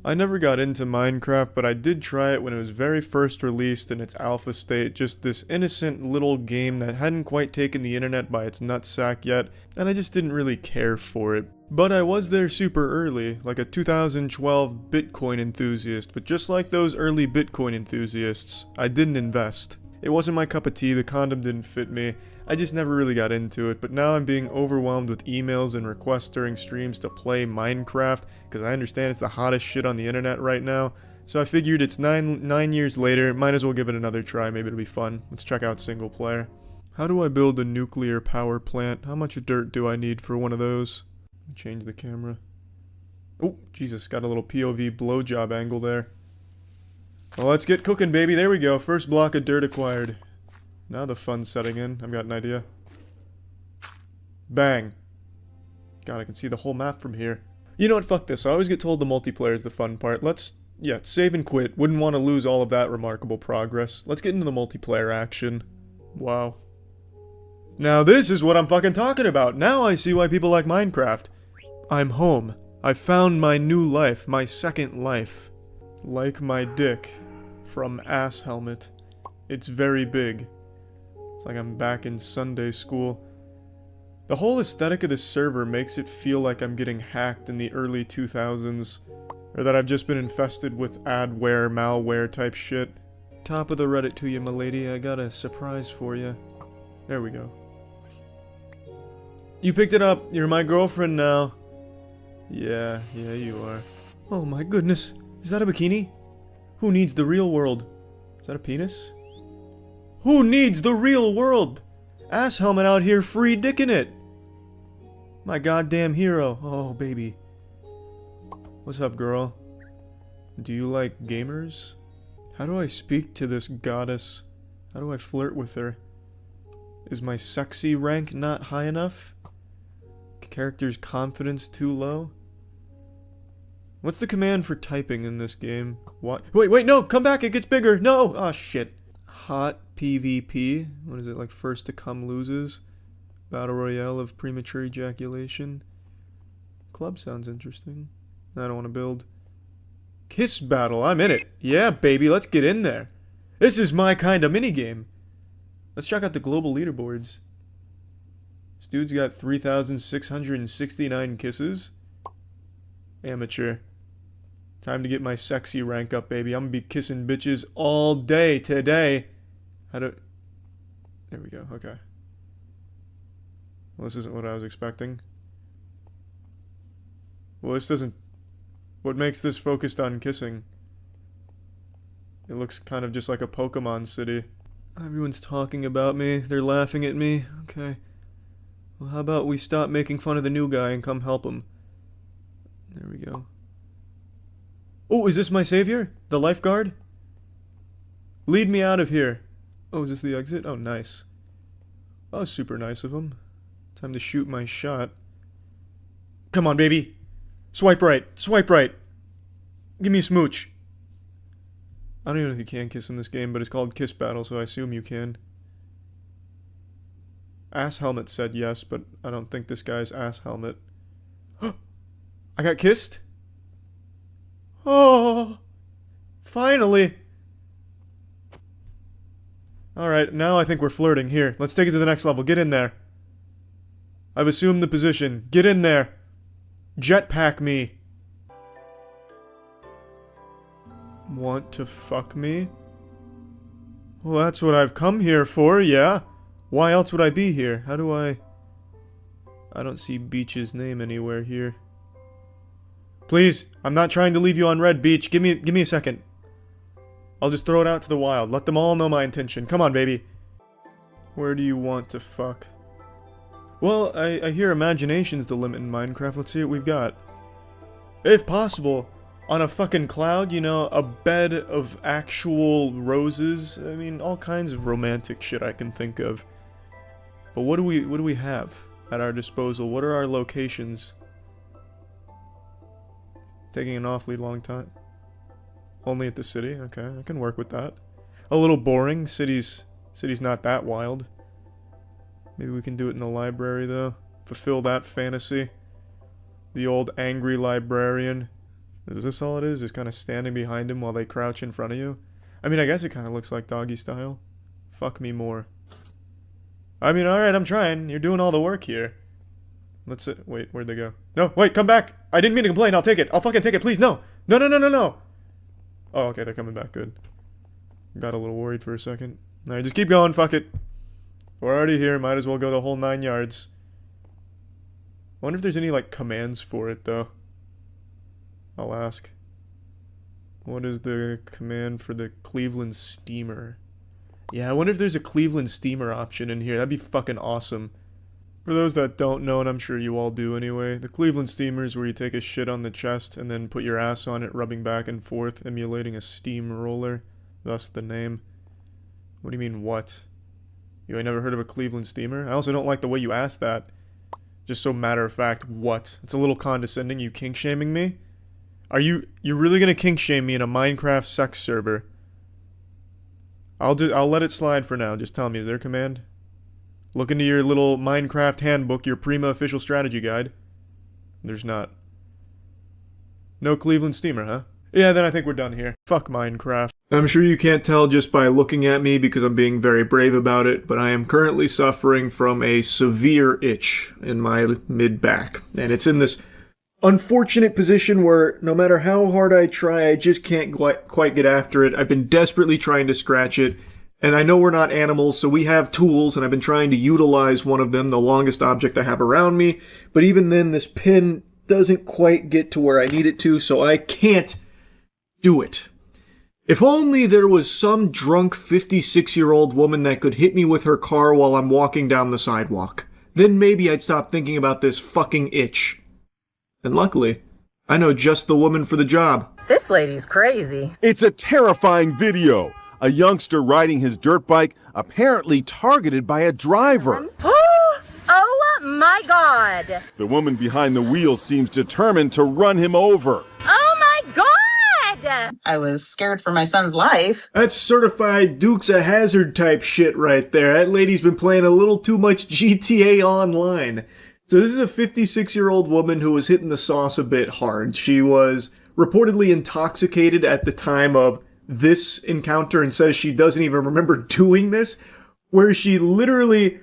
I never got into Minecraft, but I did try it when it was very first released in its alpha state, just this innocent little game that hadn't quite taken the internet by its nutsack yet, and I just didn't really care for it. But I was there super early, like a 2012 Bitcoin enthusiast, but just like those early Bitcoin enthusiasts, I didn't invest. It wasn't my cup of tea, the condom didn't fit me, I just never really got into it, but now I'm being overwhelmed with emails and requests during streams to play Minecraft, because I understand it's the hottest shit on the internet right now, so I figured it's nine years later, might as well give it another try, maybe it'll be fun. Let's check out single player. How do I build a nuclear power plant? How much dirt do I need for one of those? Change the camera. Oh, Jesus, got a little POV blowjob angle there. Well, let's get cooking, baby. There we go. First block of dirt acquired. Now the fun's setting in. I've got an idea. Bang. God, I can see the whole map from here. You know what? Fuck this. I always get told the multiplayer is the fun part. Let's, yeah, save and quit. Wouldn't want to lose all of that remarkable progress. Let's get into the multiplayer action. Wow. Now this is what I'm fucking talking about. Now I see why people like Minecraft. I'm home. I found my new life. My second life. Like my dick. From Ass Helmet. It's very big. It's like I'm back in Sunday school. The whole aesthetic of this server makes it feel like I'm getting hacked in the early 2000s. Or that I've just been infested with adware, malware type shit. Top of the Reddit to you, milady. I got a surprise for you. There we go. You picked it up. You're my girlfriend now. Yeah, you are. Oh my goodness. Is that a bikini? Who needs the real world? Is that a penis? Who needs the real world? Ass Helmet out here free dicking it. My goddamn hero. Oh, baby. What's up, girl? Do you like gamers? How do I speak to this goddess? How do I flirt with her? Is my sexy rank not high enough? Character's confidence too low? What's the command for typing in this game? What? Wait, no! Come back! It gets bigger! No! Oh, shit. Hot PvP. What is it, like first to come loses? Battle Royale of premature ejaculation. Club sounds interesting. I don't want to build. Kiss battle. I'm in it. Yeah, baby. Let's get in there. This is my kind of minigame. Let's check out the global leaderboards. This dude's got 3,669 kisses. Amateur. Time to get my sexy rank up, baby. I'm gonna be kissing bitches all day today. There we go. Okay. Well, this isn't what I was expecting. Well, this doesn't... What makes this focused on kissing? It looks kind of just like a Pokemon city. Everyone's talking about me. They're laughing at me. Okay. Well, how about we stop making fun of the new guy and come help him? There we go. Oh, is this my savior? The lifeguard? Lead me out of here. Oh, is this the exit? Oh, nice. That was super nice of him. Time to shoot my shot. Come on, baby. Swipe right. Swipe right. Give me a smooch. I don't even know if you can kiss in this game, but it's called Kiss Battle, so I assume you can. Ass Helmet said yes, but I don't think this guy's Ass Helmet. I got kissed? Oh! Finally! Alright, now I think we're flirting. Here, let's take it to the next level. Get in there. I've assumed the position. Get in there. Jetpack me. Want to fuck me? Well, that's what I've come here for, yeah. Why else would I be here? How do I don't see Beach's name anywhere here. Please, I'm not trying to leave you on red, Beach. Give me a second. I'll just throw it out to the wild. Let them all know my intention. Come on, baby. Where do you want to fuck? Well, I hear imagination's the limit in Minecraft. Let's see what we've got. If possible, on a fucking cloud, you know, a bed of actual roses. I mean, all kinds of romantic shit I can think of. But what do we have at our disposal? What are our locations? Taking an awfully long time. Only at the city? Okay, I can work with that. A little boring. City's not that wild. Maybe we can do it in the library, though. Fulfill that fantasy. The old angry librarian. Is this all it is? Just kind of standing behind him while they crouch in front of you? I mean, I guess it kind of looks like doggy style. Fuck me more. I mean, alright, I'm trying. You're doing all the work here. Let's wait, where'd they go? No, wait, come back! I didn't mean to complain, I'll take it! I'll fucking take it, please, no! No, no, no, no, no! Oh, okay, they're coming back, good. Got a little worried for a second. Alright, just keep going, fuck it. We're already here, might as well go the whole 9 yards. I wonder if there's any, like, commands for it, though. I'll ask. What is the command for the Cleveland steamer? Yeah, I wonder if there's a Cleveland steamer option in here. That'd be fucking awesome. For those that don't know, and I'm sure you all do anyway, the Cleveland steamer is where you take a shit on the chest and then put your ass on it, rubbing back and forth, emulating a steamroller. Thus the name. What do you mean, what? You ain't never heard of a Cleveland steamer? I also don't like the way you asked that. Just so matter of fact, what? It's a little condescending, you kink shaming me? You're really gonna kink shame me in a Minecraft sex server? I'll let it slide for now. Just tell me, is there a command? Look into your little Minecraft handbook, your Prima official strategy guide. There's not. No Cleveland steamer, huh? Yeah, then I think we're done here. Fuck Minecraft. I'm sure you can't tell just by looking at me because I'm being very brave about it, but I am currently suffering from a severe itch in my mid-back. And it's in this unfortunate position where no matter how hard I try, I just can't quite get after it. I've been desperately trying to scratch it, and I know we're not animals, so we have tools, and I've been trying to utilize one of them, the longest object I have around me, but even then, this pin doesn't quite get to where I need it to, so I can't do it. If only there was some drunk 56-year-old woman that could hit me with her car while I'm walking down the sidewalk. Then maybe I'd stop thinking about this fucking itch. And luckily, I know just the woman for the job. This lady's crazy. It's a terrifying video. A youngster riding his dirt bike, apparently targeted by a driver. Oh my God! The woman behind the wheel seems determined to run him over. Oh my God! I was scared for my son's life. That's certified Dukes of Hazzard type shit right there. That lady's been playing a little too much GTA Online. So this is a 56-year-old woman who was hitting the sauce a bit hard. She was reportedly intoxicated at the time of this encounter and says she doesn't even remember doing this, where she literally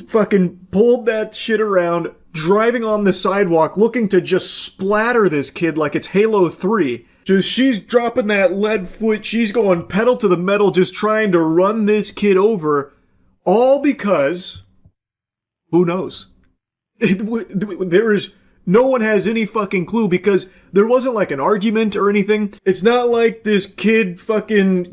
fucking pulled that shit around, driving on the sidewalk, looking to just splatter this kid like it's Halo 3. Just, she's dropping that lead foot, she's going pedal to the metal, just trying to run this kid over, all because, who knows? No one has any fucking clue because there wasn't like an argument or anything. It's not like this kid fucking,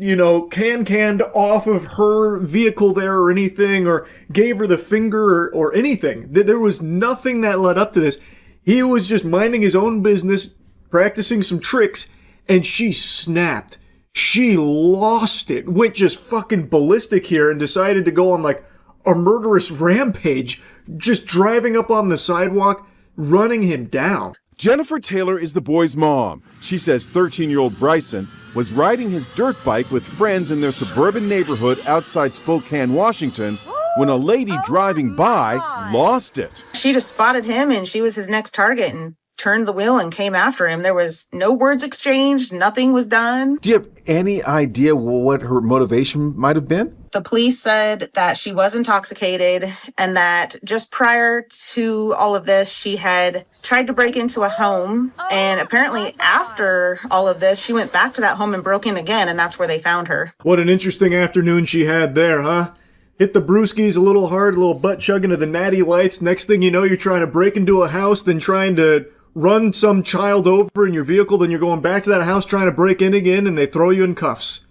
can-canned off of her vehicle there or anything or gave her the finger or anything. There was nothing that led up to this. He was just minding his own business, practicing some tricks, and she snapped. She lost it, went just fucking ballistic here and decided to go on like a murderous rampage, just driving up on the sidewalk, running him down. Jennifer Taylor is the boy's mom. She says 13-year-old Bryson was riding his dirt bike with friends in their suburban neighborhood outside Spokane, Washington, when a lady driving by lost it. She just spotted him and she was his next target and turned the wheel and came after him. There was no words exchanged. Nothing was done. Do you have any idea what her motivation might have been? The police said that she was intoxicated and that just prior to all of this, she had tried to break into a home. And apparently after all of this, she went back to that home and broke in again. And that's where they found her. What an interesting afternoon she had there, huh? Hit the brewskis a little hard, a little butt chugging to the natty lights. Next thing you know, you're trying to break into a house, then trying to run some child over in your vehicle, then you're going back to that house trying to break in again, and they throw you in cuffs.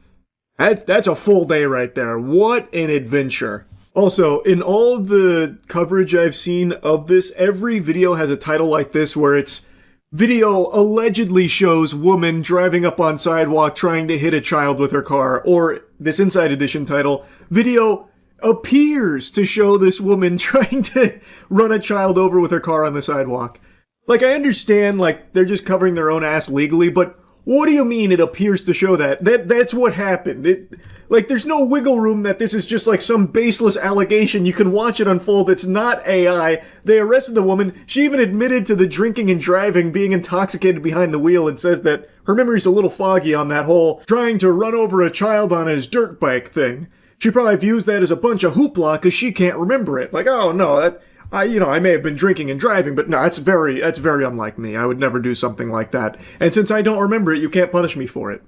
That's a full day right there. What an adventure. Also, in all of the coverage I've seen of this, every video has a title like this where it's video allegedly shows woman driving up on sidewalk trying to hit a child with her car, or this Inside Edition title, video appears to show this woman trying to run a child over with her car on the sidewalk. Like, I understand, like, they're just covering their own ass legally, but What do you mean it appears to show that? That's what happened. Like, there's no wiggle room that this is just like some baseless allegation. You can watch it unfold. It's not AI. They arrested the woman. She even admitted to the drinking and driving, being intoxicated behind the wheel, and says that her memory's a little foggy on that whole trying to run over a child on his dirt bike thing. She probably views that as a bunch of hoopla because she can't remember it. Like, oh no, I may have been drinking and driving, but no, that's very unlike me. I would never do something like that. And since I don't remember it, you can't punish me for it.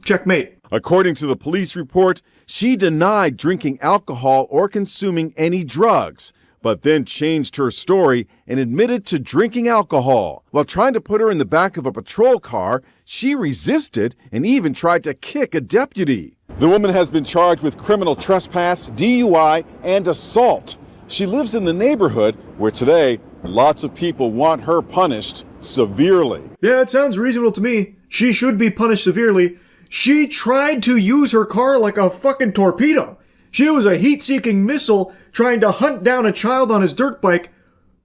Checkmate. According to the police report, she denied drinking alcohol or consuming any drugs, but then changed her story and admitted to drinking alcohol. While trying to put her in the back of a patrol car, she resisted and even tried to kick a deputy. The woman has been charged with criminal trespass, DUI, and assault. She lives in the neighborhood where today lots of people want her punished severely. Yeah, it sounds reasonable to me. She should be punished severely. She tried to use her car like a fucking torpedo. She was a heat-seeking missile trying to hunt down a child on his dirt bike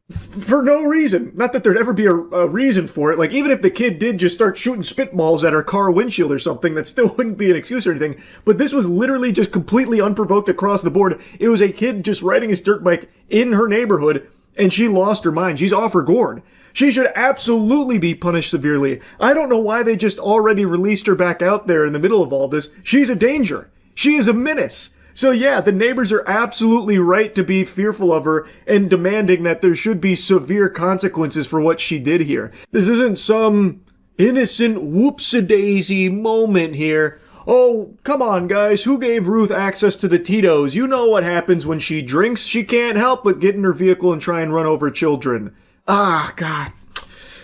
for no reason. Not that there'd ever be a reason for it. Like, even if the kid did just start shooting spitballs at her car windshield or something, that still wouldn't be an excuse or anything. But this was literally just completely unprovoked across the board. It was a kid just riding his dirt bike in her neighborhood, and she lost her mind. She's off her gourd. She should absolutely be punished severely. I don't know why they just already released her back out there in the middle of all this. She's a danger. She is a menace. So yeah, the neighbors are absolutely right to be fearful of her and demanding that there should be severe consequences for what she did here. This isn't some innocent whoopsie-daisy moment here. Oh, come on, guys. Who gave Ruth access to the Tito's? You know what happens when she drinks. She can't help but get in her vehicle and try and run over children. Ah, God.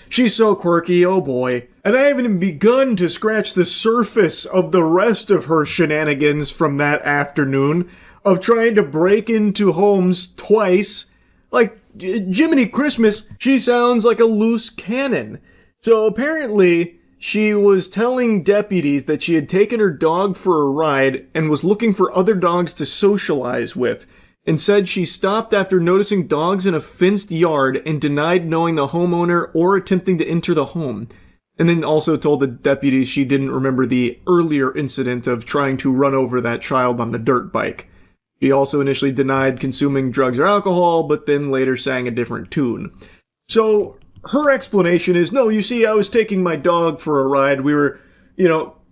She's so quirky, oh boy. And I haven't even begun to scratch the surface of the rest of her shenanigans from that afternoon of trying to break into homes twice. Like, Jiminy Christmas, she sounds like a loose cannon. So apparently, she was telling deputies that she had taken her dog for a ride and was looking for other dogs to socialize with, and said she stopped after noticing dogs in a fenced yard and denied knowing the homeowner or attempting to enter the home. And then also told the deputies she didn't remember the earlier incident of trying to run over that child on the dirt bike. She also initially denied consuming drugs or alcohol, but then later sang a different tune. So her explanation is, no, you see, I was taking my dog for a ride. We were,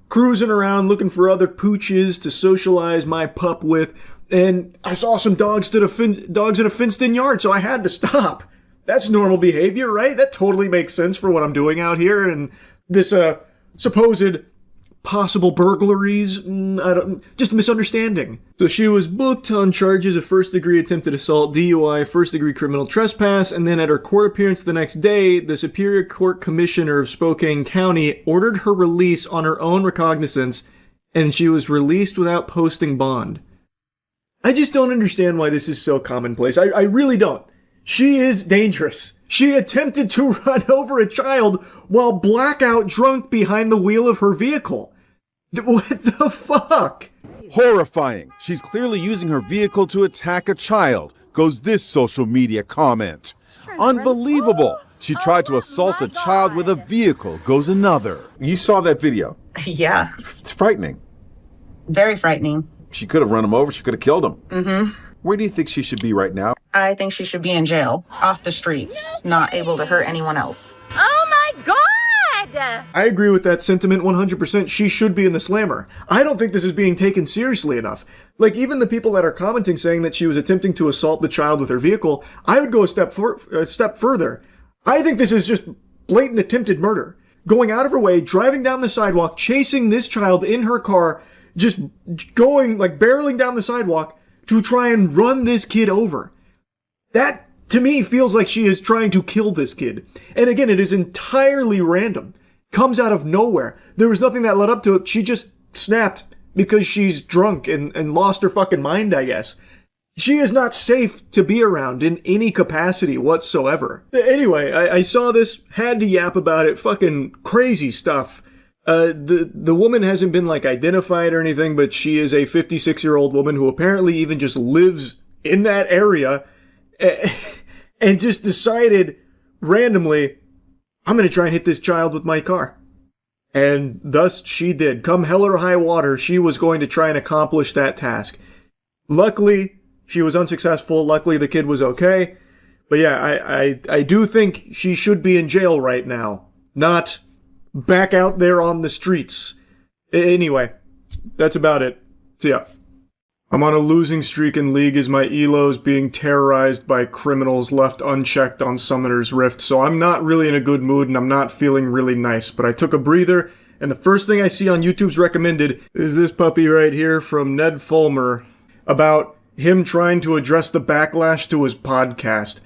cruising around looking for other pooches to socialize my pup with. And I saw some dogs in a fenced-in yard, so I had to stop. That's normal behavior, right? That totally makes sense for what I'm doing out here. And this supposed possible burglaries, just a misunderstanding. So she was booked on charges of first-degree attempted assault, DUI, first-degree criminal trespass, and then at her court appearance the next day, the Superior Court Commissioner of Spokane County ordered her release on her own recognizance, and she was released without posting bond. I just don't understand why this is so commonplace. I really don't. She is dangerous. She attempted to run over a child while blackout drunk behind the wheel of her vehicle. What the fuck? Horrifying. She's clearly using her vehicle to attack a child, goes this social media comment. Unbelievable. She tried to assault a child with a vehicle, goes another. You saw that video. Yeah. It's frightening. Very frightening. She could have run him over. She could have killed him. Mm-hmm. Where do you think she should be right now? I think she should be in jail, off the streets, not able to hurt anyone else. Oh my God! I agree with that sentiment 100%. She should be in the slammer. I don't think this is being taken seriously enough. Like, even the people that are commenting saying that she was attempting to assault the child with her vehicle, I would go a step further. I think this is just blatant attempted murder. Going out of her way, driving down the sidewalk, chasing this child in her car, just going, like, barreling down the sidewalk to try and run this kid over. That, to me, feels like she is trying to kill this kid. And again, it is entirely random. Comes out of nowhere. There was nothing that led up to it. She just snapped because she's drunk and lost her fucking mind, I guess. She is not safe to be around in any capacity whatsoever. Anyway, I saw this, had to yap about it, fucking crazy stuff. The woman hasn't been, like, identified or anything, but she is a 56-year-old woman who apparently even just lives in that area and just decided randomly, I'm going to try and hit this child with my car. And thus she did. Come hell or high water, she was going to try and accomplish that task. Luckily, she was unsuccessful. Luckily, the kid was okay. But yeah, I do think she should be in jail right now. Not back out there on the streets. Anyway, that's about it. See ya. I'm on a losing streak in League as my elo's being terrorized by criminals left unchecked on Summoner's Rift, so I'm not really in a good mood and I'm not feeling really nice, but I took a breather, and the first thing I see on YouTube's recommended is this puppy right here from Ned Fulmer about him trying to address the backlash to his podcast.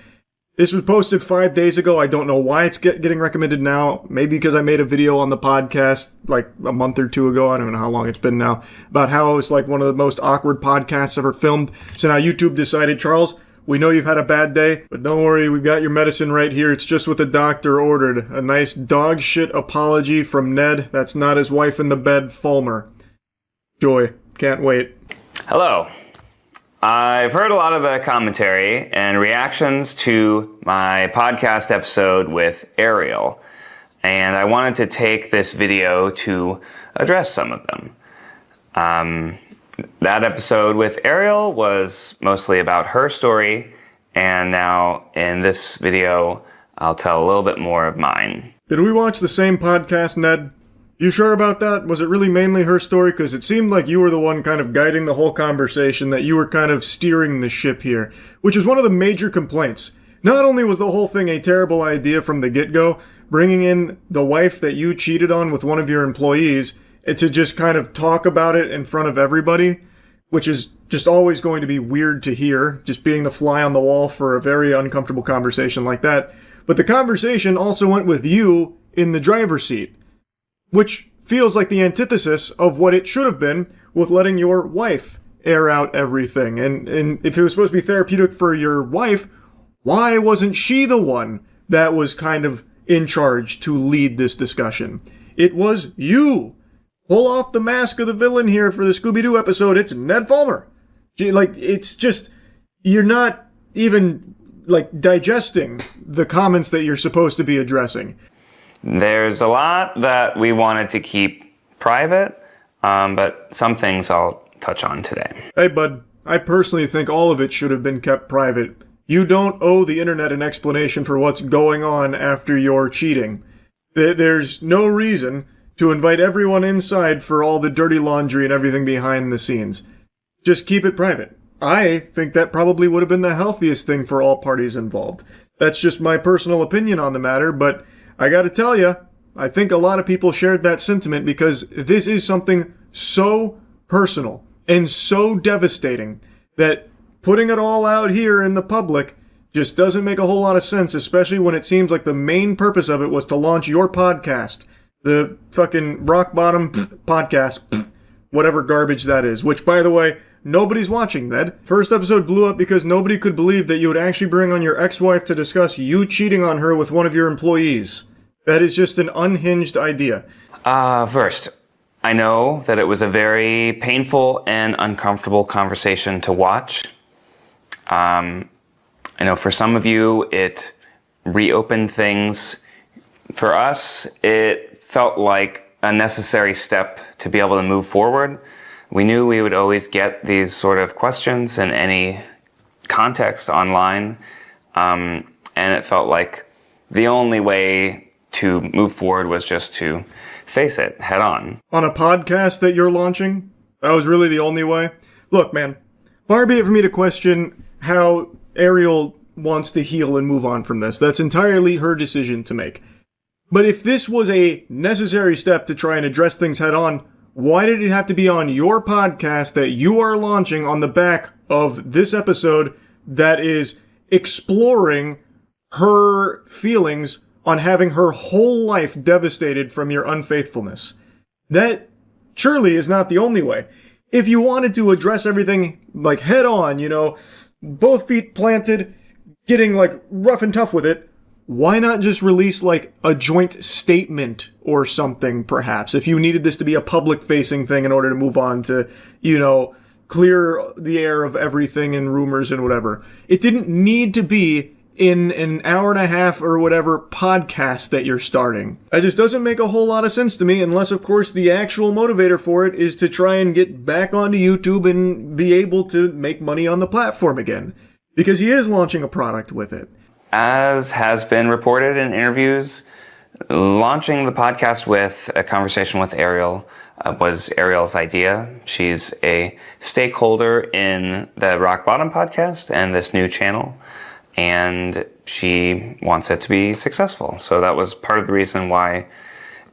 This was posted 5 days ago. I don't know why it's getting recommended now. Maybe because I made a video on the podcast like a month or two ago. I don't know how long it's been now. About how it's like one of the most awkward podcasts ever filmed. So now YouTube decided, Charles, we know you've had a bad day, but don't worry, we've got your medicine right here. It's just what the doctor ordered. A nice dog shit apology from Ned. That's not his wife in the bed, Fulmer. Joy. Can't wait. Hello. I've heard a lot of the commentary and reactions to my podcast episode with Ariel, and I wanted to take this video to address some of them. That episode with Ariel was mostly about her story, and now in this video, I'll tell a little bit more of mine. Did we watch the same podcast, Ned? You sure about that? Was it really mainly her story? Because it seemed like you were the one kind of guiding the whole conversation, that you were kind of steering the ship here, which is one of the major complaints. Not only was the whole thing a terrible idea from the get-go, bringing in the wife that you cheated on with one of your employees, to just kind of talk about it in front of everybody, which is just always going to be weird to hear, just being the fly on the wall for a very uncomfortable conversation like that. But the conversation also went with you in the driver's seat, which feels like the antithesis of what it should have been with letting your wife air out everything. And if it was supposed to be therapeutic for your wife, why wasn't she the one that was kind of in charge to lead this discussion? It was you. Pull off the mask of the villain here for the Scooby-Doo episode. It's Ned Fulmer. Like, it's just, you're not even, like, digesting the comments that you're supposed to be addressing. There's a lot that we wanted to keep private, but some things I'll touch on today. Hey, bud, I personally think all of it should have been kept private. You don't owe the internet an explanation for what's going on after your cheating. There's no reason to invite everyone inside for all the dirty laundry and everything behind the scenes. Just keep it private. I think that probably would have been the healthiest thing for all parties involved. That's just my personal opinion on the matter, but I gotta tell you, I think a lot of people shared that sentiment because this is something so personal and so devastating that putting it all out here in the public just doesn't make a whole lot of sense, especially when it seems like the main purpose of it was to launch your podcast, the fucking rock bottom podcast, whatever garbage that is, which, by the way, nobody's watching that. First episode blew up because nobody could believe that you would actually bring on your ex-wife to discuss you cheating on her with one of your employees. That is just an unhinged idea. First, I know that it was a very painful and uncomfortable conversation to watch. I know for some of you, it reopened things. For us, it felt like a necessary step to be able to move forward. We knew we would always get these sort of questions in any context online, and it felt like the only way to move forward was just to face it head on. On a podcast that you're launching? That was really the only way? Look, man, far be it for me to question how Ariel wants to heal and move on from this. That's entirely her decision to make. But if this was a necessary step to try and address things head on, why did it have to be on your podcast that you are launching on the back of this episode that is exploring her feelings on having her whole life devastated from your unfaithfulness? That surely is not the only way. If you wanted to address everything, like, head on, you know, both feet planted, getting, like, rough and tough with it, why not just release, like, a joint statement or something, perhaps, if you needed this to be a public-facing thing in order to move on to, you know, clear the air of everything and rumors and whatever. It didn't need to be in an hour and a half or whatever podcast that you're starting. It just doesn't make a whole lot of sense to me, unless, of course, the actual motivator for it is to try and get back onto YouTube and be able to make money on the platform again. Because he is launching a product with it. As has been reported in interviews, launching the podcast with a conversation with Ariel was Ariel's idea. She's a stakeholder in the Rock Bottom podcast and this new channel, and she wants it to be successful. So that was part of the reason why,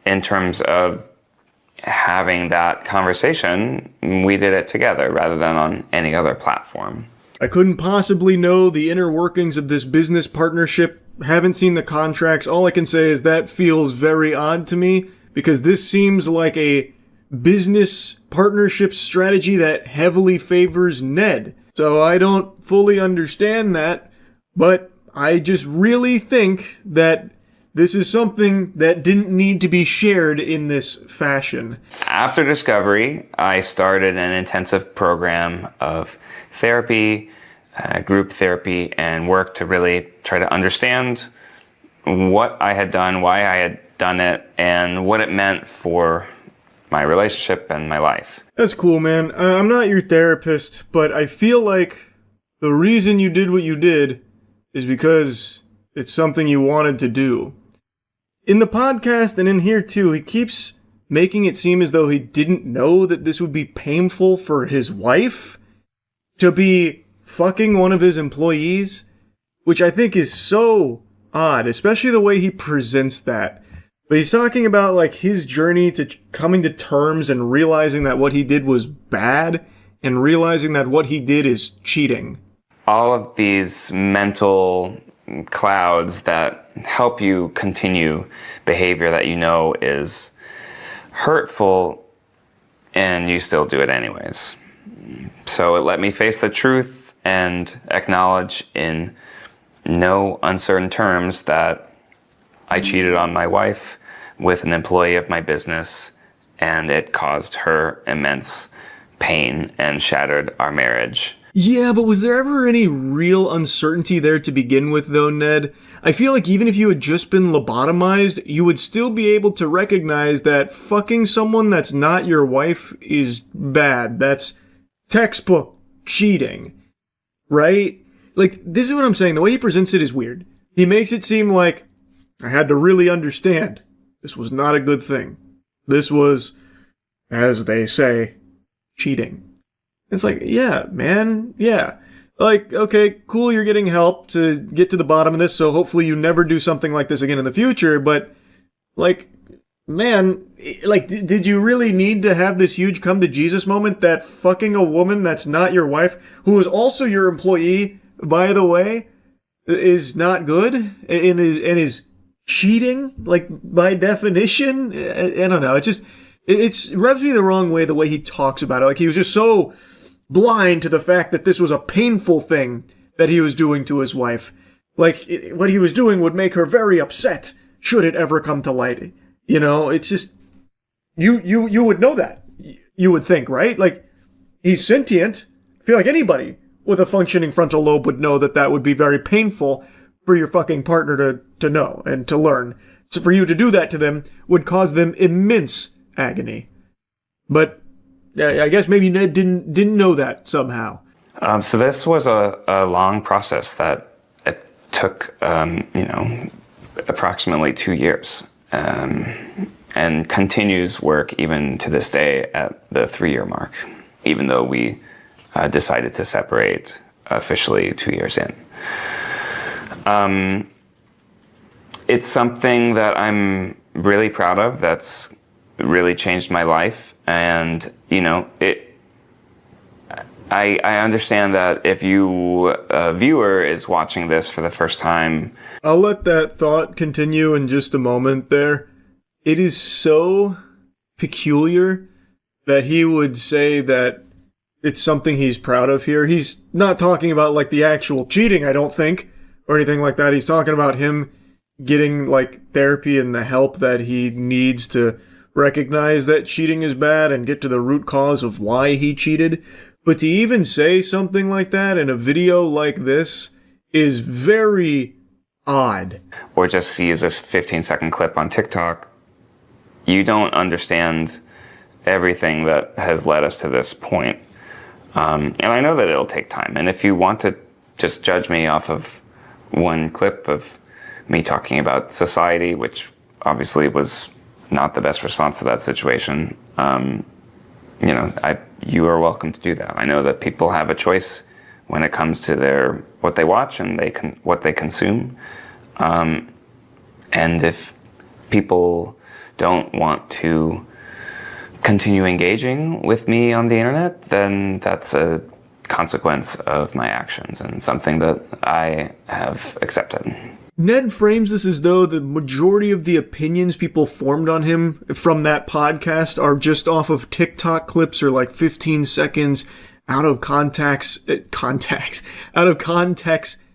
in terms of having that conversation, we did it together rather than on any other platform. I couldn't possibly know the inner workings of this business partnership. Haven't seen the contracts. All I can say is that feels very odd to me, because this seems like a business partnership strategy that heavily favors Ned. So I don't fully understand that, but I just really think that this is something that didn't need to be shared in this fashion. After Discovery, I started an intensive program of therapy, group therapy, and work to really try to understand what I had done, why I had done it, and what it meant for my relationship and my life. That's cool, man. I'm not your therapist, but I feel like the reason you did what you did is because it's something you wanted to do. In the podcast and in here too, he keeps making it seem as though he didn't know that this would be painful for his wife to be fucking one of his employees, which I think is so odd, especially the way he presents that. But he's talking about like his journey to coming to terms and realizing that what he did was bad and realizing that what he did is cheating. All of these mental clouds that help you continue behavior that you know is hurtful, and you still do it anyways. So it let me face the truth and acknowledge in no uncertain terms that I cheated on my wife with an employee of my business, and it caused her immense pain and shattered our marriage. Yeah, but was there ever any real uncertainty there to begin with, though, Ned? I feel like even if you had just been lobotomized, you would still be able to recognize that fucking someone that's not your wife is bad. That's textbook cheating, right? Like, this is what I'm saying. The way he presents it is weird. He makes it seem like I had to really understand this was not a good thing. This was, as they say, cheating. It's like, yeah, man, yeah. Like, okay, cool, you're getting help to get to the bottom of this, so hopefully you never do something like this again in the future, but, like, man, like, did you really need to have this huge come-to-Jesus moment that fucking a woman that's not your wife, who is also your employee, by the way, is not good, and is cheating, like, by definition? I don't know, it rubs me the wrong way the way he talks about it. Like, he was just so blind to the fact that this was a painful thing that he was doing to his wife. Like, what he was doing would make her very upset, should it ever come to light. You know, it's just, you would know that. You would think, right? Like, he's sentient. I feel like anybody with a functioning frontal lobe would know that that would be very painful for your fucking partner to know and to learn. So for you to do that to them would cause them immense agony. But I guess maybe Ned didn't know that somehow. So this was a long process that it took, approximately 2 years, and continues work even to this day at the 3-year mark, even though we decided to separate officially 2 years in. It's something that I'm really proud of. That's really changed my life, and I understand that if a viewer is watching this for the first time, I'll let that thought continue in just a moment there. It is so peculiar that he would say that it's something he's proud of here. He's not talking about like the actual cheating, I don't think, or anything like that. He's talking about him getting like therapy and the help that he needs to recognize that cheating is bad and get to the root cause of why he cheated. But to even say something like that in a video like this is very odd. Or just sees this 15-second clip on TikTok, you don't understand everything that has led us to this point. And I know that it'll take time. And if you want to just judge me off of one clip of me talking about society, which obviously was not the best response to that situation, you are welcome to do that. I know that people have a choice when it comes to what they watch and what they consume. And if people don't want to continue engaging with me on the internet, then that's a consequence of my actions and something that I have accepted. Ned frames this as though the majority of the opinions people formed on him from that podcast are just off of TikTok clips or like 15 seconds out of context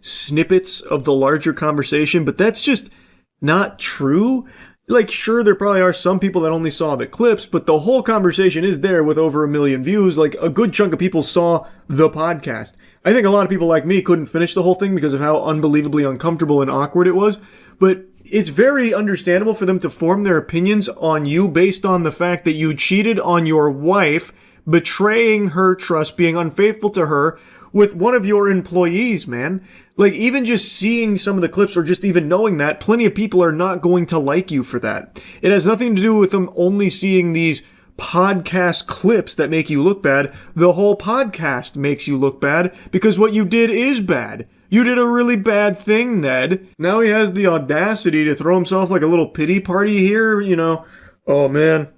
snippets of the larger conversation, but that's just not true. Like, sure, there probably are some people that only saw the clips, but the whole conversation is there with over 1 million views. Like, a good chunk of people saw the podcast. I think a lot of people like me couldn't finish the whole thing because of how unbelievably uncomfortable and awkward it was, but it's very understandable for them to form their opinions on you based on the fact that you cheated on your wife, betraying her trust, being unfaithful to her with one of your employees, man. Like, even just seeing some of the clips or just even knowing that, plenty of people are not going to like you for that. It has nothing to do with them only seeing these podcast clips that make you look bad. The whole podcast makes you look bad because what you did is bad. You did a really bad thing, Ned. Now he has the audacity to throw himself like a little pity party here, Oh man,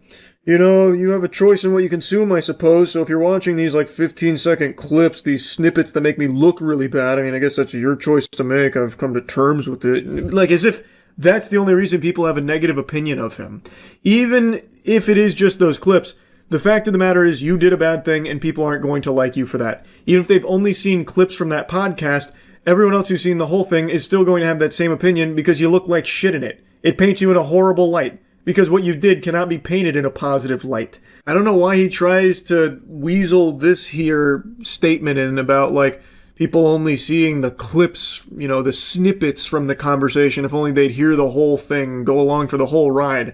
you have a choice in what you consume, I suppose. So if you're watching these like 15-second clips, these snippets that make me look really bad, I mean, I guess that's your choice to make. I've come to terms with it. Like, as if that's the only reason people have a negative opinion of him. Even if it is just those clips, the fact of the matter is you did a bad thing and people aren't going to like you for that. Even if they've only seen clips from that podcast, everyone else who's seen the whole thing is still going to have that same opinion because you look like shit in it. It paints you in a horrible light. Because what you did cannot be painted in a positive light. I don't know why he tries to weasel this here statement in about, like, people only seeing the clips, the snippets from the conversation. If only they'd hear the whole thing, go along for the whole ride.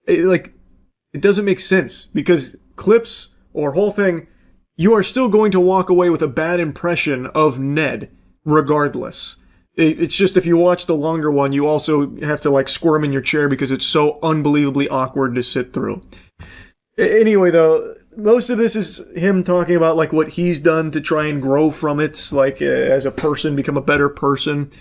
It doesn't make sense. Because clips or whole thing, you are still going to walk away with a bad impression of Ned, regardless. It's just if you watch the longer one, you also have to like squirm in your chair because it's so unbelievably awkward to sit through. Anyway, though, most of this is him talking about like what he's done to try and grow from it, like as a person, become a better person.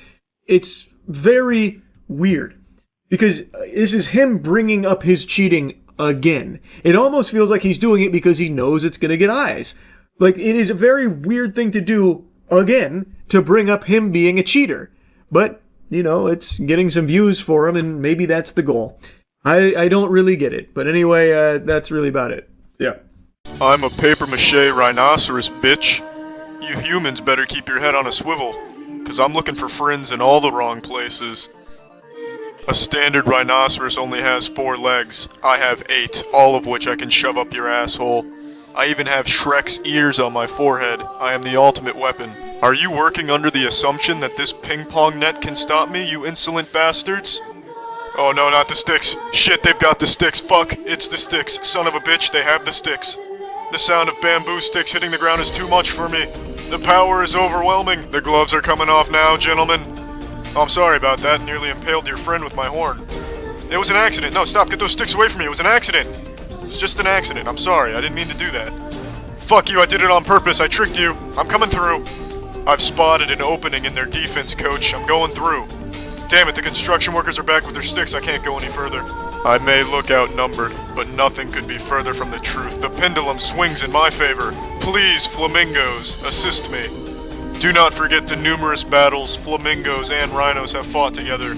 It's very weird because this is him bringing up his cheating again. It almost feels like he's doing it because he knows it's going to get eyes. Like, it is a very weird thing to do again, to bring up him being a cheater. But, it's getting some views for him, and maybe that's the goal. I don't really get it. But anyway, that's really about it. Yeah. I'm a papier-mâché rhinoceros, bitch. You humans better keep your head on a swivel, 'cause I'm looking for friends in all the wrong places. A standard rhinoceros only has 4 legs. I have 8, all of which I can shove up your asshole. I even have Shrek's ears on my forehead. I am the ultimate weapon. Are you working under the assumption that this ping-pong net can stop me, you insolent bastards? Oh no, not the sticks. Shit, they've got the sticks. Fuck, it's the sticks. Son of a bitch, they have the sticks. The sound of bamboo sticks hitting the ground is too much for me. The power is overwhelming. The gloves are coming off now, gentlemen. Oh, I'm sorry about that. Nearly impaled your friend with my horn. It was an accident. No, stop. Get those sticks away from me. It was an accident. It's just an accident. I'm sorry. I didn't mean to do that. Fuck you. I did it on purpose. I tricked you. I'm coming through. I've spotted an opening in their defense, coach. I'm going through. Damn it. The construction workers are back with their sticks. I can't go any further. I may look outnumbered, but nothing could be further from the truth. The pendulum swings in my favor. Please, flamingos, assist me. Do not forget the numerous battles flamingos and rhinos have fought together.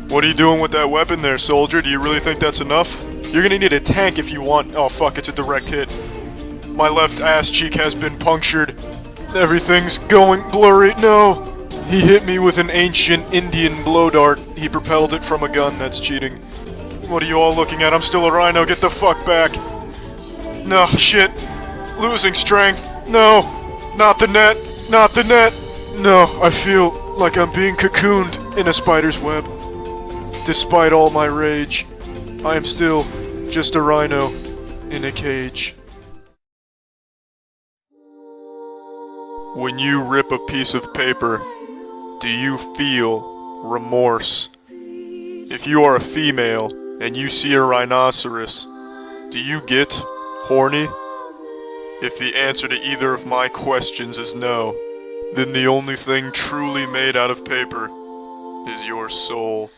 What are you doing with that weapon there, soldier? Do you really think that's enough? You're gonna need a tank if you want— oh fuck, it's a direct hit. My left ass cheek has been punctured. Everything's going blurry. No! He hit me with an ancient Indian blow dart. He propelled it from a gun. That's cheating. What are you all looking at? I'm still a rhino. Get the fuck back. No, shit. Losing strength. No! Not the net! Not the net! No, I feel like I'm being cocooned in a spider's web. Despite all my rage, I am still just a rhino in a cage. When you rip a piece of paper, do you feel remorse? If you are a female and you see a rhinoceros, do you get horny? If the answer to either of my questions is no, then the only thing truly made out of paper is your soul.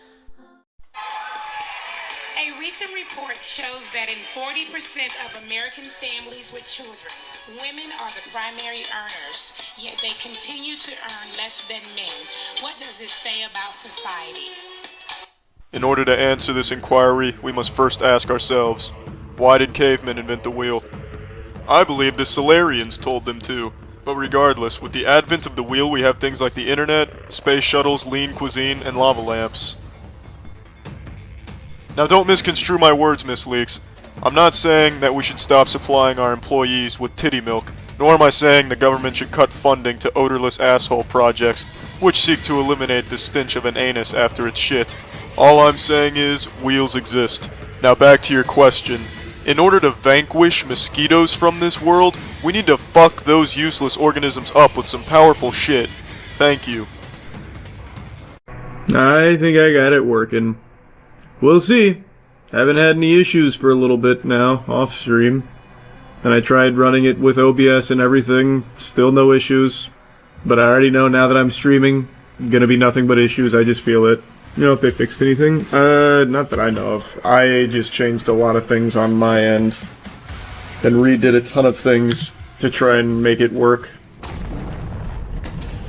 A recent report shows that in 40% of American families with children, women are the primary earners, yet they continue to earn less than men. What does this say about society? In order to answer this inquiry, we must first ask ourselves, why did cavemen invent the wheel? I believe the Solarians told them to, but regardless, with the advent of the wheel we have things like the internet, space shuttles, lean cuisine, and lava lamps. Now don't misconstrue my words, Miss Leaks. I'm not saying that we should stop supplying our employees with titty milk, nor am I saying the government should cut funding to odorless asshole projects, which seek to eliminate the stench of an anus after it's shit. All I'm saying is, wheels exist. Now back to your question. In order to vanquish mosquitoes from this world, we need to fuck those useless organisms up with some powerful shit. Thank you. I think I got it working. We'll see. Haven't had any issues for a little bit now, off stream. And I tried running it with OBS and everything, still no issues. But I already know now that I'm streaming, gonna be nothing but issues, I just feel it. You know if they fixed anything? Not that I know of. I just changed a lot of things on my end. And redid a ton of things to try and make it work.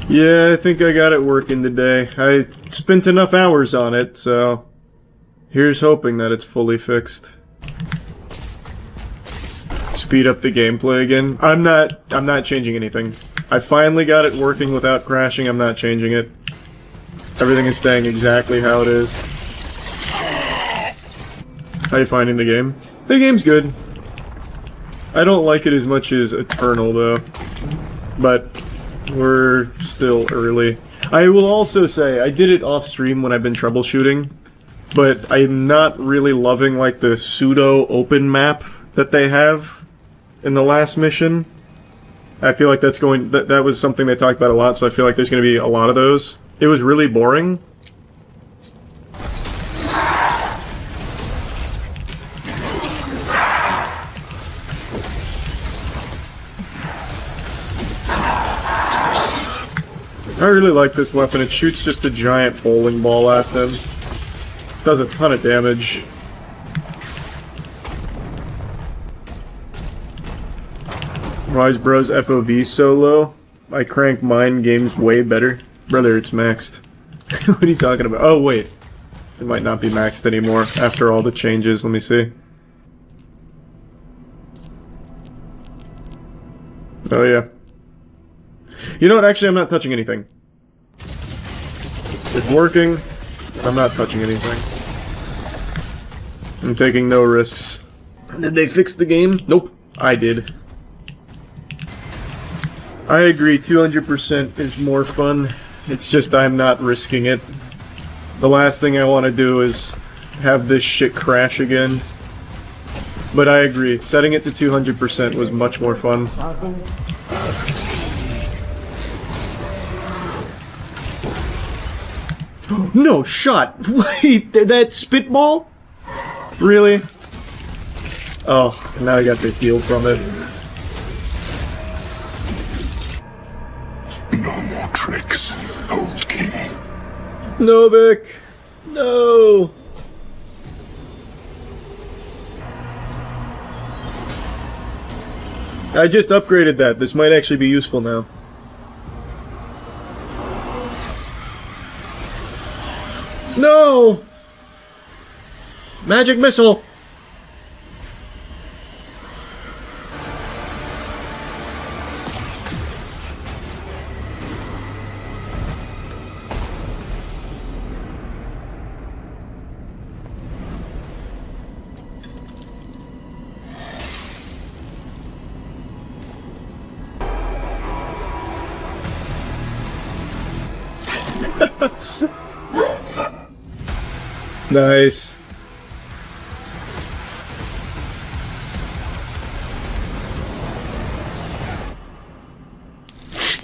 Yeah, I think I got it working today. I spent enough hours on it, so... here's hoping that it's fully fixed. Speed up the gameplay again. I'm not changing anything. I finally got it working without crashing, I'm not changing it. Everything is staying exactly how it is. How you finding the game? The game's good. I don't like it as much as Eternal, though. But we're still early. I will also say, I did it off-stream when I've been troubleshooting, but I'm not really loving, like, the pseudo-open map that they have in the last mission. I feel like that's going... that was something they talked about a lot, so I feel like there's going to be a lot of those. It was really boring. I really like this weapon. It shoots just a giant bowling ball at them. Does a ton of damage. Rise Bros FOV so low. I crank mine, game's way better. Brother, it's maxed. What are you talking about? Oh, wait. It might not be maxed anymore after all the changes. Let me see. Oh, yeah. You know what? Actually, I'm not touching anything. It's working. I'm not touching anything. I'm taking no risks. Did they fix the game? Nope. I did. I agree, 200% is more fun. It's just I'm not risking it. The last thing I want to do is have this shit crash again. But I agree, setting it to 200% was much more fun. No shot! Wait, that spitball? Really? Oh, now I got the heal from it. No more tricks, old king. Novik! No! I just upgraded that. This might actually be useful now. No! Magic missile! Yes! Nice.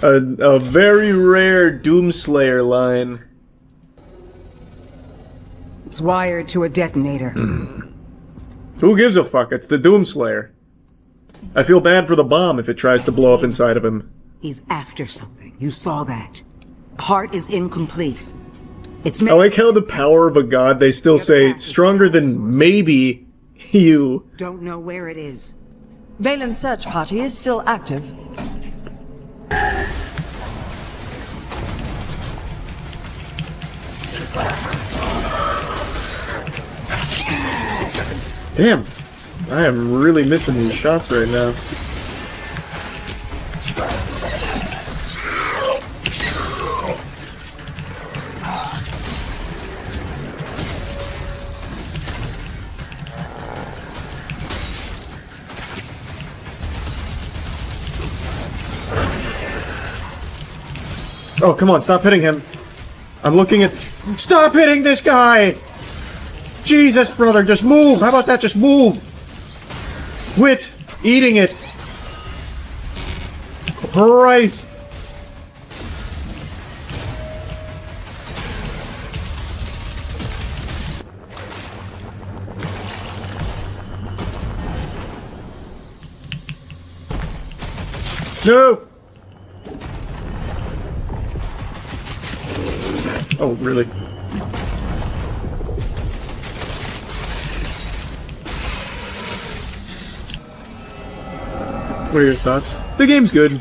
A very rare Doomslayer line. It's wired to a detonator. Who gives a fuck? It's the Doomslayer. I feel bad for the bomb if it tries to blow up inside of him. He's after something. You saw that. Part is incomplete. It's I like how the power of a god, they still say, stronger than maybe you. Don't know where it is. Valen's search party is still active. Damn. I am really missing these shots right now. Oh, come on, stop hitting him. I'm looking at... Stop hitting this guy! Jesus, brother, just move! How about that? Just move! Quit eating it! Christ! No! Oh, really? What are your thoughts? The game's good.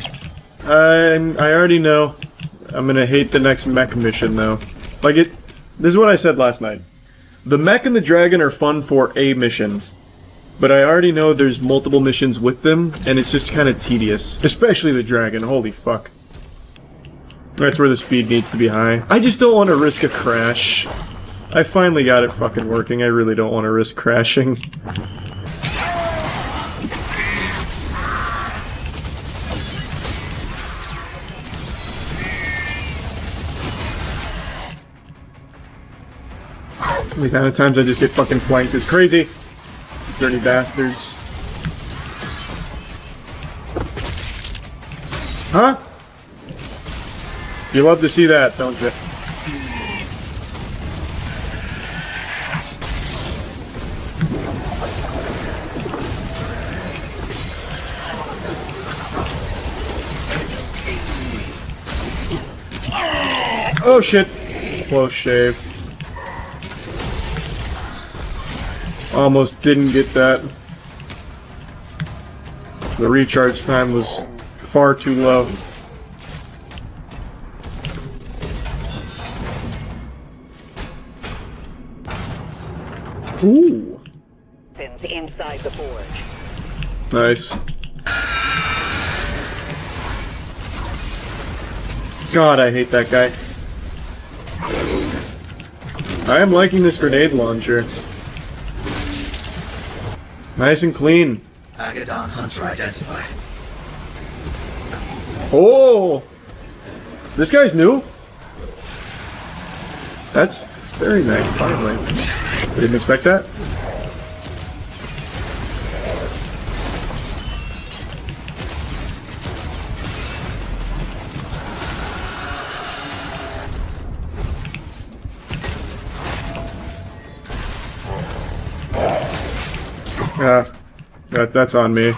I already know I'm gonna hate the next mech mission, though. Like this is what I said last night. The mech and the dragon are fun for a mission, but I already know there's multiple missions with them, and it's just kind of tedious. Especially the dragon, holy fuck. That's where the speed needs to be high. I just don't want to risk a crash. I finally got it fucking working. I really don't want to risk crashing. The kind of times I just get fucking flanked is crazy. Dirty bastards. Huh? You love to see that, don't you? Oh shit. Close shave. Almost didn't get that. The recharge time was far too low. Ooh. Inside the forge. Nice. God, I hate that guy. I am liking this grenade launcher. Nice and clean. Agadon Hunter identified. Oh! This guy's new? That's very nice, finally. Didn't expect that. That's on me.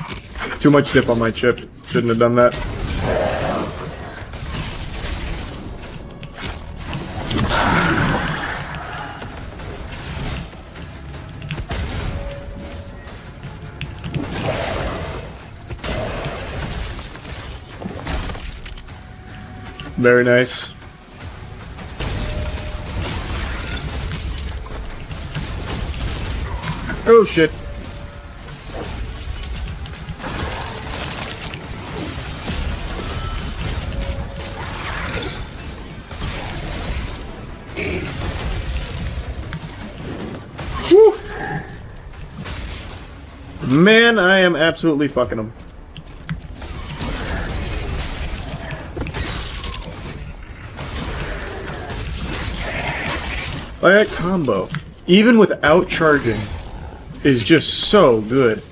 Too much dip on my chip. Shouldn't have done that. Very nice. Oh shit. Whew. Man, I am absolutely fucking him. Like, that combo, even without charging, is just so good.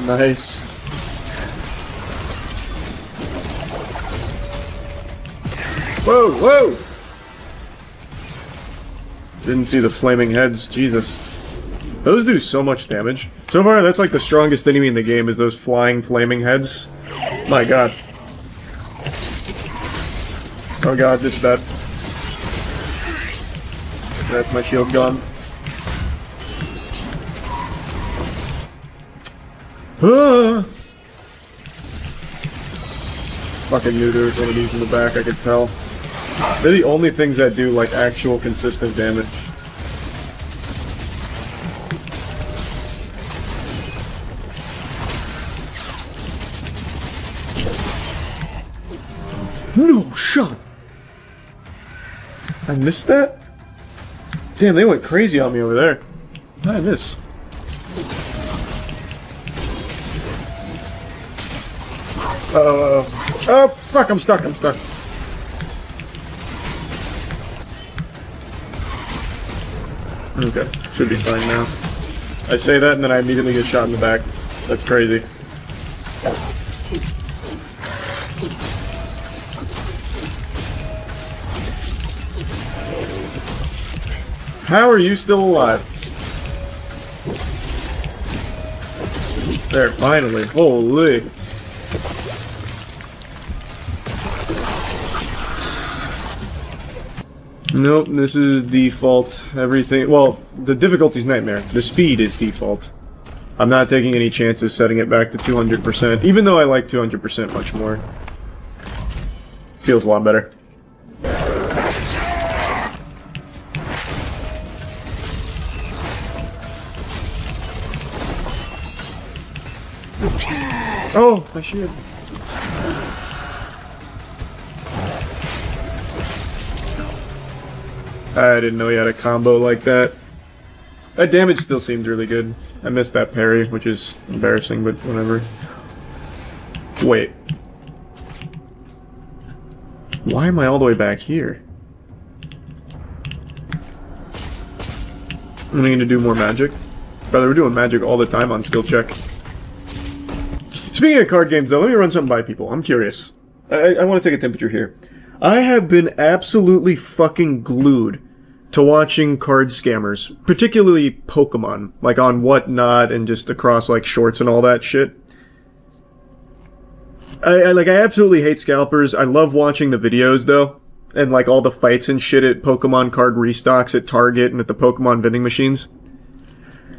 Nice. Whoa, whoa! Didn't see the flaming heads, Jesus. Those do so much damage. So far, that's like the strongest enemy in the game, is those flying flaming heads. My god. Oh god, just that. That's my shield gone. Ah! Fucking knew there was one of these in the back, I could tell. They're the only things that do, like, actual consistent damage. No shot! I missed that? Damn, they went crazy on me over there. How did I miss? Uh-oh. Oh, fuck, I'm stuck, I'm stuck. Okay, should be fine now. I say that and then I immediately get shot in the back. That's crazy. How are you still alive? There, finally. Holy. Nope, this is default. Everything. Well, the difficulty's nightmare. The speed is default. I'm not taking any chances setting it back to 200%, even though I like 200% much more. Feels a lot better. Oh, my shield. I didn't know he had a combo like that. That damage still seemed really good. I missed that parry, which is embarrassing, but whatever. Wait. Why am I all the way back here? Am I going to do more magic? Brother, we're doing magic all the time on skill check. Speaking of card games, though, let me run something by people. I'm curious. I want to take a temperature here. I have been absolutely fucking glued to watching card scammers, particularly Pokemon, like on Whatnot and just across like shorts and all that shit. I absolutely hate scalpers. I love watching the videos though, and like all the fights and shit at Pokemon card restocks at Target and at the Pokemon vending machines.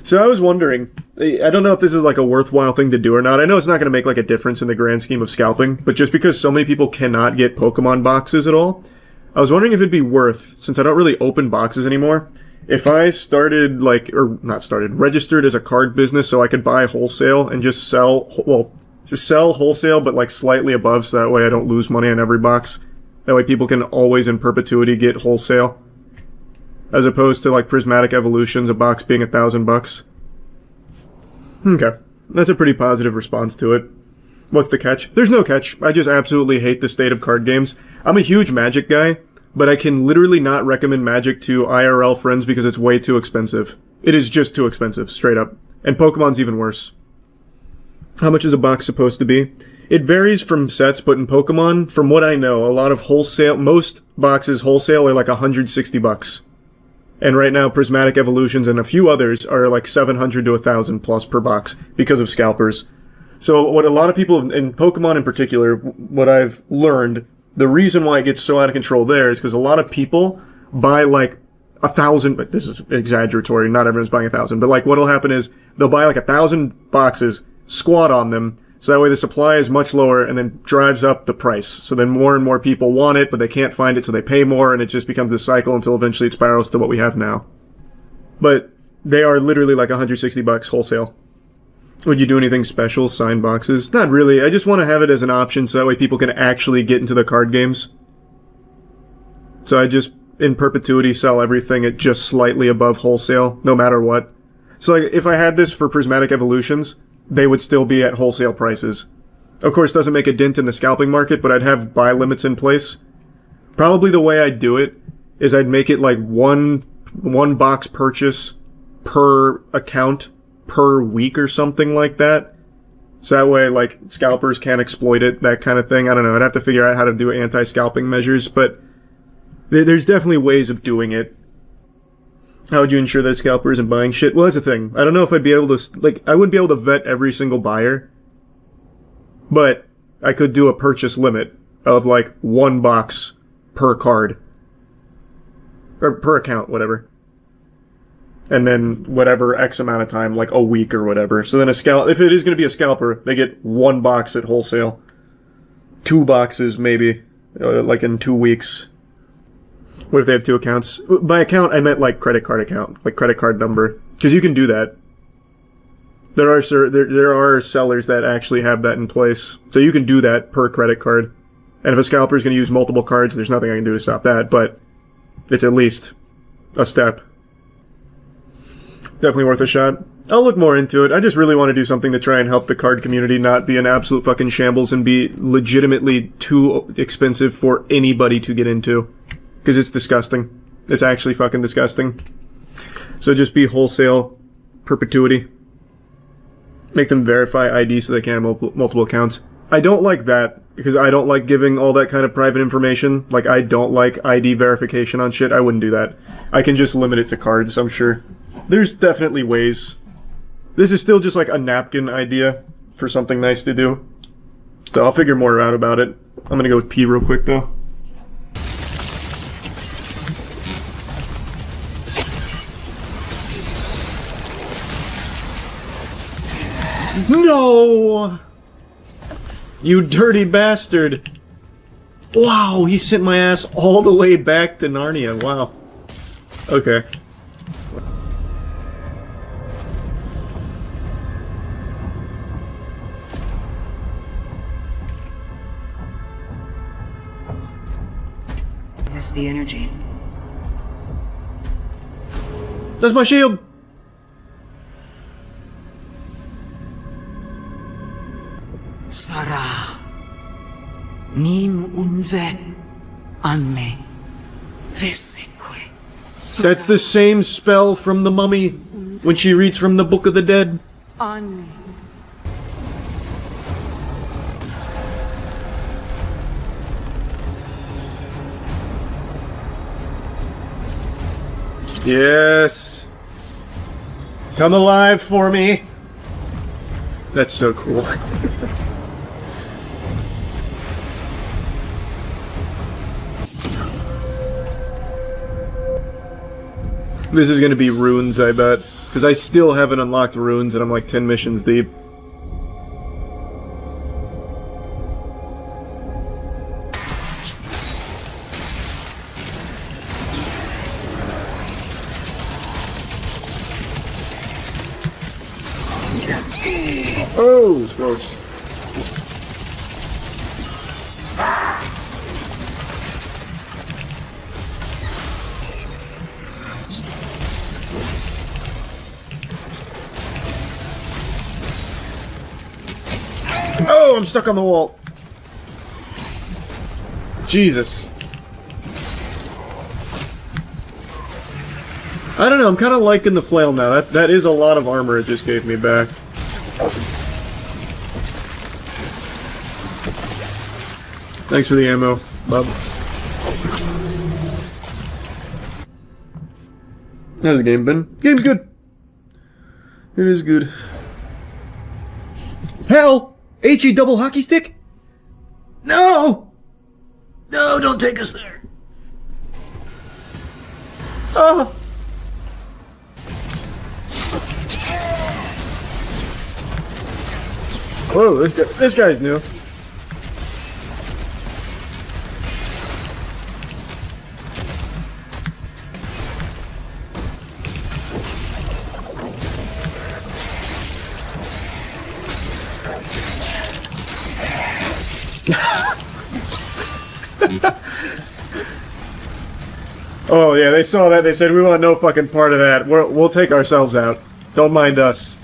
So I was wondering, I don't know if this is like a worthwhile thing to do or not. I know it's not going to make like a difference in the grand scheme of scalping, but just because so many people cannot get Pokemon boxes at all, I was wondering if it'd be worth, since I don't really open boxes anymore, if I started registered as a card business so I could buy wholesale and just sell, well, just sell wholesale but like slightly above so that way I don't lose money on every box. That way people can always in perpetuity get wholesale. As opposed to like Prismatic Evolutions, a box being $1,000. Okay. That's a pretty positive response to it. What's the catch? There's no catch. I just absolutely hate the state of card games. I'm a huge Magic guy, but I can literally not recommend Magic to IRL friends because it's way too expensive. It is just too expensive, straight up. And Pokemon's even worse. How much is a box supposed to be? It varies from sets, but in Pokemon, from what I know, a lot of wholesale, most boxes wholesale are like $160. And right now, Prismatic Evolutions and a few others are like 700 to 1,000 plus per box because of scalpers. So what a lot of people, in Pokemon in particular, what I've learned, the reason why it gets so out of control there is because a lot of people buy like 1,000, but this is exaggeratory, not everyone's buying 1,000, but like what'll happen is they'll buy like 1,000 boxes, squat on them, so that way the supply is much lower and then drives up the price. So then more and more people want it, but they can't find it, so they pay more, and it just becomes this cycle until eventually it spirals to what we have now. But they are literally like $160 wholesale. Would you do anything special? Sign boxes? Not really. I just want to have it as an option so that way people can actually get into the card games. So in perpetuity sell everything at just slightly above wholesale, no matter what. So like, if I had this for prismatic evolutions, they would still be at wholesale prices. Of course, doesn't make a dent in the scalping market, but I'd have buy limits in place. Probably the way I'd do it is I'd make it like one box purchase per account per week or something like that. So that way, like, scalpers can't exploit it, that kind of thing. I don't know. I'd have to figure out how to do anti-scalping measures, but there's definitely ways of doing it. How would you ensure that a scalper isn't buying shit? Well, that's the thing. I don't know if I'd be able to, like, I wouldn't be able to vet every single buyer, but I could do a purchase limit of, like, 1 box per card. Or per account, whatever. And then whatever X amount of time, like a week or whatever. So then if it is going to be a scalper, they get 1 box at wholesale. 2 boxes, maybe, like in 2 weeks. What if they have 2 accounts? By account, I meant like credit card account, like credit card number. Because you can do that. There are sellers that actually have that in place. So you can do that per credit card. And if a scalper is going to use multiple cards, there's nothing I can do to stop that. But it's at least a step. Definitely worth a shot. I'll look more into it. I just really want to do something to try and help the card community not be an absolute fucking shambles and be legitimately too expensive for anybody to get into. Because it's disgusting. It's actually fucking disgusting. So just be wholesale perpetuity. Make them verify ID so they can have multiple accounts. I don't like that, because I don't like giving all that kind of private information. Like, I don't like ID verification on shit. I wouldn't do that. I can just limit it to cards, I'm sure. There's definitely ways. This is still just like a napkin idea for something nice to do. So I'll figure more out about it. I'm gonna go pee real quick though. No! You dirty bastard! Wow, he sent my ass all the way back to Narnia. Wow. Okay. This the energy. That's my shield! Svara. Nim unvek anme. Veseque. That's the same spell from the mummy when she reads from the Book of the Dead. Anme. Yes. Come alive for me. That's so cool. This is gonna be runes, I bet. Because I still haven't unlocked runes and I'm like 10 missions deep. Oh, it's close. Oh, I'm stuck on the wall. Jesus. I don't know, I'm kind of liking the flail now. That is a lot of armor it just gave me back. Thanks for the ammo, Bob. How's the game been? Game's good. It is good. Hell! HE double hockey stick? No! No, don't take us there. Oh! Whoa, this guy's new. Oh yeah, they saw that. They said we want no fucking part of that. We'll take ourselves out. Don't mind us.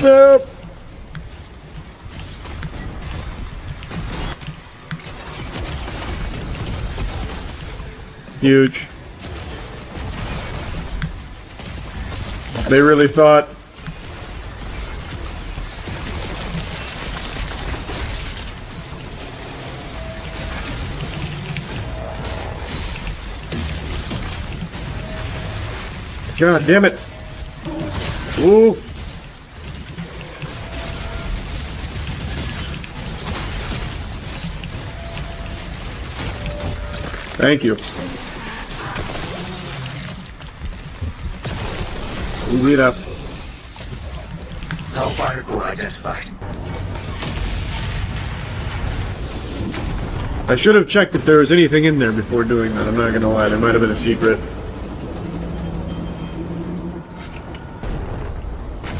Nope. Huge. They really thought. God damn it. Ooh. Thank you. Easy enough. Hellfire core identified. I should have checked if there was anything in there before doing that. I'm not gonna lie, there might have been a secret.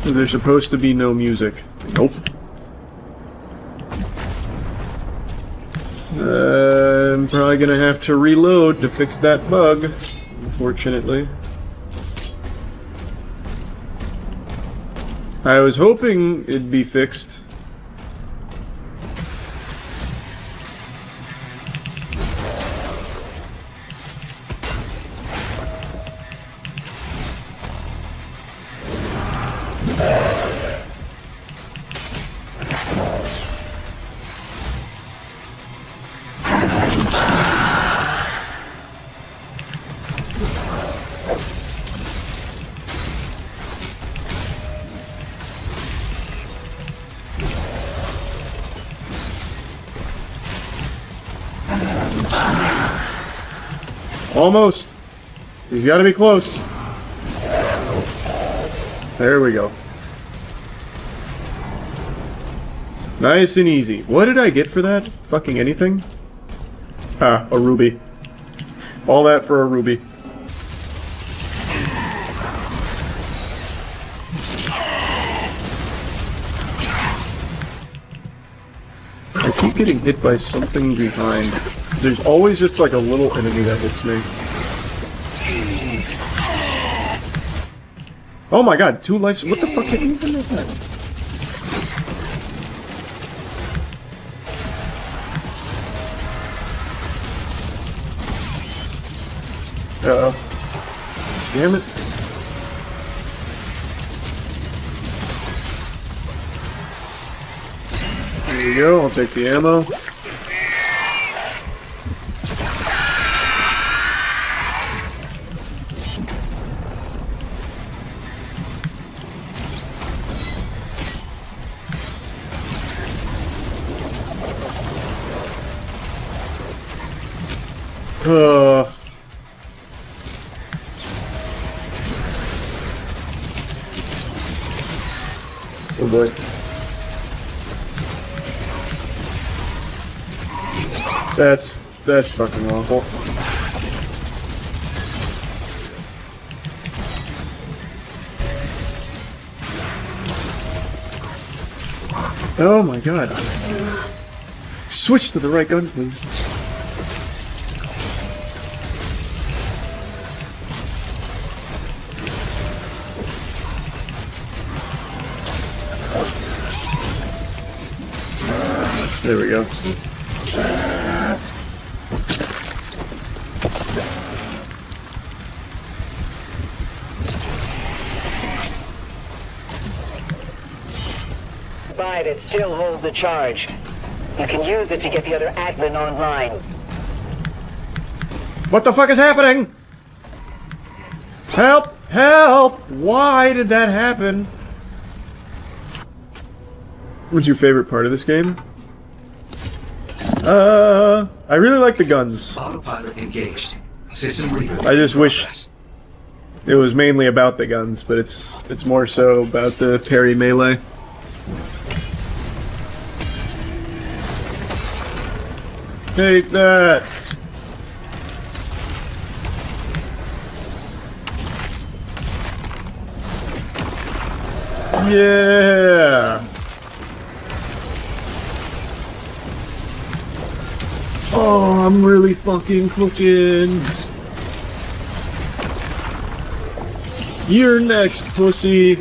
There's supposed to be no music. Nope. I'm probably gonna have to reload to fix that bug, unfortunately. I was hoping it'd be fixed. Almost. He's got to be close. There we go. Nice and easy. What did I get for that? Fucking anything? Ah, a ruby. All that for a ruby. I keep getting hit by something behind. There's always just like a little enemy that hits me. Oh my god, 2 lives. What the fuck hit me from that? Uh-oh. Damn it. There you go, I'll take the ammo. Oh boy. That's fucking awful. Oh my god. Switch to the right gun, please. There we go. It still holds the charge. You can use it to get the other admin online. What the fuck is happening? Help! Help! Why did that happen? What's your favorite part of this game? I really like the guns. Autopilot engaged. System reboot. I just wish it was mainly about the guns, but it's more so about the parry melee. Take that! Yeah! Oh, I'm really fucking cooking. You're next, pussy.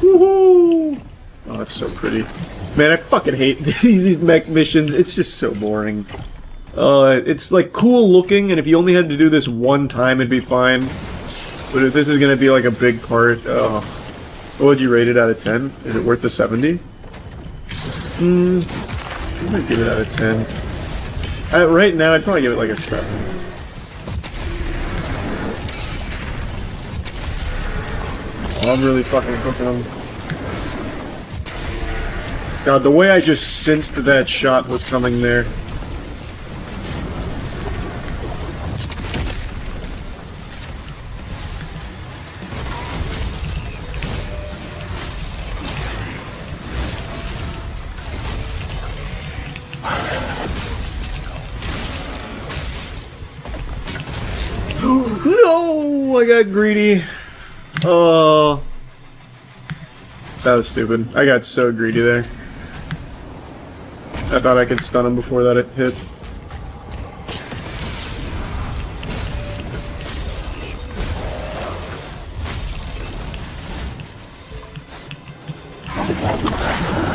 Woohoo! Oh, it's so pretty. Man, I fucking hate these mech missions. It's just so boring. It's like cool looking, and if you only had to do this one time, it'd be fine. But if this is gonna be like a big part, what would you rate it out of 10? Is it worth the 70? I might give it out of 10. Right now, I'd probably give it like a 7. Oh, I'm really fucking cooking them. God, the way I just sensed that shot was coming there. No! I got greedy. Oh. That was stupid. I got so greedy there. I thought I could stun him before that hit.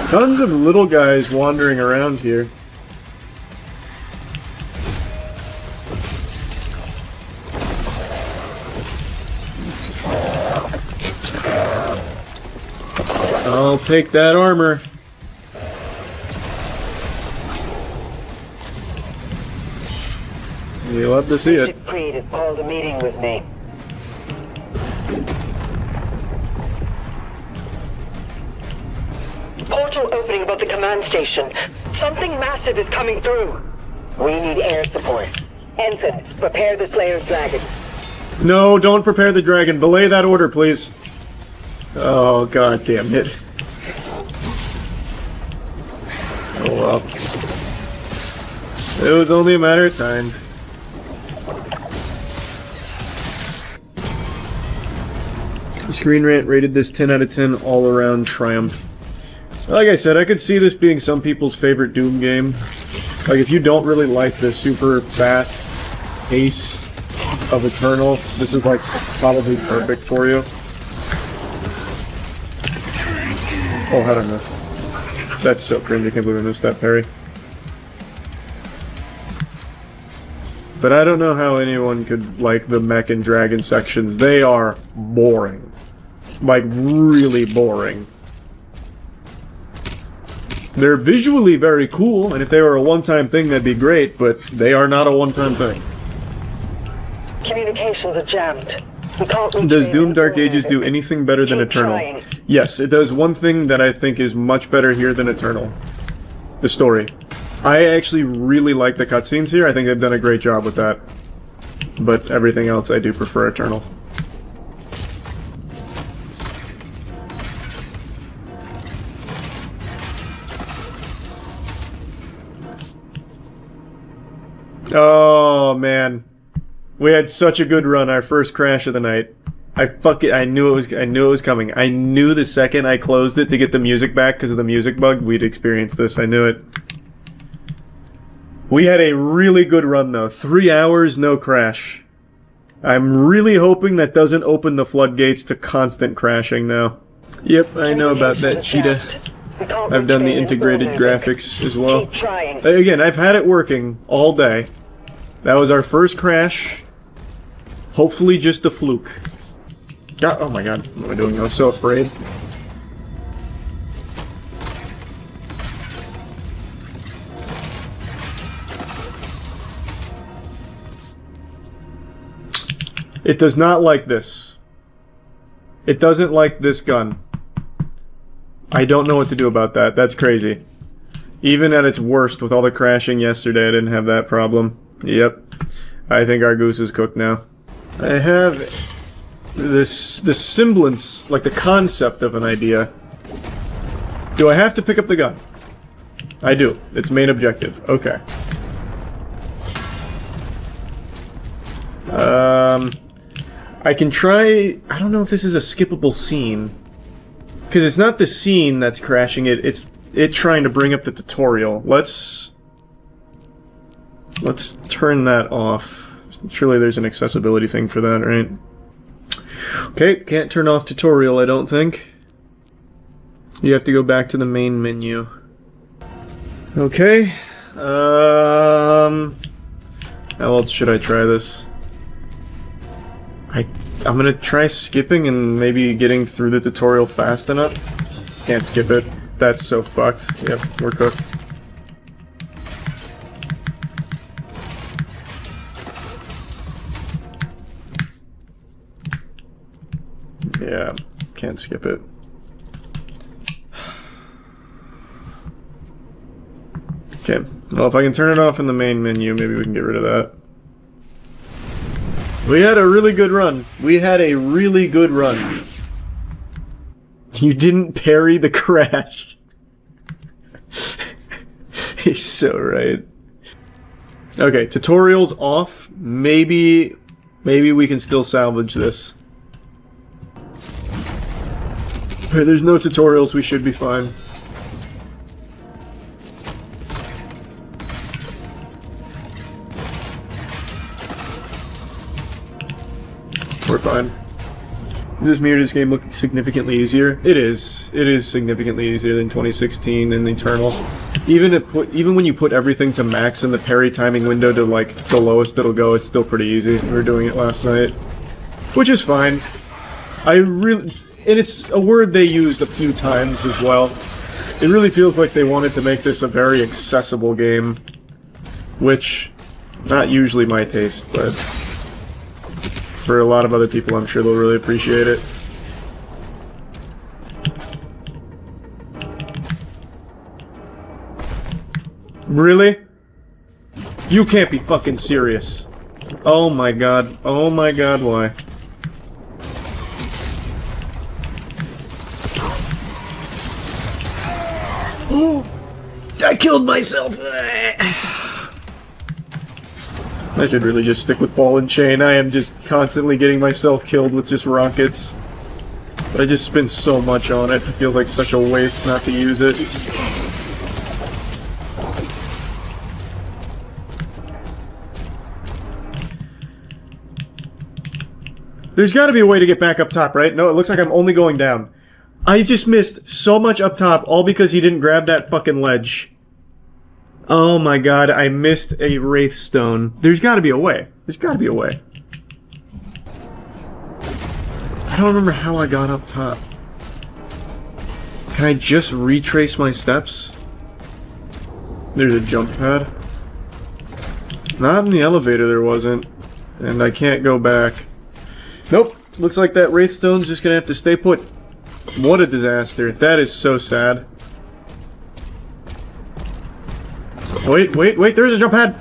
Tons of little guys wandering around here. I'll take that armor. You'll love to see it. Creed has called a meeting with me. Portal opening above the command station. Something massive is coming through. We need air support. Ensign, prepare the Slayer's dragon. No, don't prepare the dragon. Belay that order, please. Oh, god damn it. Oh well. It was only a matter of time. Screen Rant rated this 10 out of 10 all around triumph. Like I said, I could see this being some people's favorite Doom game. Like, if you don't really like the super fast pace of Eternal, this is like probably perfect for you. Oh, how did I miss? That's so cringy, I can't believe I missed that parry. But I don't know how anyone could like the mech and dragon sections. They are boring. Like, really boring. They're visually very cool, and if they were a one-time thing, that'd be great, but they are not a one-time thing. Communications are jammed. Does Doom Dark Ages do anything better than Eternal? Yes, it does one thing that I think is much better here than Eternal. The story. I actually really like the cutscenes here. I think they've done a great job with that. But everything else I do prefer Eternal. Oh man. We had such a good run, our first crash of the night. I knew it was coming. I knew the second I closed it to get the music back because of the music bug, we'd experience this. I knew it. We had a really good run though. 3 hours, no crash. I'm really hoping that doesn't open the floodgates to constant crashing now. Yep, I know about that, Cheetah. I've done the integrated graphics as well. Again, I've had it working all day. That was our first crash. Hopefully just a fluke. God, oh my god, what am I doing? I was so afraid. It does not like this. It doesn't like this gun. I don't know what to do about that. That's crazy. Even at its worst, with all the crashing yesterday, I didn't have that problem. Yep. I think our goose is cooked now. I have this semblance, like the concept of an idea. Do I have to pick up the gun? I do. It's main objective. Okay. I can try... I don't know if this is a skippable scene. Because it's not the scene that's crashing it, it's it trying to bring up the tutorial. Let's turn that off. Surely there's an accessibility thing for that, right? Okay, can't turn off tutorial, I don't think. You have to go back to the main menu. Okay. How else should I try this? I'm gonna try skipping and maybe getting through the tutorial fast enough. Can't skip it. That's so fucked. Yep, we're cooked. Yeah, can't skip it. Okay, well if I can turn it off in the main menu, maybe we can get rid of that. We had a really good run. We had a really good run. You didn't parry the crash. He's so right. Okay, tutorials off. Maybe we can still salvage this. Okay, there's no tutorials, we should be fine. We're fine. Does this mirror this game look significantly easier? It is. It is significantly easier than 2016 and Eternal. Even when you put everything to max and the parry timing window to like the lowest it'll go, it's still pretty easy. We were doing it last night, which is fine. And it's a word they used a few times as well. It really feels like they wanted to make this a very accessible game, which not usually my taste, but for a lot of other people, I'm sure they'll really appreciate it. Really? You can't be fucking serious. Oh my god. Oh my god, why? Oh! I killed myself! I should really just stick with ball and chain. I am just constantly getting myself killed with just rockets. But I just spend so much on it. It feels like such a waste not to use it. There's gotta be a way to get back up top, right? No, it looks like I'm only going down. I just missed so much up top, all because he didn't grab that fucking ledge. Oh my god, I missed a Wraith Stone. There's gotta be a way. There's gotta be a way. I don't remember how I got up top. Can I just retrace my steps? There's a jump pad. Not in the elevator there wasn't. And I can't go back. Nope. Looks like that Wraith Stone's just gonna have to stay put. What a disaster. That is so sad. Wait, wait, wait, there's a jump pad!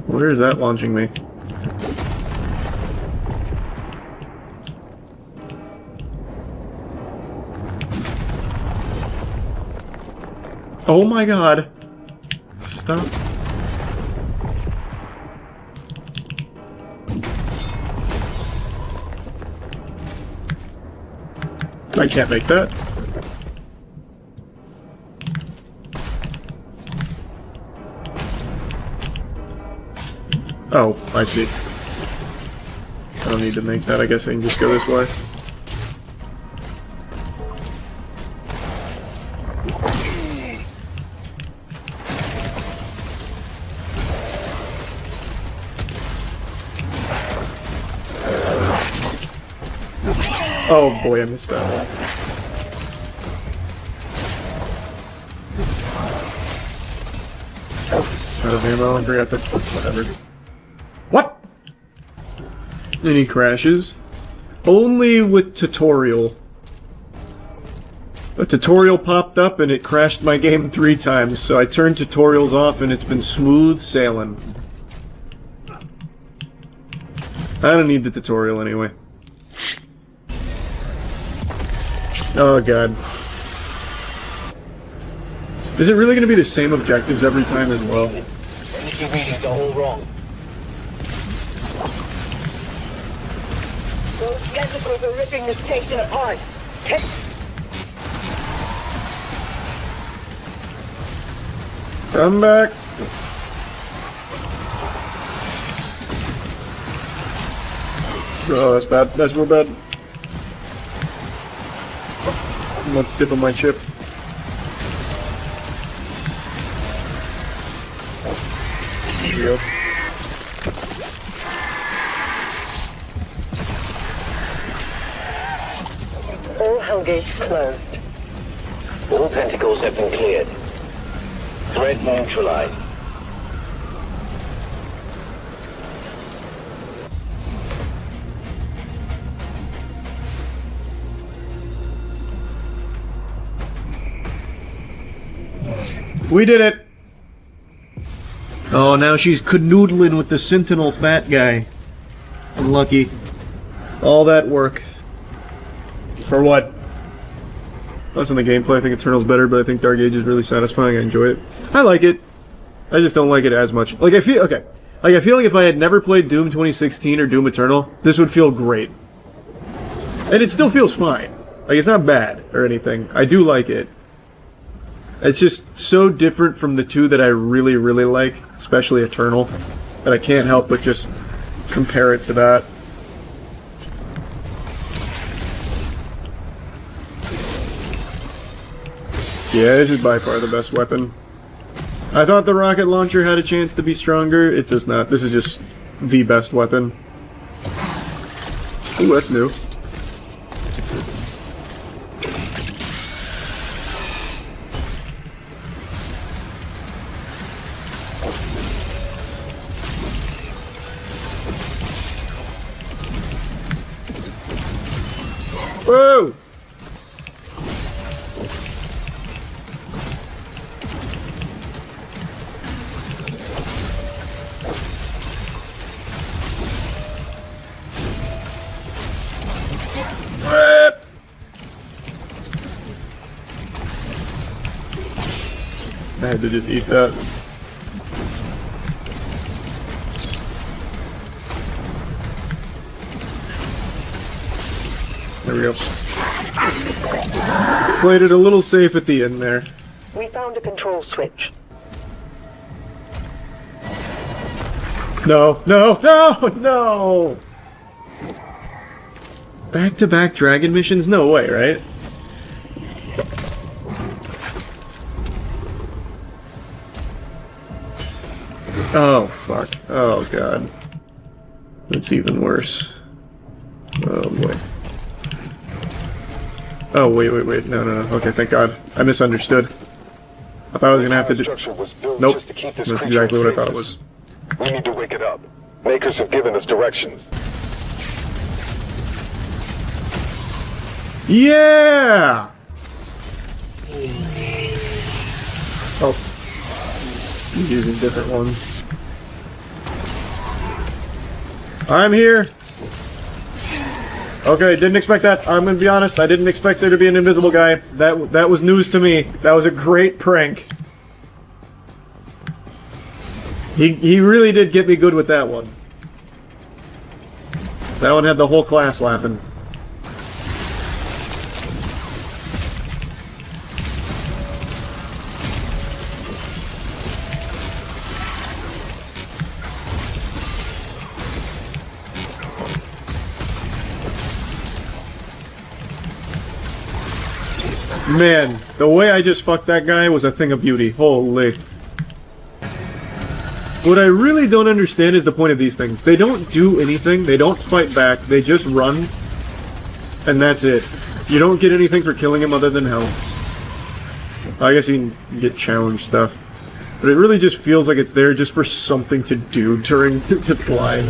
Where is that launching me? Oh my god! Stop. I can't make that. Oh, I see. I don't need to make that. I guess I can just go this way. Oh boy, I missed that one. Out of ammo, I forgot that. Whatever. What? And he crashes. Only with tutorial. A tutorial popped up and it crashed my game 3 times, so I turned tutorials off and it's been smooth sailing. I don't need the tutorial anyway. Oh god. Is it really going to be the same objectives every time as well? Energy readings are all wrong. Those tentacles are ripping the station apart. Come back. Oh, that's bad. That's real bad. I'm gonna dip on my chip. There you go. All hull gates closed. All tentacles have been cleared. Threat neutralized. We did it! Oh, now she's canoodling with the Sentinel fat guy. Unlucky. All that work. For what? That's in the gameplay. I think Eternal's better, but I think Dark Age is really satisfying. I enjoy it. I like it. I just don't like it as much. Like, I feel... Okay. Like, I feel like if I had never played Doom 2016 or Doom Eternal, this would feel great. And it still feels fine. Like, it's not bad or anything. I do like it. It's just so different from the two that I really, really like, especially Eternal, that I can't help but just compare it to that. Yeah, this is by far the best weapon. I thought the rocket launcher had a chance to be stronger. It does not. This is just the best weapon. Ooh, that's new. Whoa! I had to just eat that. There we go. Played it a little safe at the end there. We found a control switch. No, no, no, no! Back-to-back dragon missions? No way, right? Oh, fuck. Oh, God. That's even worse. Oh, boy. Oh, wait. No. Okay, thank God. I misunderstood. I thought I was gonna have to do... Nope. That's exactly what I thought it was. We need to wake it up. Makers have given us directions. Yeah! Oh. He's using different ones. I'm here! Okay, didn't expect that. I'm gonna be honest, I didn't expect there to be an invisible guy. That was news to me. That was a great prank. He really did get me good with that one. That one had the whole class laughing. Man, the way I just fucked that guy was a thing of beauty. Holy. What I really don't understand is the point of these things. They don't do anything, they don't fight back, they just run, and that's it. You don't get anything for killing him other than health. I guess you can get challenge stuff. But it really just feels like it's there just for something to do during the fly.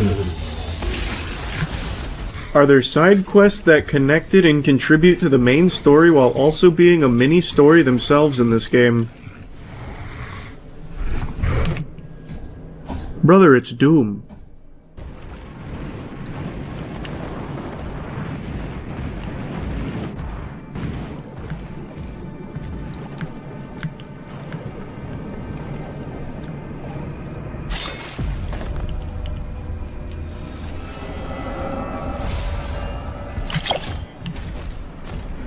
Are there side quests that connected and contribute to the main story while also being a mini-story themselves in this game? Brother, it's Doom.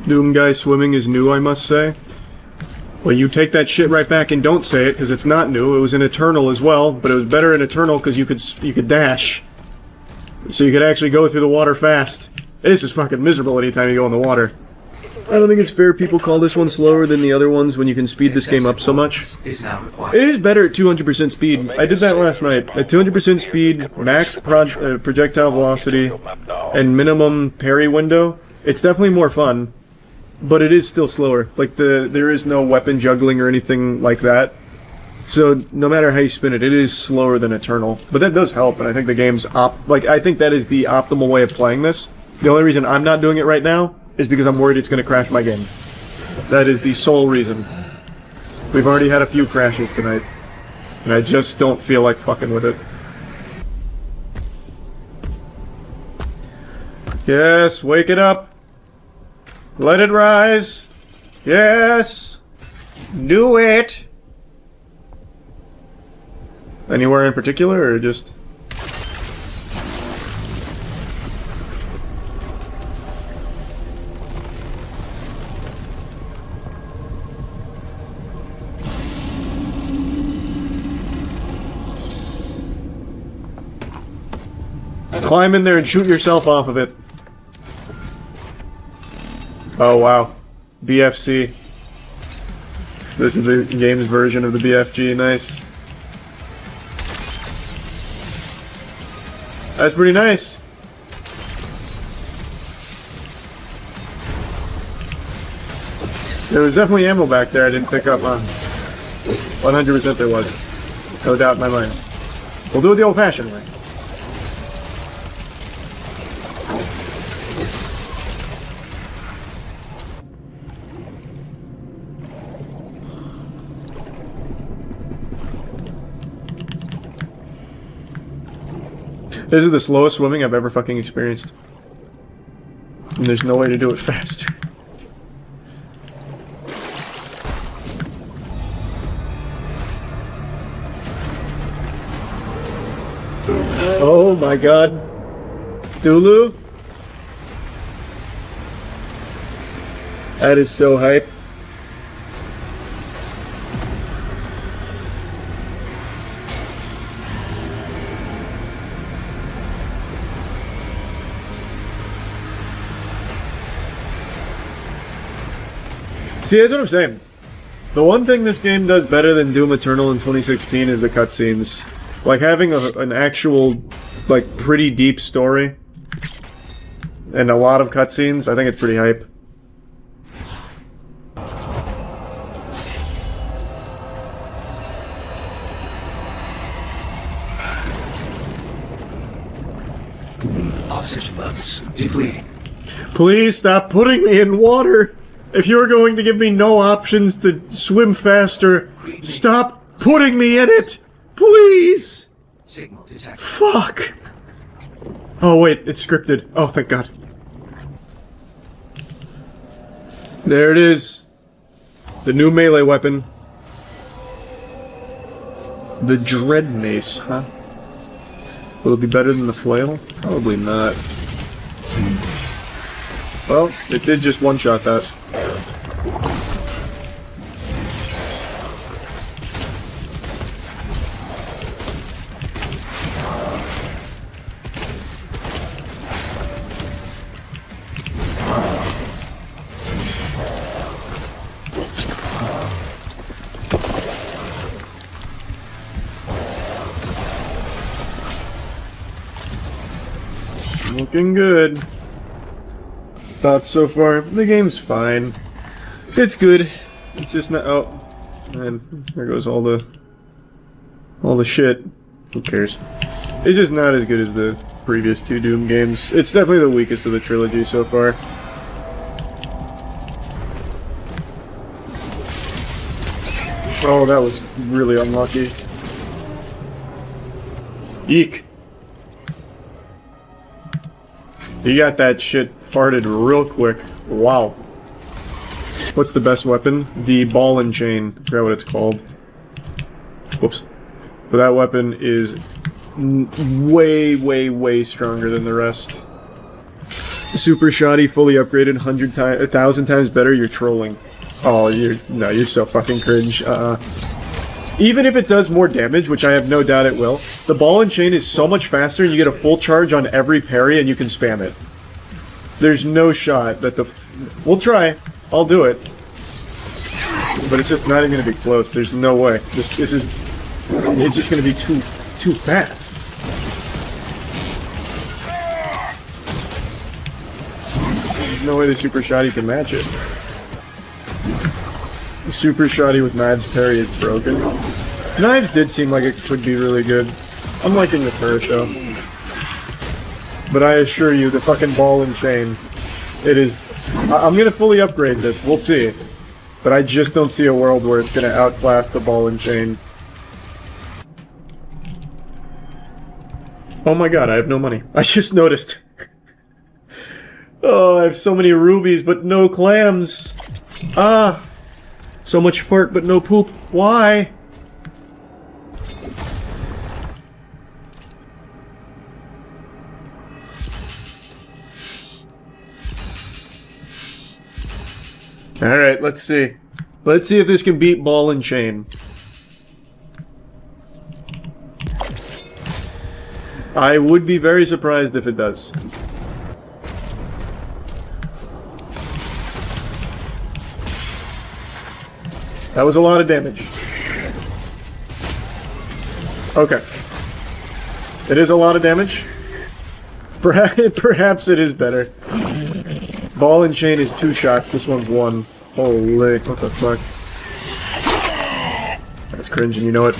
Doom guy swimming is new, I must say. Well, you take that shit right back and don't say it, because it's not new. It was in Eternal as well, but it was better in Eternal because you could dash. So you could actually go through the water fast. This is fucking miserable anytime you go in the water. I don't think it's fair people call this one slower than the other ones when you can speed this game up so much. It is better at 200% speed. I did that last night. At 200% speed, max projectile velocity, and minimum parry window, it's definitely more fun. But it is still slower. Like, there is no weapon juggling or anything like that. So, no matter how you spin it, it is slower than Eternal. But that does help, and I think the game's I think that is the optimal way of playing this. The only reason I'm not doing it right now is because I'm worried it's going to crash my game. That is the sole reason. We've already had a few crashes tonight, and I just don't feel like fucking with it. Yes, wake it up. Let it rise. Yes. Do it. Anywhere in particular, or just... Climb in there and shoot yourself off of it. Oh wow. BFC. This is the game's version of the BFG, nice. That's pretty nice. There was definitely ammo back there I didn't pick up on. 100% there was. No doubt in my mind. We'll do it the old-fashioned way. This is the slowest swimming I've ever fucking experienced. And there's no way to do it faster. Oh my god. Dulu? That is so hype. See, that's what I'm saying. The one thing this game does better than Doom Eternal in 2016 is the cutscenes. Like, having an actual, like, pretty deep story and a lot of cutscenes, I think it's pretty hype. Oxygen levels depleting. Please stop putting me in water! If you're going to give me no options to swim faster, stop putting me in it! Please! Signal detected. Fuck! Oh wait, it's scripted. Oh, thank God. There it is. The new melee weapon. The Dread Mace, huh? Will it be better than the flail? Probably not. Well, it did just one-shot that. Looking good. Thoughts so far? The game's fine. It's good. It's just not. Oh, and there goes all the shit. Who cares? It's just not as good as the previous two Doom games. It's definitely the weakest of the trilogy so far. Oh, that was really unlucky. Eek. He got that shit farted real quick. Wow. What's the best weapon? The ball and chain. I forgot what it's called. Whoops. But that weapon is way, way, way stronger than the rest. Super shoddy, fully upgraded, 1,000 times better, you're trolling. Oh, you're so fucking cringe. Even if it does more damage, which I have no doubt it will, the ball and chain is so much faster and you get a full charge on every parry and you can spam it. There's no shot that the... We'll try. I'll do it. But it's just not even gonna be close. There's no way. This is... It's just gonna be too fast. There's no way the super shoddy can match it. Super shoddy with Knives parry is broken. Knives did seem like it could be really good. I'm liking the turret though. But I assure you, the fucking ball and chain, it is... I'm gonna fully upgrade this, we'll see. But I just don't see a world where it's gonna outclass the ball and chain. Oh my god, I have no money. I just noticed. Oh, I have so many rubies, but no clams. Ah! So much fart, but no poop. Why? Alright, let's see. Let's see if this can beat ball and chain. I would be very surprised if it does. That was a lot of damage. Okay. It is a lot of damage. Perhaps it is better. Ball and chain is 2 shots, this one's 1. Holy, what the fuck? That's cringe and you know it.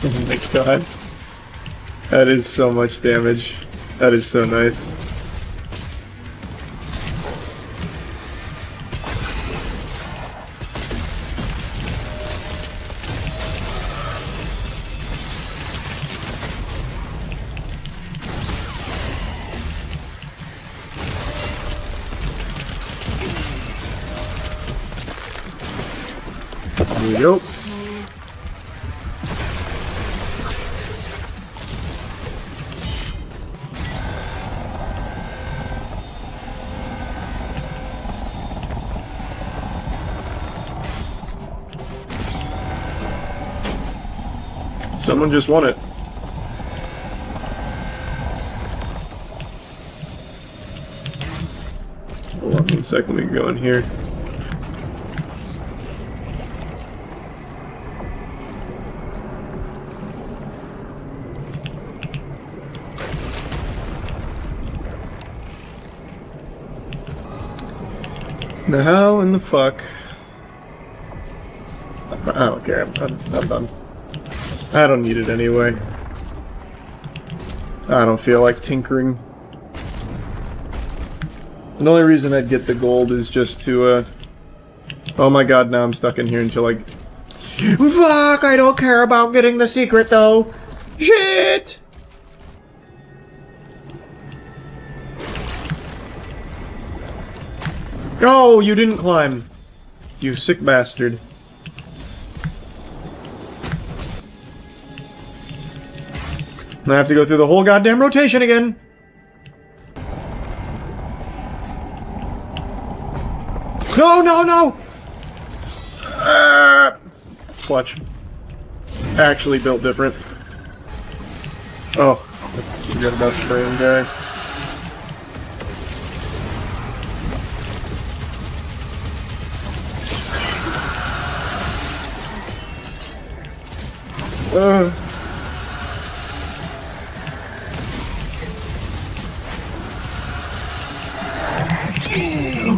Oh my god. That is so much damage. That is so nice. There we go. Someone just won it. Hold on 1 second, we can go in here. Now how in the fuck? I don't care, I'm done. I don't need it anyway. I don't feel like tinkering. The only reason I'd get the gold is just to, oh my god, now I'm stuck in here until I... Fuck, I don't care about getting the secret though! Shit! Oh, you didn't climb. You sick bastard. I have to go through the whole goddamn rotation again! No, no, no! Clutch. Actually built different. Oh, forget about the frame guy.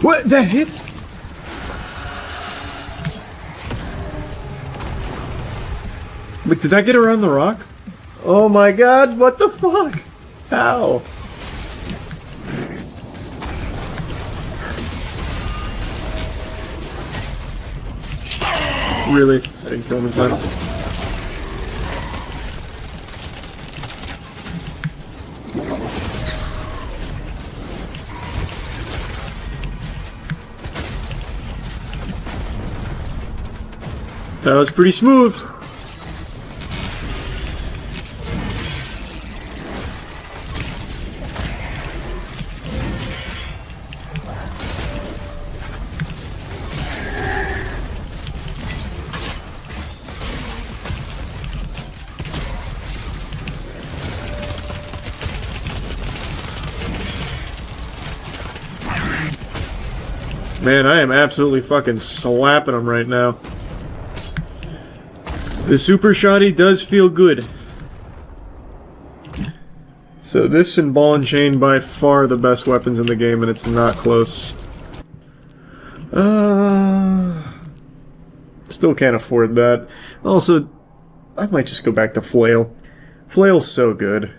What? That hit? But did that get around the rock? Oh my god, what the fuck? How? Really? I didn't kill him in time. That was pretty smooth. Man, I am absolutely fucking slapping him right now. The super shotty does feel good. So this and ball and chain by far the best weapons in the game, and it's not close. Still can't afford that. Also, I might just go back to flail. Flail's so good.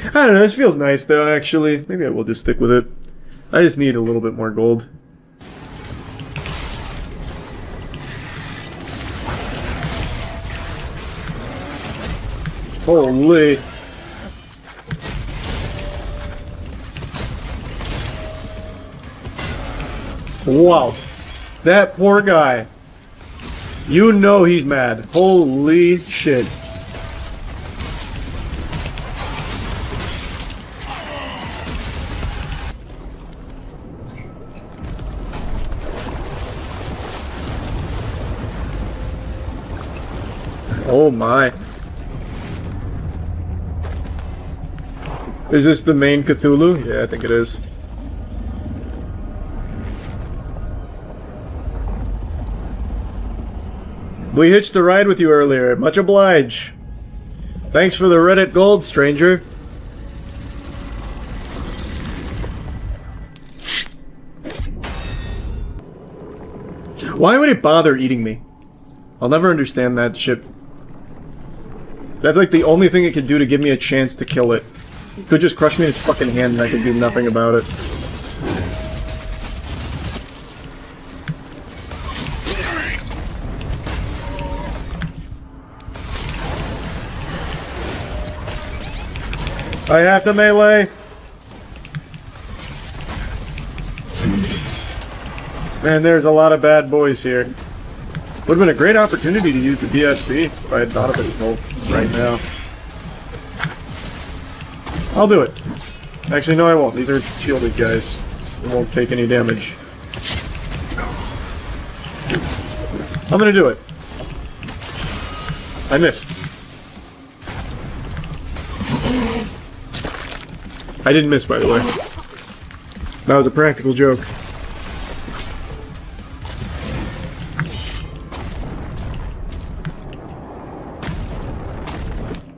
I don't know, this feels nice though, actually. Maybe I will just stick with it. I just need a little bit more gold. Holy. Wow. That poor guy. You know he's mad. Holy shit. Oh my. Is this the main Cthulhu? Yeah, I think it is. We hitched a ride with you earlier. Much obliged. Thanks for the Reddit gold, stranger. Why would it bother eating me? I'll never understand that shit. That's like the only thing it could do to give me a chance to kill it. It could just crush me in its fucking hand and I could do nothing about it. I have to melee! Man, there's a lot of bad boys here. Would have been a great opportunity to use the DFC if I had thought of it right now. I'll do it. Actually, no I won't. These are shielded guys. They won't take any damage. I'm gonna do it. I missed. I didn't miss, by the way. That was a practical joke.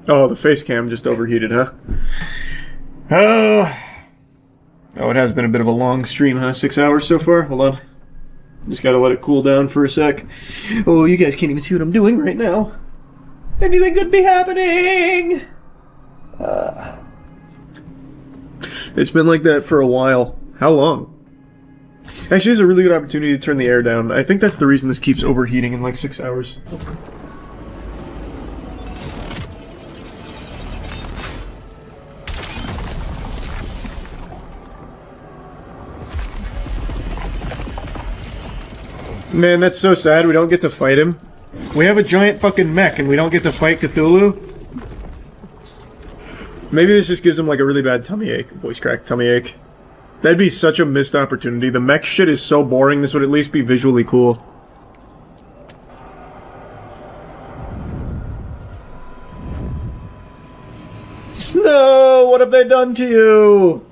Oh, the face cam just overheated, huh? Oh, it has been a bit of a long stream, huh? 6 hours so far? Hold on. Just gotta let it cool down for a sec. Oh, you guys can't even see what I'm doing right now. Anything could be happening! It's been like that for a while. How long? Actually, it's a really good opportunity to turn the air down. I think that's the reason this keeps overheating in like 6 hours. Man, that's so sad we don't get to fight him. We have a giant fucking mech and we don't get to fight Cthulhu? Maybe this just gives him like a really bad tummy ache. Voice crack, tummy ache. That'd be such a missed opportunity. The mech shit is so boring, this would at least be visually cool. No! What have they done to you?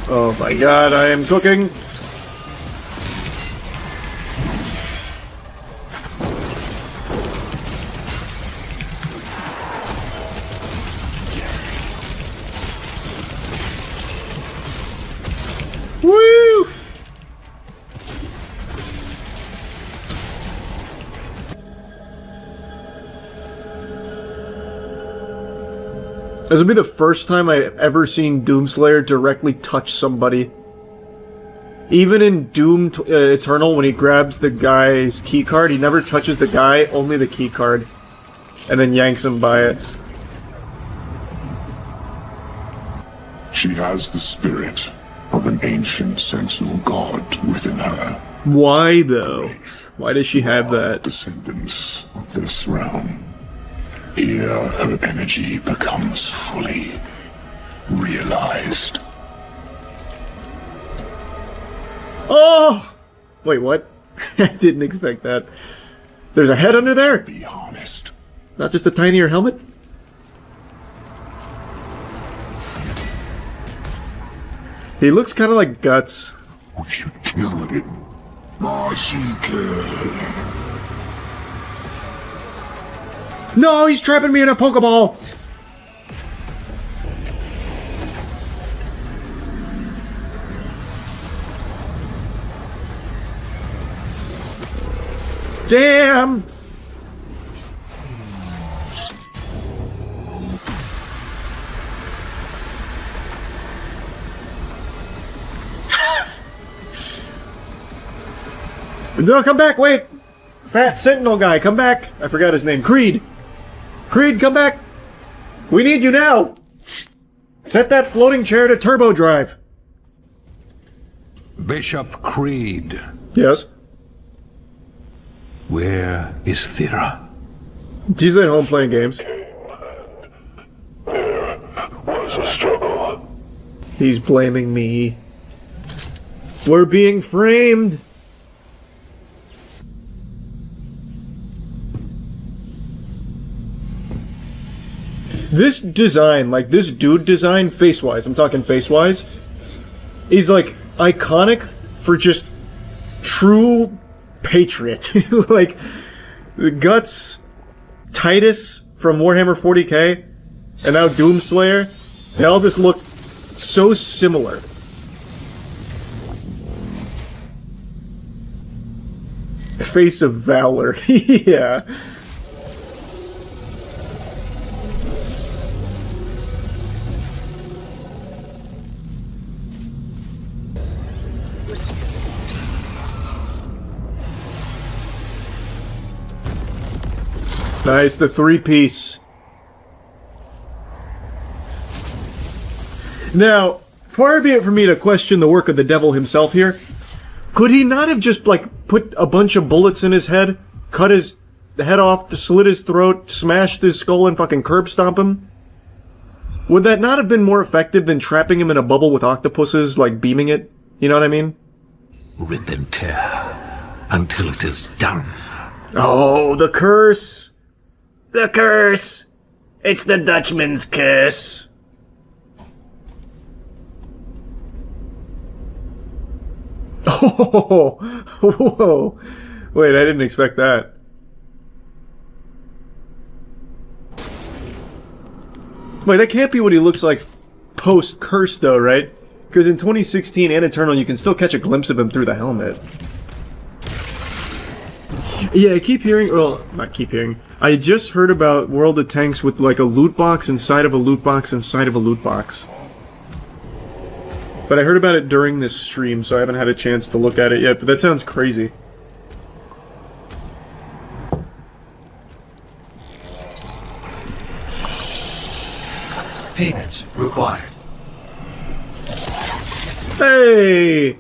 Oh my god, I am cooking! Woo! This will be the first time I've ever seen Doomslayer directly touch somebody. Even in Doom Eternal, when he grabs the guy's keycard, he never touches the guy, only the keycard. And then yanks him by it. She has the spirit of an ancient sentinel god within her. Why, though? Why does she have that? Descendants of this realm. Here, her energy becomes fully realized. Oh! Wait, what? I didn't expect that. There's a head under there? Be honest. Not just a tinier helmet? He looks kind of like Guts. We should kill it. No, he's trapping me in a Pokeball! Damn! No, come back, wait! Fat Sentinel guy, come back! I forgot his name. Creed! Creed, come back! We need you now! Set that floating chair to turbo drive! Bishop Creed. Yes? Where is Thera? She's at home playing games. There was a struggle. He's blaming me. We're being framed! This design, like this dude design, face-wise, I'm talking face-wise, is like iconic for just true patriot. Like, the Guts, Titus from Warhammer 40k, and now Doomslayer, they all just look so similar. Face of Valor, yeah. Nice, the three-piece. Now, far be it from me to question the work of the devil himself here. Could he not have just, like, put a bunch of bullets in his head, cut his head off, slit his throat, smashed his skull, and fucking curb stomp him? Would that not have been more effective than trapping him in a bubble with octopuses, like, beaming it? You know what I mean? Rid them tear until it is done. Oh, the curse! The curse! It's the Dutchman's curse! Oh! Whoa! Wait, I didn't expect that. Wait, that can't be what he looks like post-curse, though, right? Because in 2016 and Eternal, you can still catch a glimpse of him through the helmet. Yeah, I keep hearing, well, not keep hearing, I just heard about World of Tanks with like a loot box inside of a loot box inside of a loot box. But I heard about it during this stream, so I haven't had a chance to look at it yet, but that sounds crazy. Payment required. Hey!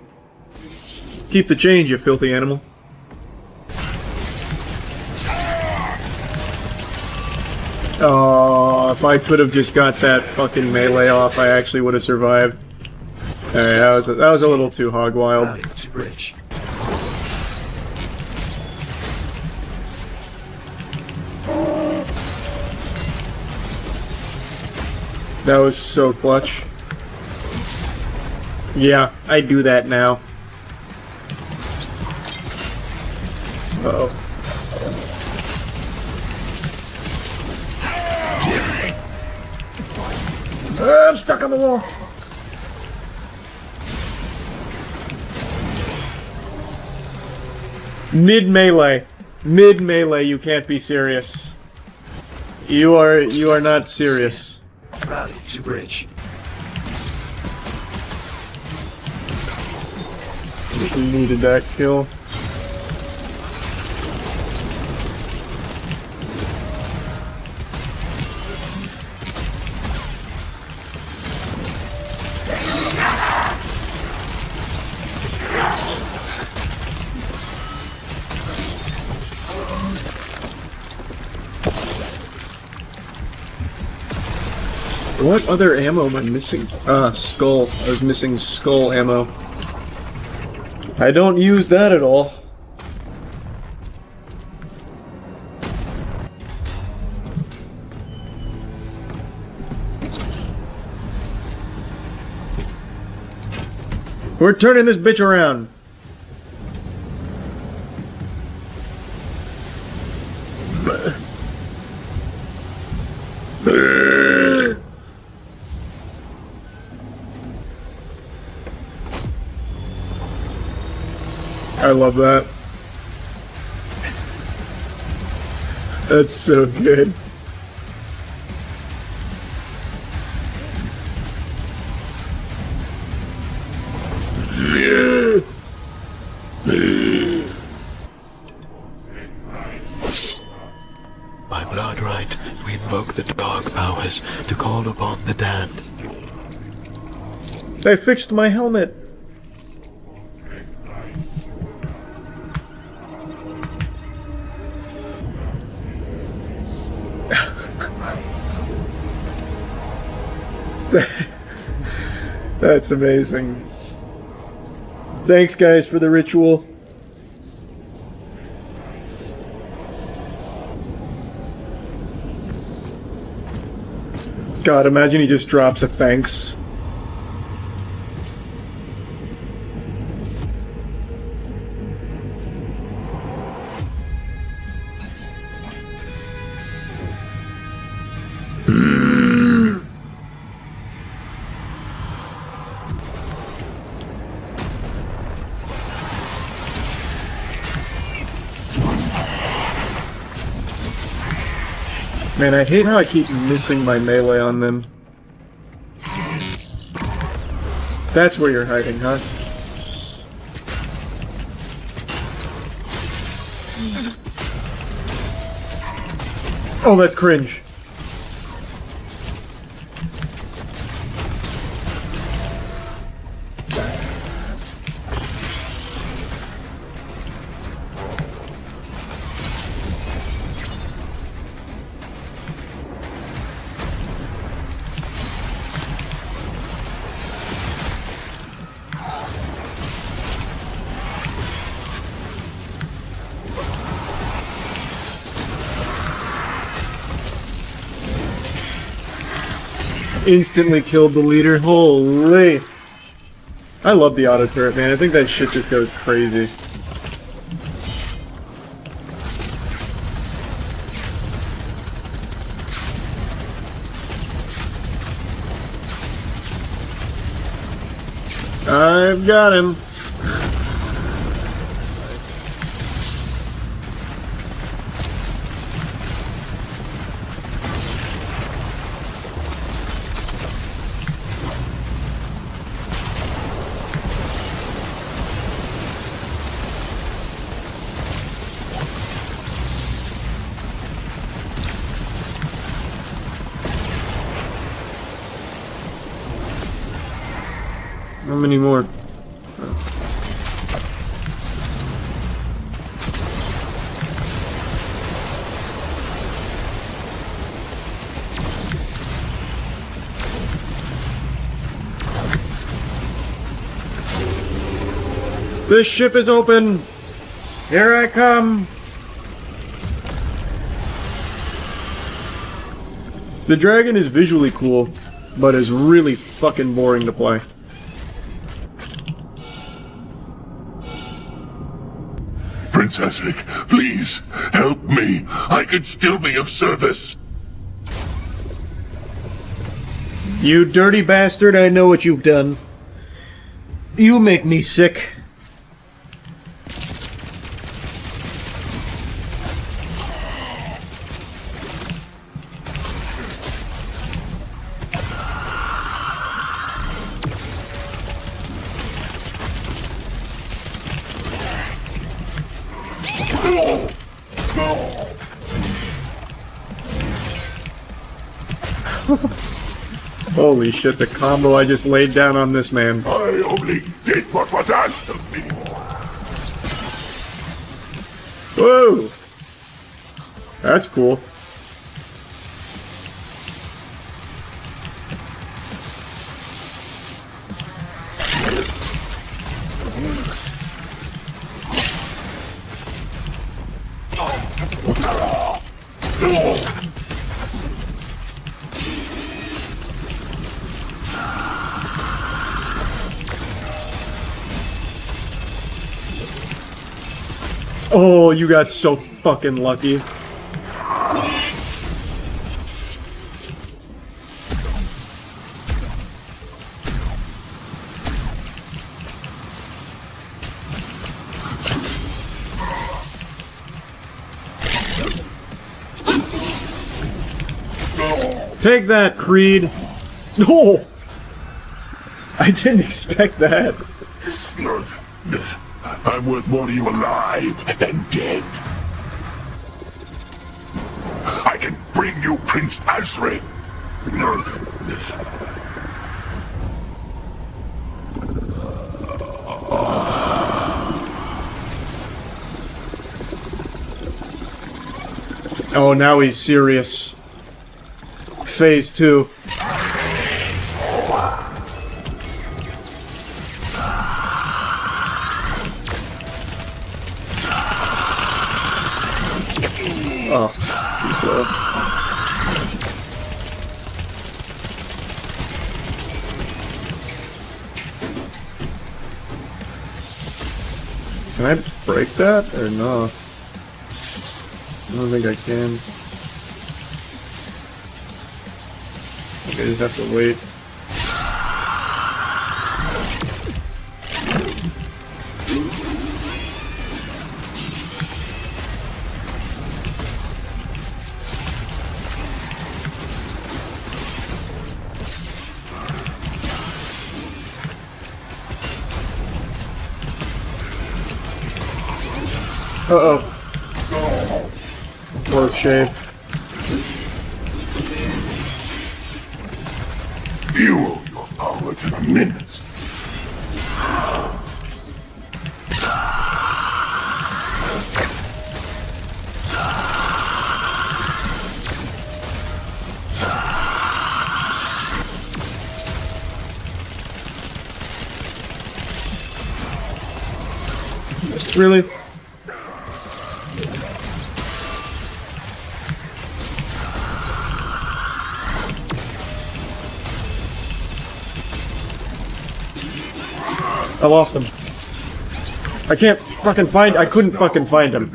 Keep the change, you filthy animal. Oh, if I could have just got that fucking melee off, I actually would have survived. Alright, that was a little too hog wild. That was so clutch. Yeah, I do that now. Uh-oh. I'm stuck on the wall. Mid melee, you can't be serious. You are not serious. Rally to bridge. She needed that kill. What other ammo am I missing? Skull. I was missing skull ammo. I don't use that at all. We're turning this bitch around. I love that. That's so good. By blood right, we invoke the dark powers to call upon the damned. They fixed my helmet. That's amazing. Thanks, guys, for the ritual. God, imagine he just drops a thanks. Man, I hate how I keep missing my melee on them. That's where you're hiding, huh? Oh, that's cringe. Instantly killed the leader. Holy. I love the auto turret, man. I think that shit just goes crazy. I've got him. How many more? This ship is open! Here I come! The dragon is visually cool, but is really fucking boring to play. Prince Ezric, please, help me. I could still be of service. You dirty bastard, I know what you've done. You make me sick. Holy shit, the combo I just laid down on this man. I only did what was asked of me. Whoa! That's cool. Oh, you got so fucking lucky. Take that, Creed. No! I didn't expect that. I'm worth more to you alive than dead. I can bring you Prince Azrin. Oh, now he's serious. Phase 2. Oh, too slow. Can I break that or no? I don't think I can. Okay, I just have to wait. Uh-oh. Close shave. You owe your power to the minutes. Really? I lost him. I can't fucking find. I couldn't fucking find him.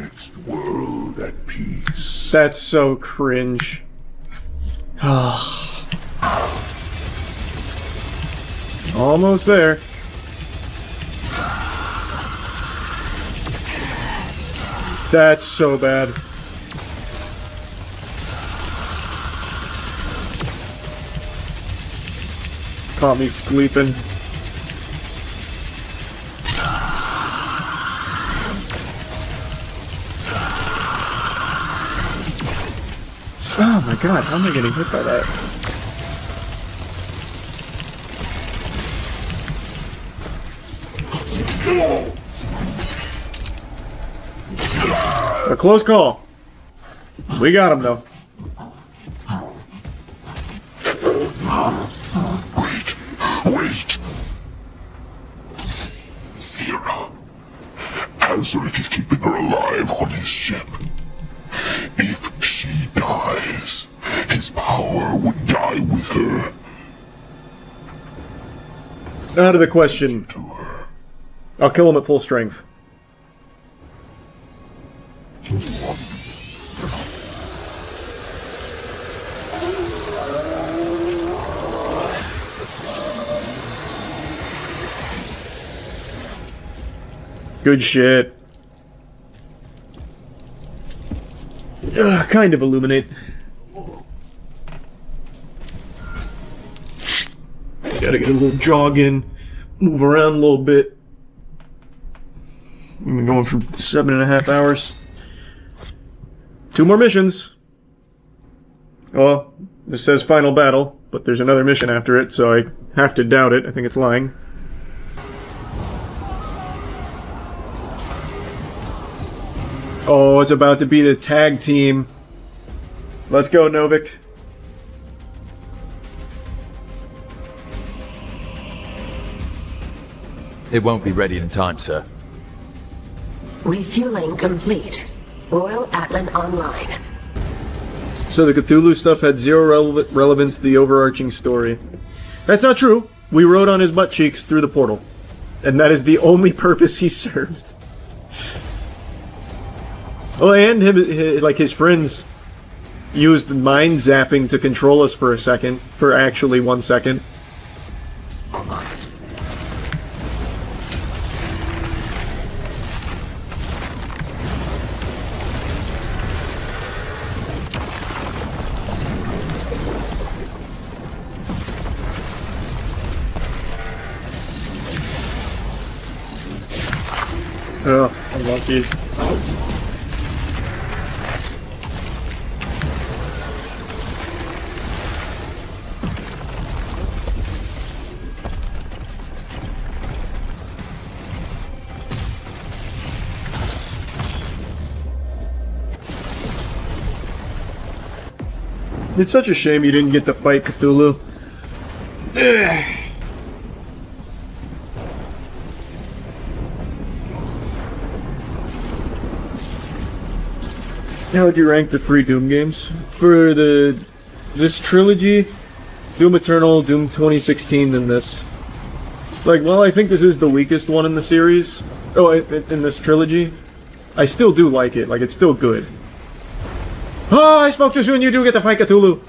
World at peace. That's so cringe. Almost there. That's so bad. Caught me sleeping. Oh my god, how am I getting hit by that? A close call. We got him though. Wait. Thera. Azric is keeping her alive on his ship. If she dies, his power would die with her. Out of the question. I'll kill him at full strength. Good shit. Kind of illuminate. Gotta get a little jog in, move around a little bit. We've been going for 7.5 hours. 2 more missions. Well, This says final battle, but there's another mission after it, so I have to doubt it. I think it's lying. Oh, it's about to be the tag team. Let's go, Novik. It won't be ready in time, sir. Refueling complete. Royal Atlan online. So the Cthulhu stuff had zero relevance to the overarching story. That's not true. We rode on his butt cheeks through the portal. And that is the only purpose he served. Oh, and his friends used mind zapping to control us for a second. For actually 1 second. Oh, unlucky. It's such a shame you didn't get to fight Cthulhu. Ugh. How would you rank the 3 Doom games? For this trilogy, Doom Eternal, Doom 2016, and this. Like, well, I think this is the weakest one in the series. Oh, in this trilogy. I still do like it. Like, it's still good. Oh, I spoke too soon. You do get to fight Cthulhu.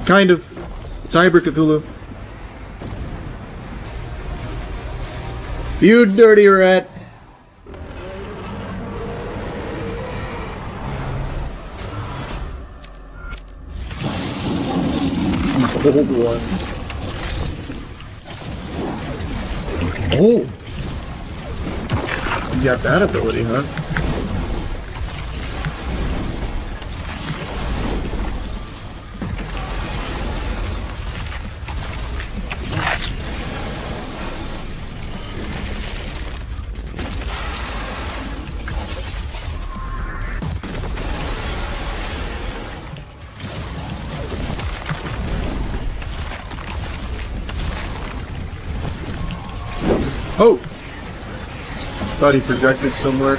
Kind of. It's hybrid Cthulhu. You dirty rat. Old one. Oh! You got that ability, huh? Oh! Thought he projected somewhere.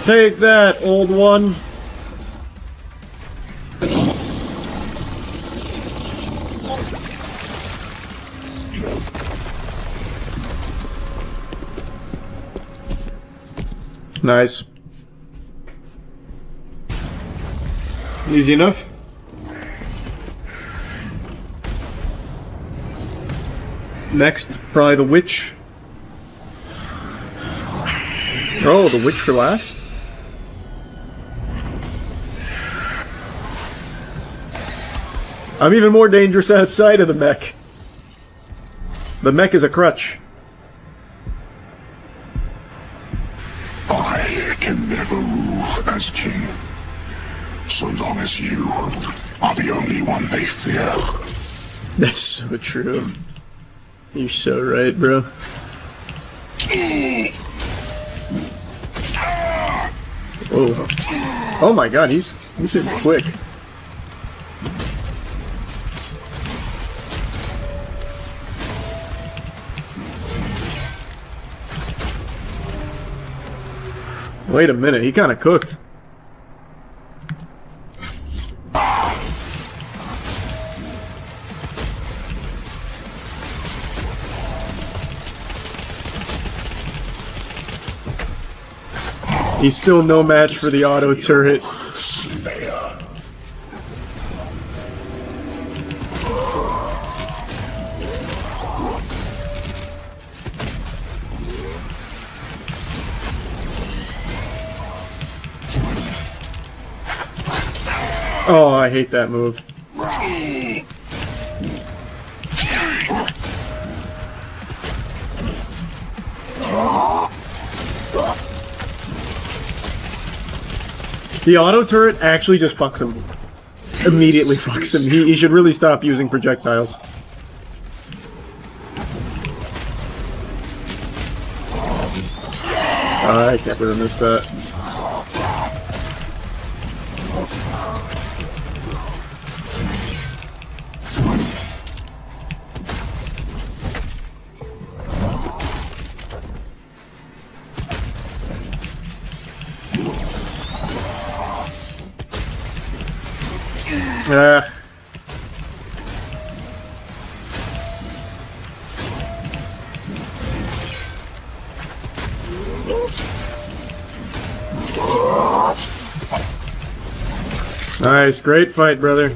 Take that, old one. Nice. Easy enough. Next, probably the witch. Oh, the witch for last? I'm even more dangerous outside of the mech. The mech is a crutch. I can never rule as king, so long as you are the only one they fear. That's so true. You're so right, bro. Oh. Oh my god, he's hitting quick. Wait a minute, he kind of cooked. He's still no match for the auto turret. Oh, I hate that move. The auto turret actually just fucks him. Immediately fucks him. He should really stop using projectiles. I can't believe I missed that. Nice, great fight, brother.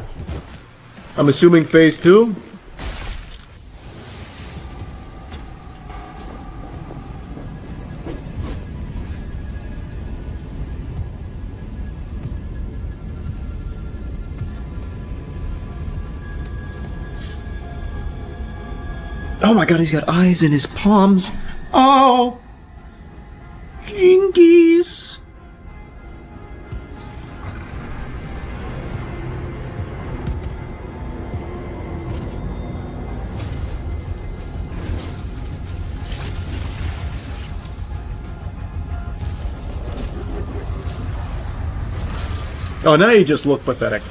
I'm assuming phase 2? Oh my god, he's got eyes in his palms. Oh! Jinkies! Oh, now you just look pathetic.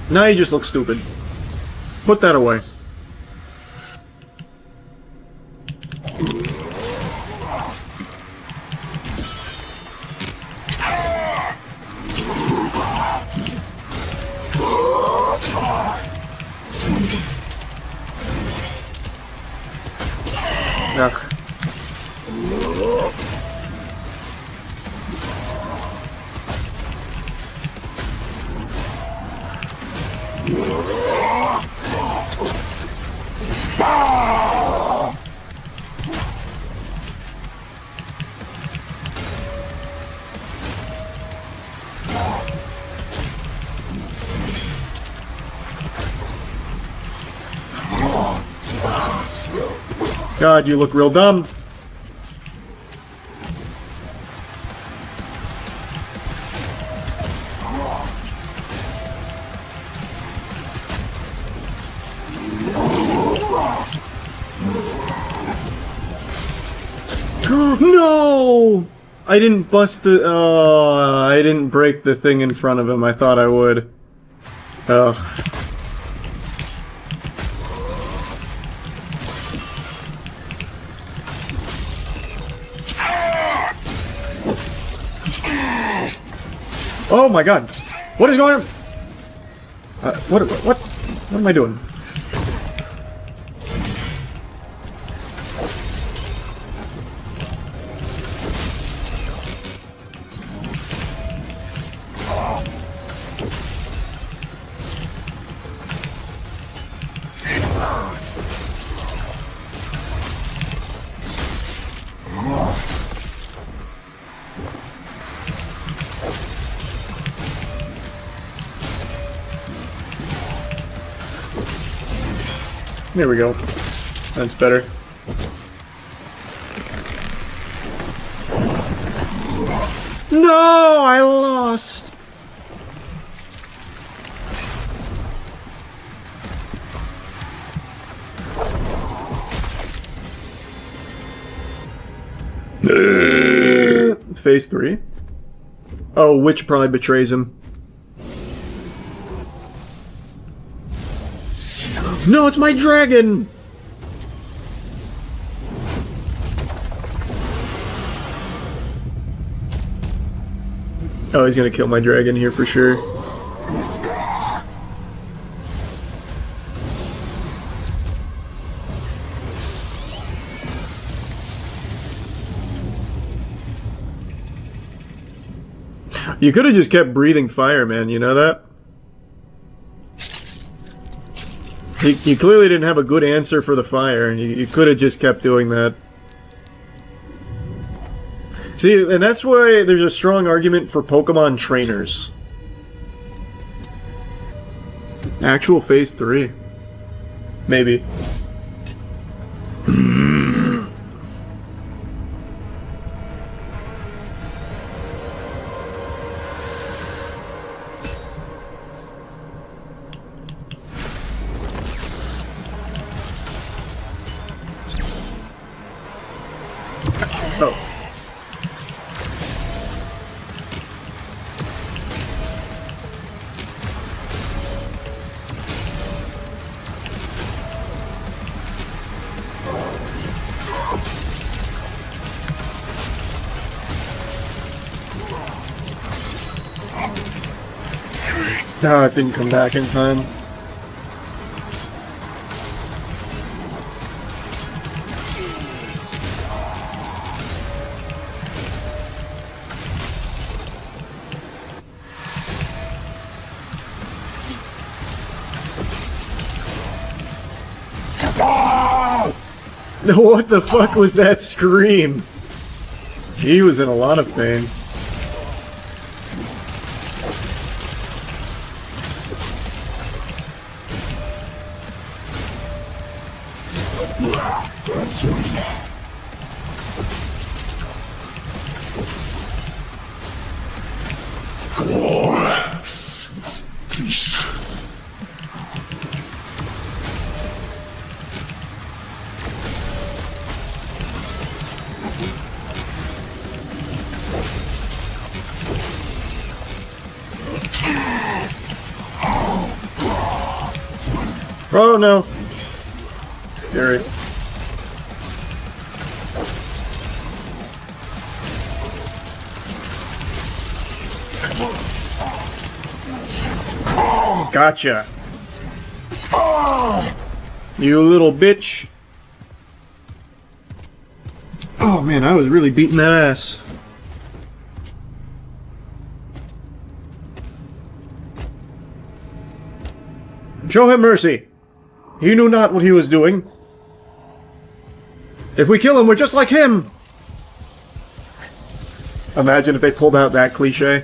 Now you just look stupid. Put that away. Ugh. God, you look real dumb. No! I didn't bust the... I didn't break the thing in front of him. I thought I would. Ugh. Oh my god! What is going on? What am I doing? There we go. That's better. No, I lost. Phase 3. Oh, Witch probably betrays him. No, it's my dragon! Oh, he's gonna kill my dragon here for sure. You could have just kept breathing fire, man. You know that? You clearly didn't have a good answer for the fire, and you could have just kept doing that. See, and that's why there's a strong argument for Pokemon trainers. Actual Phase 3. Maybe. Oh. No, it didn't come back in time. What the fuck was that scream? He was in a lot of pain. Oh no. Scary. Gotcha. You little bitch. Oh man, I was really beating that ass. Show him mercy. He knew not what he was doing. If we kill him, we're just like him. Imagine if they pulled out that cliche.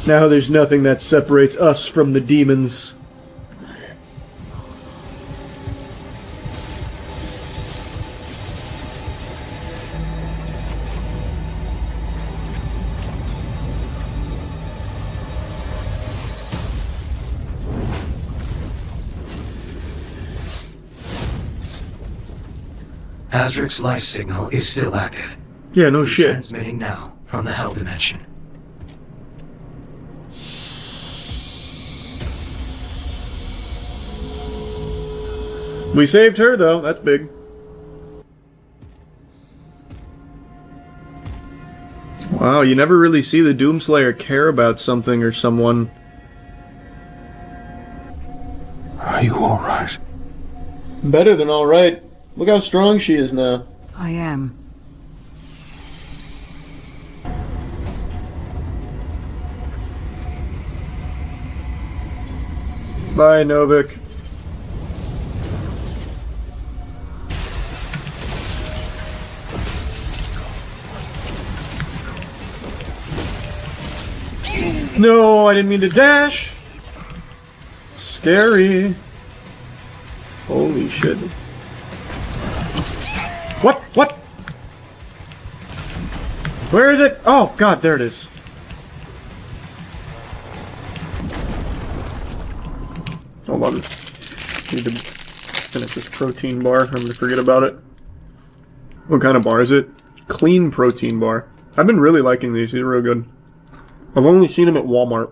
Now there's nothing that separates us from the demons. Azric's life signal is still active. Yeah, no shit. Transmitting now from the Hell Dimension. We saved her, though. That's big. Wow, you never really see the Doomslayer care about something or someone. Are you alright? Better than alright. Look how strong she is now. I am. Bye, Novik. No, I didn't mean to dash. Scary. Holy shit. What? What? Where is it? Oh, God, there it is. Hold on. Need to finish this protein bar. I'm gonna forget about it. What kind of bar is it? Clean protein bar. I've been really liking these. These are real good. I've only seen them at Walmart.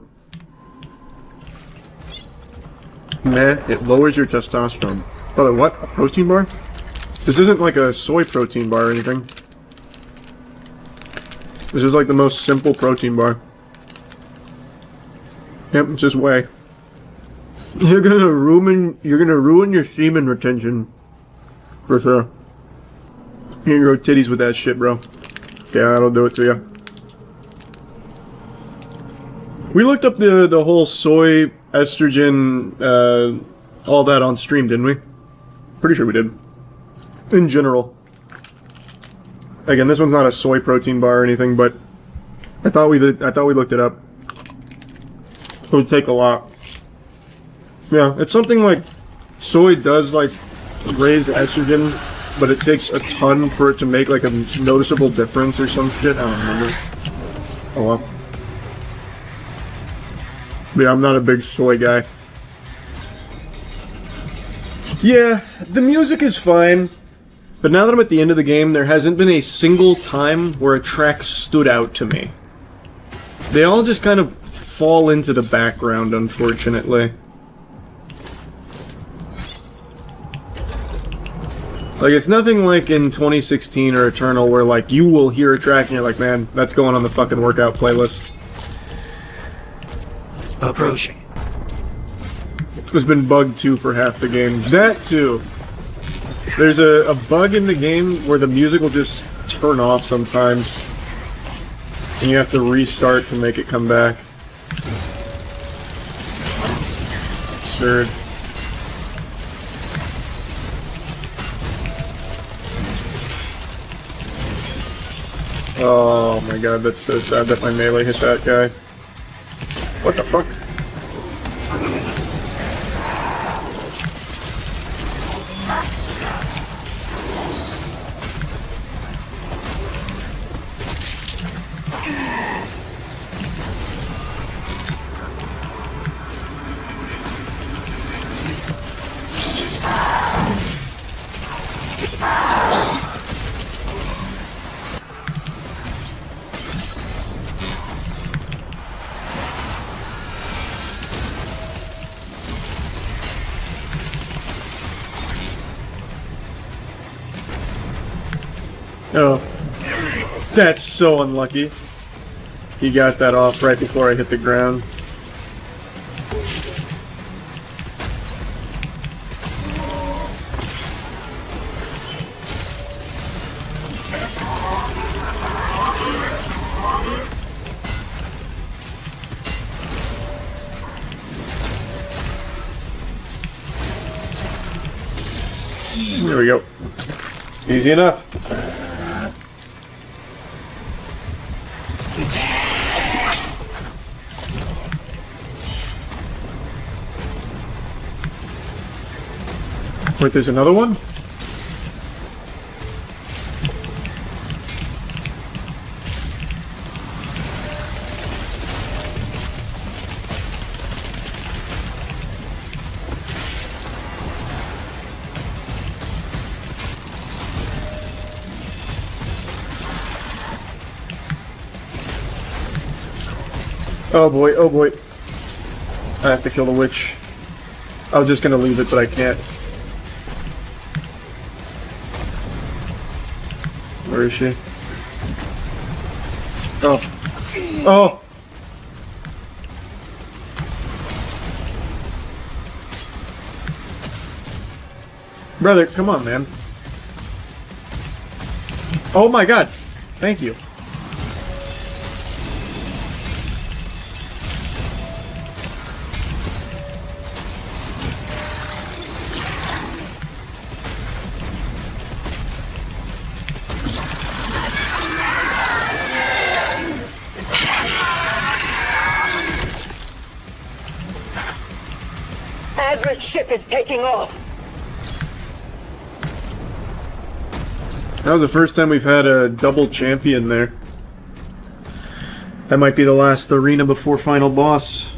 Meh, it lowers your testosterone. Brother, what? A protein bar? This isn't like a soy protein bar or anything. This is like the most simple protein bar. Yep, it's just way. You're gonna ruin your semen retention. For sure. You can grow titties with that shit, bro. Yeah, that'll do it to you. We looked up the whole soy, estrogen, all that on stream, didn't we? Pretty sure we did. In general. Again, this one's not a soy protein bar or anything, but I thought we looked it up. It would take a lot. Yeah, it's something like soy does like raise estrogen, but it takes a ton for it to make like a noticeable difference or some shit. I don't remember. Oh well. But yeah, I'm not a big soy guy. Yeah, the music is fine, but now that I'm at the end of the game, there hasn't been a single time where a track stood out to me. They all just kind of fall into the background, unfortunately. Like, it's nothing like in 2016 or Eternal where, like, you will hear a track and you're like, man, that's going on the fucking workout playlist. Approaching. It's been bugged, too, for half the game. That, too. There's a bug in the game where the music will just turn off sometimes. And you have to restart to make it come back. Absurd. Oh my god, that's so sad that my melee hit that guy. What the fuck? Oh, that's so unlucky. He got that off right before I hit the ground. There we go. Easy enough. Wait, there's another one? Oh boy, oh boy. I have to kill the witch. I was just gonna leave it, but I can't. Where is she? Oh. Oh! Brother, come on, man. Oh my god! Thank you. Adler's ship is taking off. That was the first time we've had a double champion there. That might be the last arena before final boss.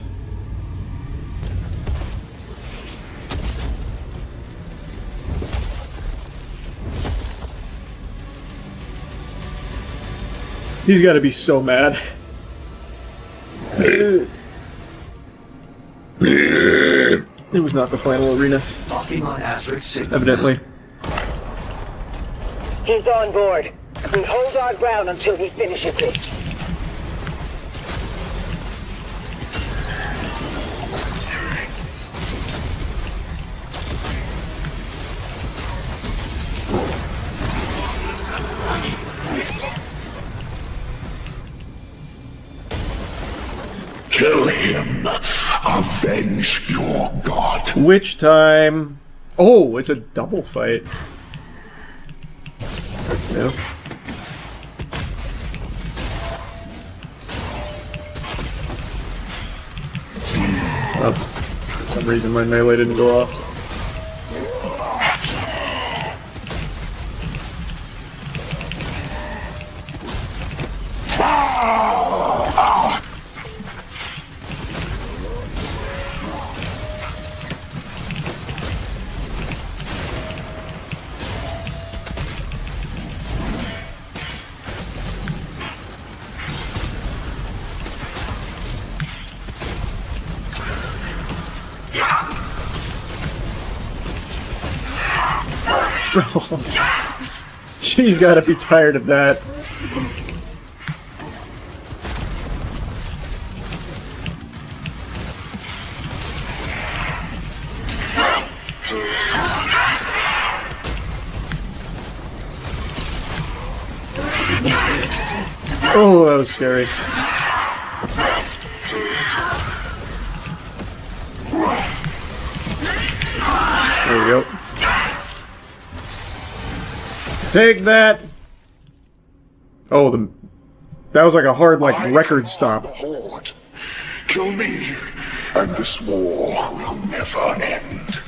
He's got to be so mad. It was not the final arena. Evidently. He's on board. We hold our ground until he finishes this. him. Avenge your god. Witch time. Oh, it's a double fight. That's new. Oh, for some reason my melee didn't go off. She's gotta be tired of that. Oh, that was scary. There we go. Take that! Oh, that was like a hard, like, record stop. Horde. Kill me, and this war will never end.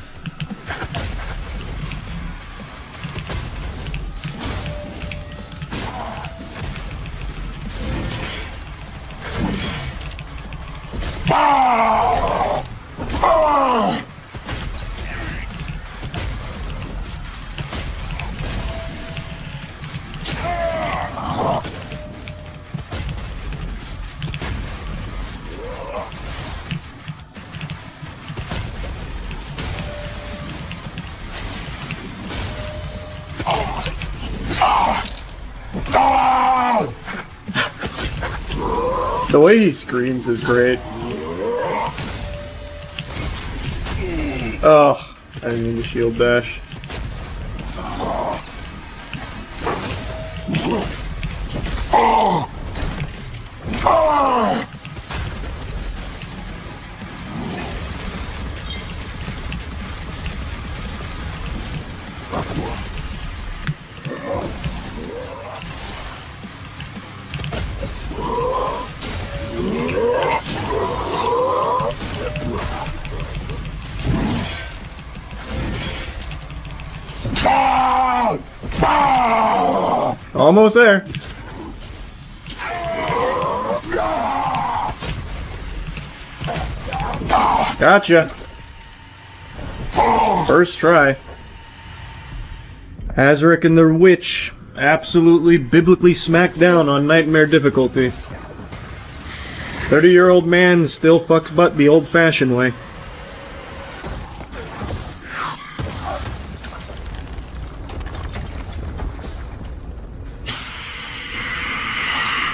The way he screams is great. Oh, I didn't mean to shield dash. Almost there. Gotcha. First try. Azric and the Witch absolutely biblically smacked down on nightmare difficulty. 30-year-old man still fucks butt the old-fashioned way.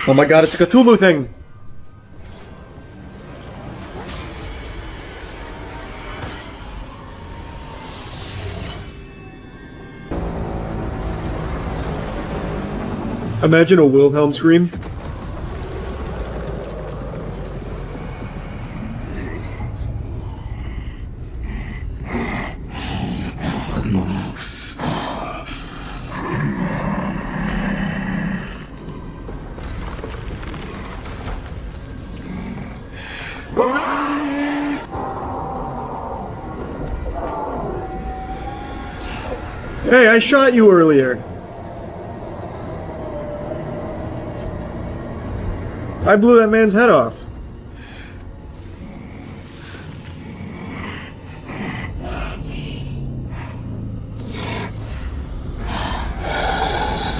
Oh my god, it's a Cthulhu thing! Imagine a Wilhelm scream. Hey, I shot you earlier. I blew that man's head off.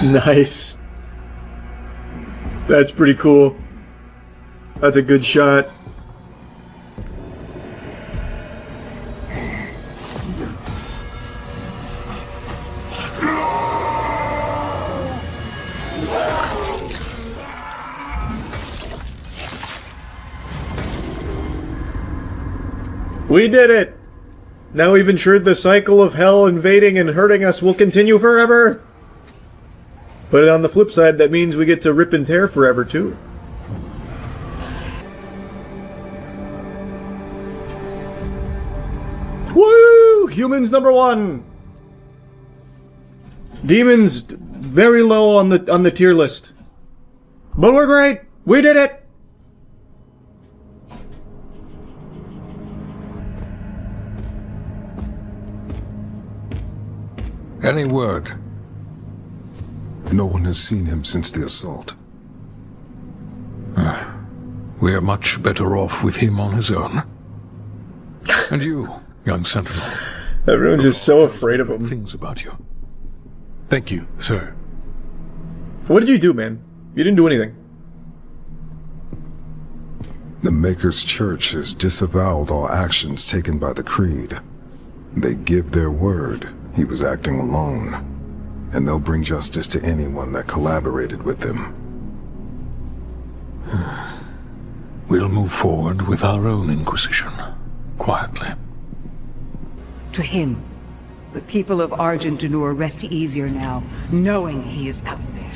Nice. That's pretty cool. That's a good shot. We did it! Now we've ensured the cycle of hell invading and hurting us will continue forever! But on the flip side, that means we get to rip and tear forever, too. Woo! Humans #1. Demons very low on the tier list. But we're great. We did it. Any word? No one has seen him since the assault. We are much better off with him on his own. And you, young sentinel. Everyone's just so afraid of him. Things about you. Thank you, sir. What did you do, man? You didn't do anything. The Maker's Church has disavowed all actions taken by the Creed. They give their word he was acting alone, and they'll bring justice to anyone that collaborated with them. We'll move forward with our own Inquisition, quietly. To him, the people of Argent-Denur rest easier now, knowing he is out there.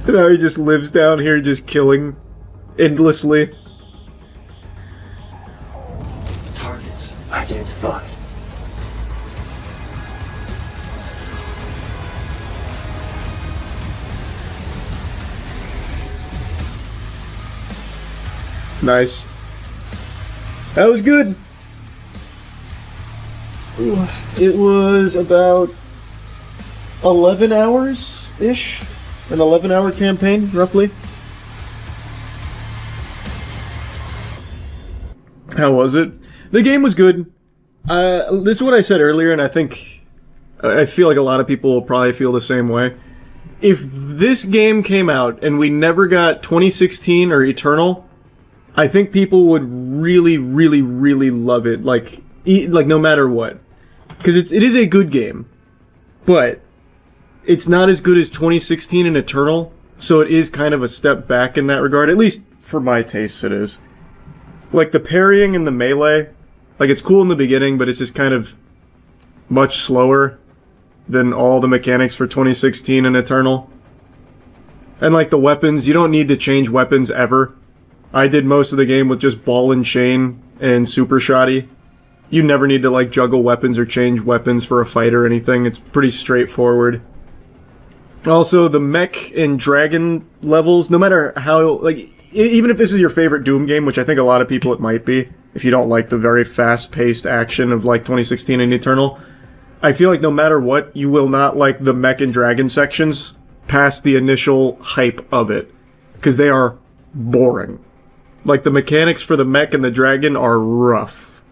Now he just lives down here just killing endlessly. Targets identified. Nice. That was good. It was about 11 hours-ish? An 11-hour campaign, roughly. How was it? The game was good. This is what I said earlier, and I feel like a lot of people will probably feel the same way. If this game came out and we never got 2016 or Eternal, I think people would really, really, really love it. Like no matter what. Because it is a good game. But it's not as good as 2016 and Eternal, so it is kind of a step back in that regard. At least for my tastes, it is. Like the parrying and the melee, like it's cool in the beginning, but it's just kind of much slower than all the mechanics for 2016 and Eternal. And like the weapons, you don't need to change weapons ever. I did most of the game with just ball and chain and super shoddy. You never need to like juggle weapons or change weapons for a fight or anything. It's pretty straightforward. Also, the mech and dragon levels, no matter how, like, even if this is your favorite Doom game, which I think a lot of people it might be, if you don't like the very fast-paced action of, like, 2016 and Eternal, I feel like no matter what, you will not like the mech and dragon sections past the initial hype of it. Because they are boring. Like, the mechanics for the mech and the dragon are rough.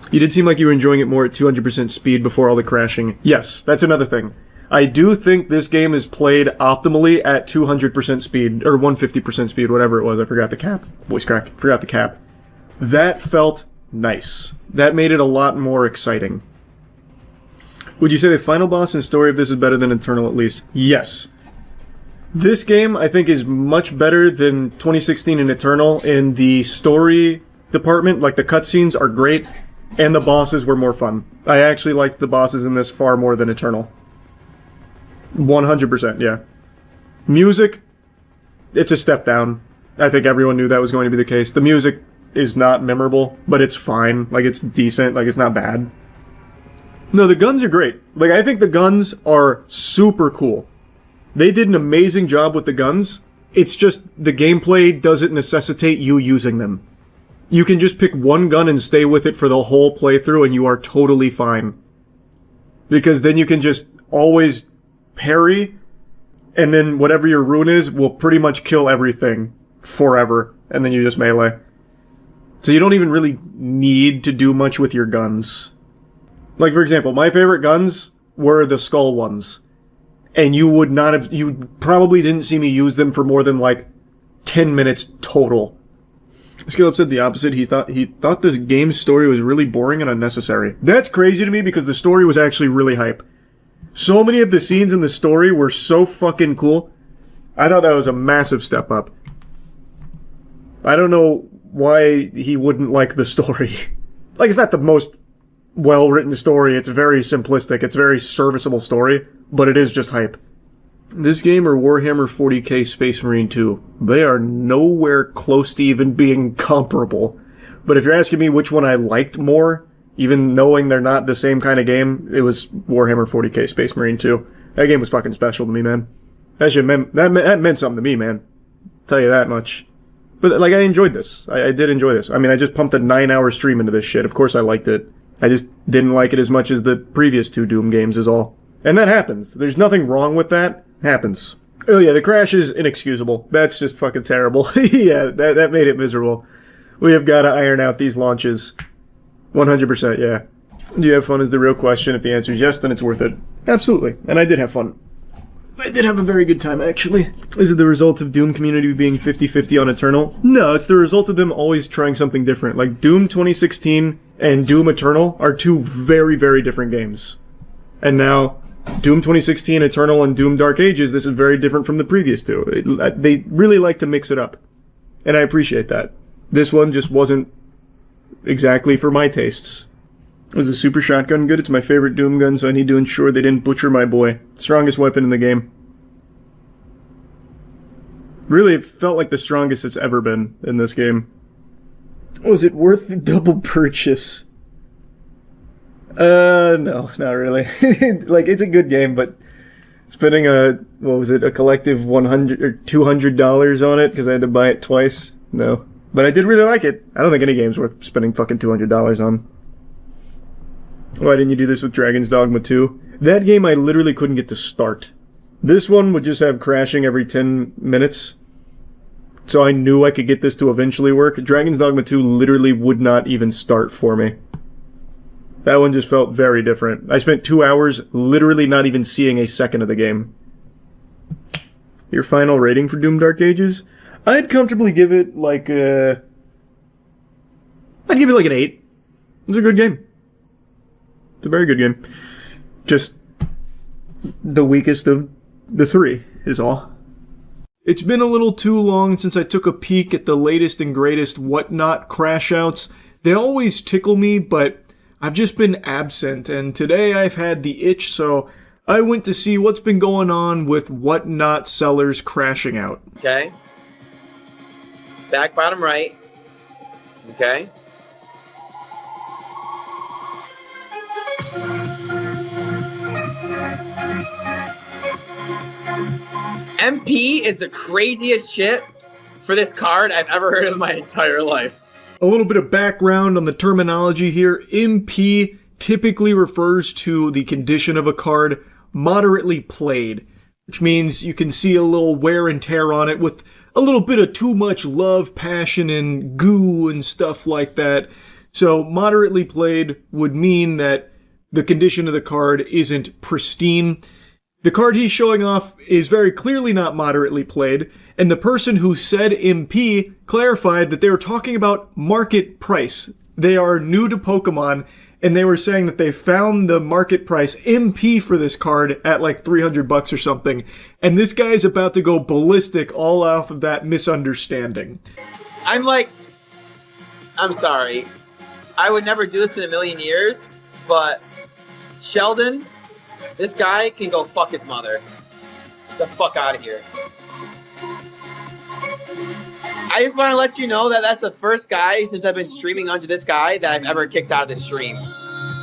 You did seem like you were enjoying it more at 200% speed before all the crashing. Yes, that's another thing. I do think this game is played optimally at 200% speed, or 150% speed, whatever it was. I forgot the cap. Voice crack. Forgot the cap. That felt nice. That made it a lot more exciting. Would you say the final boss and story of this is better than Eternal at least? Yes. This game, I think, is much better than 2016 and Eternal in the story department. Like, the cutscenes are great, and the bosses were more fun. I actually liked the bosses in this far more than Eternal. 100%, yeah. Music, it's a step down. I think everyone knew that was going to be the case. The music is not memorable, but it's fine. Like, it's decent. Like, it's not bad. No, the guns are great. Like, I think the guns are super cool. They did an amazing job with the guns. It's just the gameplay doesn't necessitate you using them. You can just pick one gun and stay with it for the whole playthrough and you are totally fine. Because then you can just always parry, and then whatever your rune is will pretty much kill everything forever, and then you just melee. So you don't even really need to do much with your guns. Like, for example, my favorite guns were the skull ones. And you probably didn't see me use them for more than like 10 minutes total. Skillup said the opposite. He thought this game's story was really boring and unnecessary. That's crazy to me because the story was actually really hype. So many of the scenes in the story were so fucking cool. I thought that was a massive step up. I don't know why he wouldn't like the story. Like, it's not the most well-written story. It's very simplistic. It's a very serviceable story. but it is just hype. This game or Warhammer 40k Space Marine 2, they are nowhere close to even being comparable. But if you're asking me which one I liked more, even knowing they're not the same kind of game, it was Warhammer 40k Space Marine 2. That game was fucking special to me, man. That meant something to me, man. I'll tell you that much. But, like, I enjoyed this. I did enjoy this. I mean, I just pumped a 9-hour stream into this shit. Of course I liked it. I just didn't like it as much as the previous 2 Doom games is all. And that happens. There's nothing wrong with that. It happens. Oh yeah, the crash is inexcusable. That's just fucking terrible. Yeah, that made it miserable. We have got to iron out these launches. 100%, yeah. Do you have fun is the real question. If the answer is yes, then it's worth it. Absolutely. And I did have fun. I did have a very good time, actually. Is it the result of Doom community being 50-50 on Eternal? No, it's the result of them always trying something different. Like, Doom 2016 and Doom Eternal are 2 very, very different games. And now, Doom 2016, Eternal, and Doom Dark Ages, this is very different from the previous 2. They really like to mix it up. And I appreciate that. This one just wasn't exactly for my tastes. Was the super shotgun good? It's my favorite Doom gun, so I need to ensure they didn't butcher my boy. Strongest weapon in the game. Really, it felt like the strongest it's ever been in this game. Was it worth the double purchase? No, not really. Like, it's a good game, but spending a collective $100 or $200 on it because I had to buy it twice? No. But I did really like it. I don't think any game's worth spending fucking $200 on. Why didn't you do this with Dragon's Dogma 2? That game I literally couldn't get to start. This one would just have crashing every 10 minutes. So I knew I could get this to eventually work. Dragon's Dogma 2 literally would not even start for me. That one just felt very different. I spent 2 hours literally not even seeing a second of the game. Your final rating for Doom Dark Ages? I'd comfortably give it like I'd give it like an 8. It's a good game. It's a very good game. Just the weakest of the 3 is all. It's been a little too long since I took a peek at the latest and greatest Whatnot crash outs. They always tickle me, but I've just been absent, and today I've had the itch, so I went to see what's been going on with Whatnot sellers crashing out. Okay. Back bottom right. Okay. MP is the craziest shit for this card I've ever heard of in my entire life. A little bit of background on the terminology here. MP typically refers to the condition of a card moderately played, which means you can see a little wear and tear on it with a little bit of too much love, passion, and goo and stuff like that. So moderately played would mean that the condition of the card isn't pristine. The card he's showing off is very clearly not moderately played, and the person who said MP clarified that they were talking about market price. They are new to Pokemon, and they were saying that they found the market price MP for this card at like $300 or something, and this guy's about to go ballistic all off of that misunderstanding. I'm sorry. I would never do this in a million years, but Sheldon, this guy can go fuck his mother. Get the fuck out of here. I just want to let you know that that's the first guy since I've been streaming under this guy that I've ever kicked out of the stream.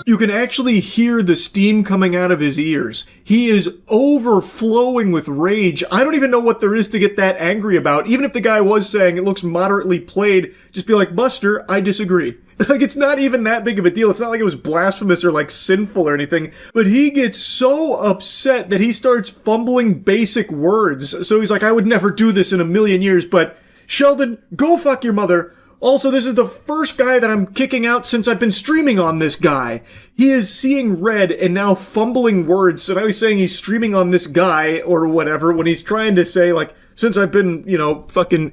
You can actually hear the steam coming out of his ears. He is overflowing with rage. I don't even know what there is to get that angry about. Even if the guy was saying it looks moderately played, just be like, Buster, I disagree. Like, it's not even that big of a deal. It's not like it was blasphemous or, like, sinful or anything. But he gets so upset that he starts fumbling basic words. So he's like, I would never do this in a million years, but Sheldon, go fuck your mother. Also, this is the first guy that I'm kicking out since I've been streaming on this guy. He is seeing red and now fumbling words. So now he's saying he's streaming on this guy or whatever when he's trying to say, like, since I've been, fucking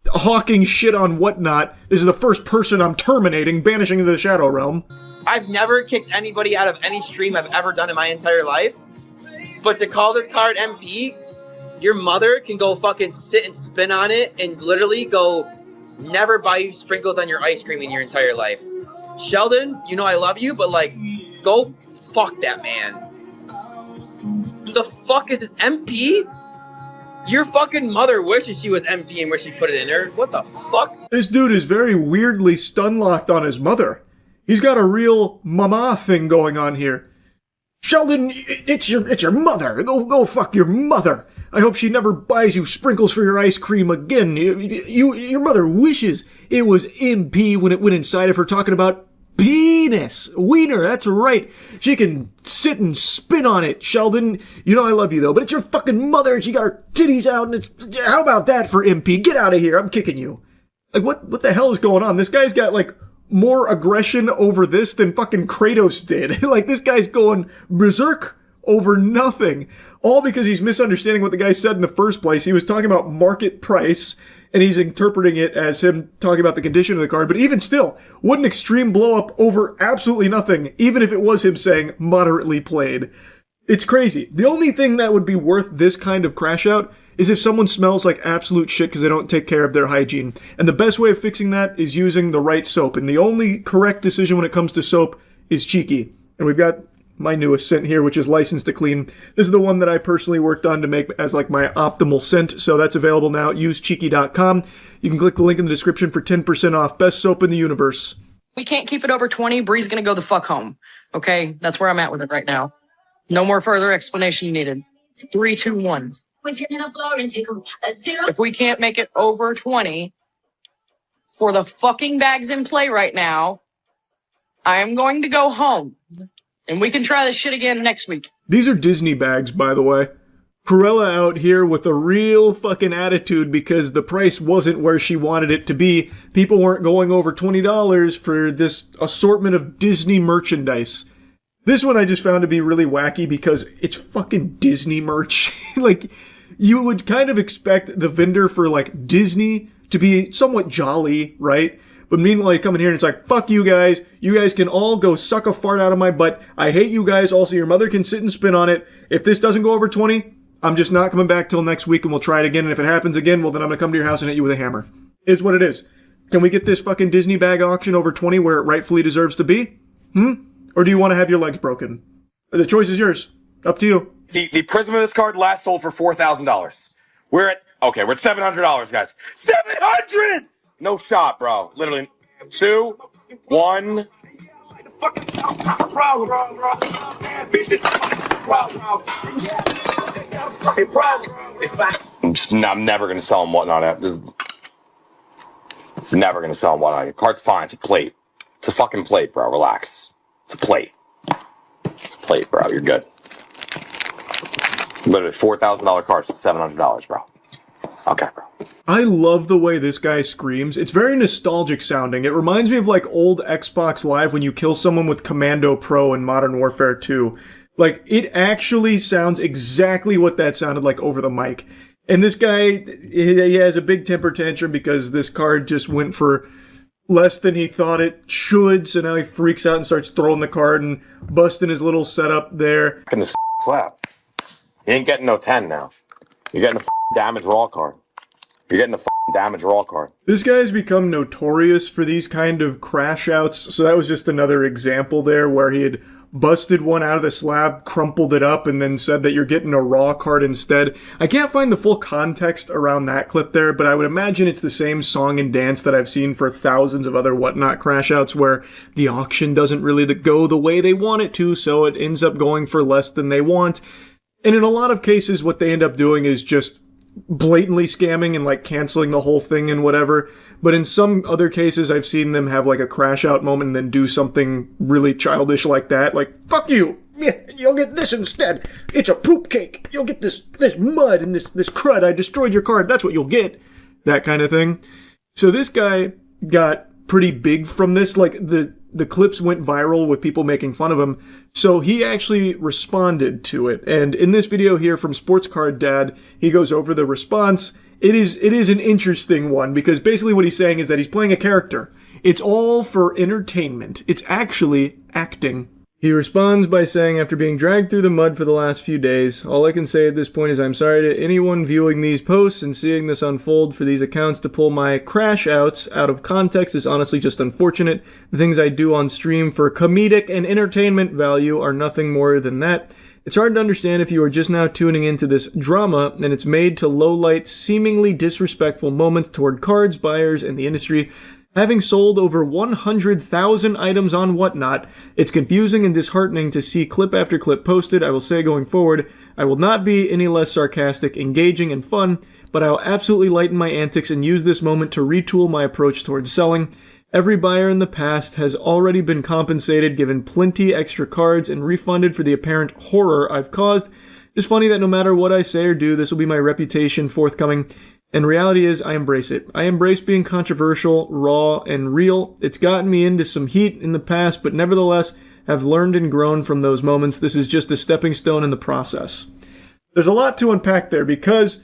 hawking shit on Whatnot, this is the first person I'm terminating, banishing into the Shadow Realm. I've never kicked anybody out of any stream I've ever done in my entire life. But to call this card MP, your mother can go fucking sit and spin on it and literally go never buy you sprinkles on your ice cream in your entire life. Sheldon, I love you, but like, go fuck that man. The fuck is this, MP? Your fucking mother wishes she was MP and where she put it in her. What the fuck? This dude is very weirdly stun-locked on his mother. He's got a real mama thing going on here. Sheldon, it's your mother. Go fuck your mother. I hope she never buys you sprinkles for your ice cream again. Your mother wishes it was MP when it went inside of her talking about penis. Wiener, that's right. She can sit and spin on it, Sheldon. You know I love you though, but it's your fucking mother and she got her titties out and how about that for MP? Get out of here, I'm kicking you. Like what the hell is going on? This guy's got like more aggression over this than fucking Kratos did. Like this guy's going berserk over nothing. All because he's misunderstanding what the guy said in the first place. He was talking about market price, and he's interpreting it as him talking about the condition of the card. But even still, what an extreme blow up over absolutely nothing, even if it was him saying moderately played. It's crazy. The only thing that would be worth this kind of crash out is if someone smells like absolute shit because they don't take care of their hygiene. And the best way of fixing that is using the right soap. And the only correct decision when it comes to soap is Cheeky. And we've got my newest scent here, which is Licensed to Clean. This is the one that I personally worked on to make as like my optimal scent, so that's available now. Use cheeky.com. You can click the link in the description for 10% off. Best soap in the universe. We can't keep it over 20. Bree's gonna go the fuck home. Okay? That's where I'm at with it right now. No more further explanation needed. 3, 2, 1. If we can't make it over 20 for the fucking bags in play right now, I am going to go home. And we can try this shit again next week. These are Disney bags, by the way. Cruella out here with a real fucking attitude because the price wasn't where she wanted it to be. People weren't going over $20 for this assortment of Disney merchandise. This one I just found to be really wacky because it's fucking Disney merch. Like, you would kind of expect the vendor for, like, Disney to be somewhat jolly, right? But meanwhile, you come in here and it's like, fuck you guys. You guys can all go suck a fart out of my butt. I hate you guys. Also, your mother can sit and spin on it. If this doesn't go over 20, I'm just not coming back till next week and we'll try it again. And if it happens again, well, then I'm going to come to your house and hit you with a hammer. It's what it is. Can we get this fucking Disney bag auction over 20 where it rightfully deserves to be? Or do you want to have your legs broken? The choice is yours. Up to you. The prism of this card last sold for $4,000. We're at $700, guys. 700! No shot, bro. Literally. 2, 1. I'm never gonna sell him whatnot. Never gonna sell him whatnot. Card's fine. It's a plate. It's a fucking plate, bro. Relax. It's a plate. It's a plate, bro. You're good. Literally $4,000 cards to $700, bro. Okay, bro. I love the way this guy screams. It's very nostalgic sounding. It reminds me of like old Xbox Live when you kill someone with Commando Pro in Modern Warfare 2. Like, it actually sounds exactly what that sounded like over the mic. And this guy, he has a big temper tantrum because this card just went for less than he thought it should, so now he freaks out and starts throwing the card and busting his little setup there. In this slap. You ain't getting no 10 now. You're getting a damage raw card. You're getting a damage raw card. This guy's become notorious for these kind of crash outs, so that was just another example there where he had busted one out of the slab, crumpled it up, and then said that you're getting a raw card instead. I can't find the full context around that clip there, but I would imagine it's the same song and dance that I've seen for thousands of other whatnot crash outs where the auction doesn't really go the way they want it to, so it ends up going for less than they want. And in a lot of cases, what they end up doing is just blatantly scamming and like canceling the whole thing and whatever. But in some other cases, I've seen them have like a crash out moment and then do something really childish like that. Like, fuck you. Yeah, you'll get this instead. It's a poop cake. You'll get this mud and this crud. I destroyed your card. That's what you'll get. That kind of thing. So this guy got pretty big from this. Like the clips went viral with people making fun of him. So he actually responded to it. And in this video here from Sports Card Dad, he goes over the response. It is an interesting one because basically what he's saying is that he's playing a character. It's all for entertainment. It's actually acting. He responds by saying, after being dragged through the mud for the last few days, all I can say at this point is I'm sorry to anyone viewing these posts and seeing this unfold. For these accounts to pull my crash outs out of context is honestly just unfortunate. The things I do on stream for comedic and entertainment value are nothing more than that. It's hard to understand if you are just now tuning into this drama, and it's made to lowlight seemingly disrespectful moments toward cards, buyers, and the industry. Having sold over 100,000 items on Whatnot, it's confusing and disheartening to see clip after clip posted. I will say going forward, I will not be any less sarcastic, engaging, and fun, but I will absolutely lighten my antics and use this moment to retool my approach towards selling. Every buyer in the past has already been compensated, given plenty extra cards, and refunded for the apparent horror I've caused. It's funny that no matter what I say or do, this will be my reputation forthcoming. And reality is, I embrace it. I embrace being controversial, raw, and real. It's gotten me into some heat in the past, but nevertheless, have learned and grown from those moments. This is just a stepping stone in the process. There's a lot to unpack there, because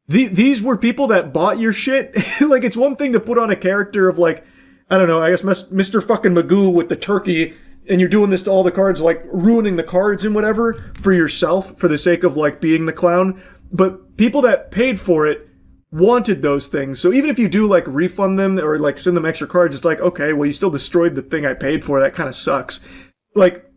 these were people that bought your shit. Like, it's one thing to put on a character of, like, I don't know, I guess Mr. fucking Magoo with the turkey, and you're doing this to all the cards, like, ruining the cards and whatever for yourself for the sake of, like, being the clown. But people that paid for it wanted those things. So even if you do, like, refund them or, like, send them extra cards, it's like, okay, well, you still destroyed the thing I paid for. That kind of sucks. Like,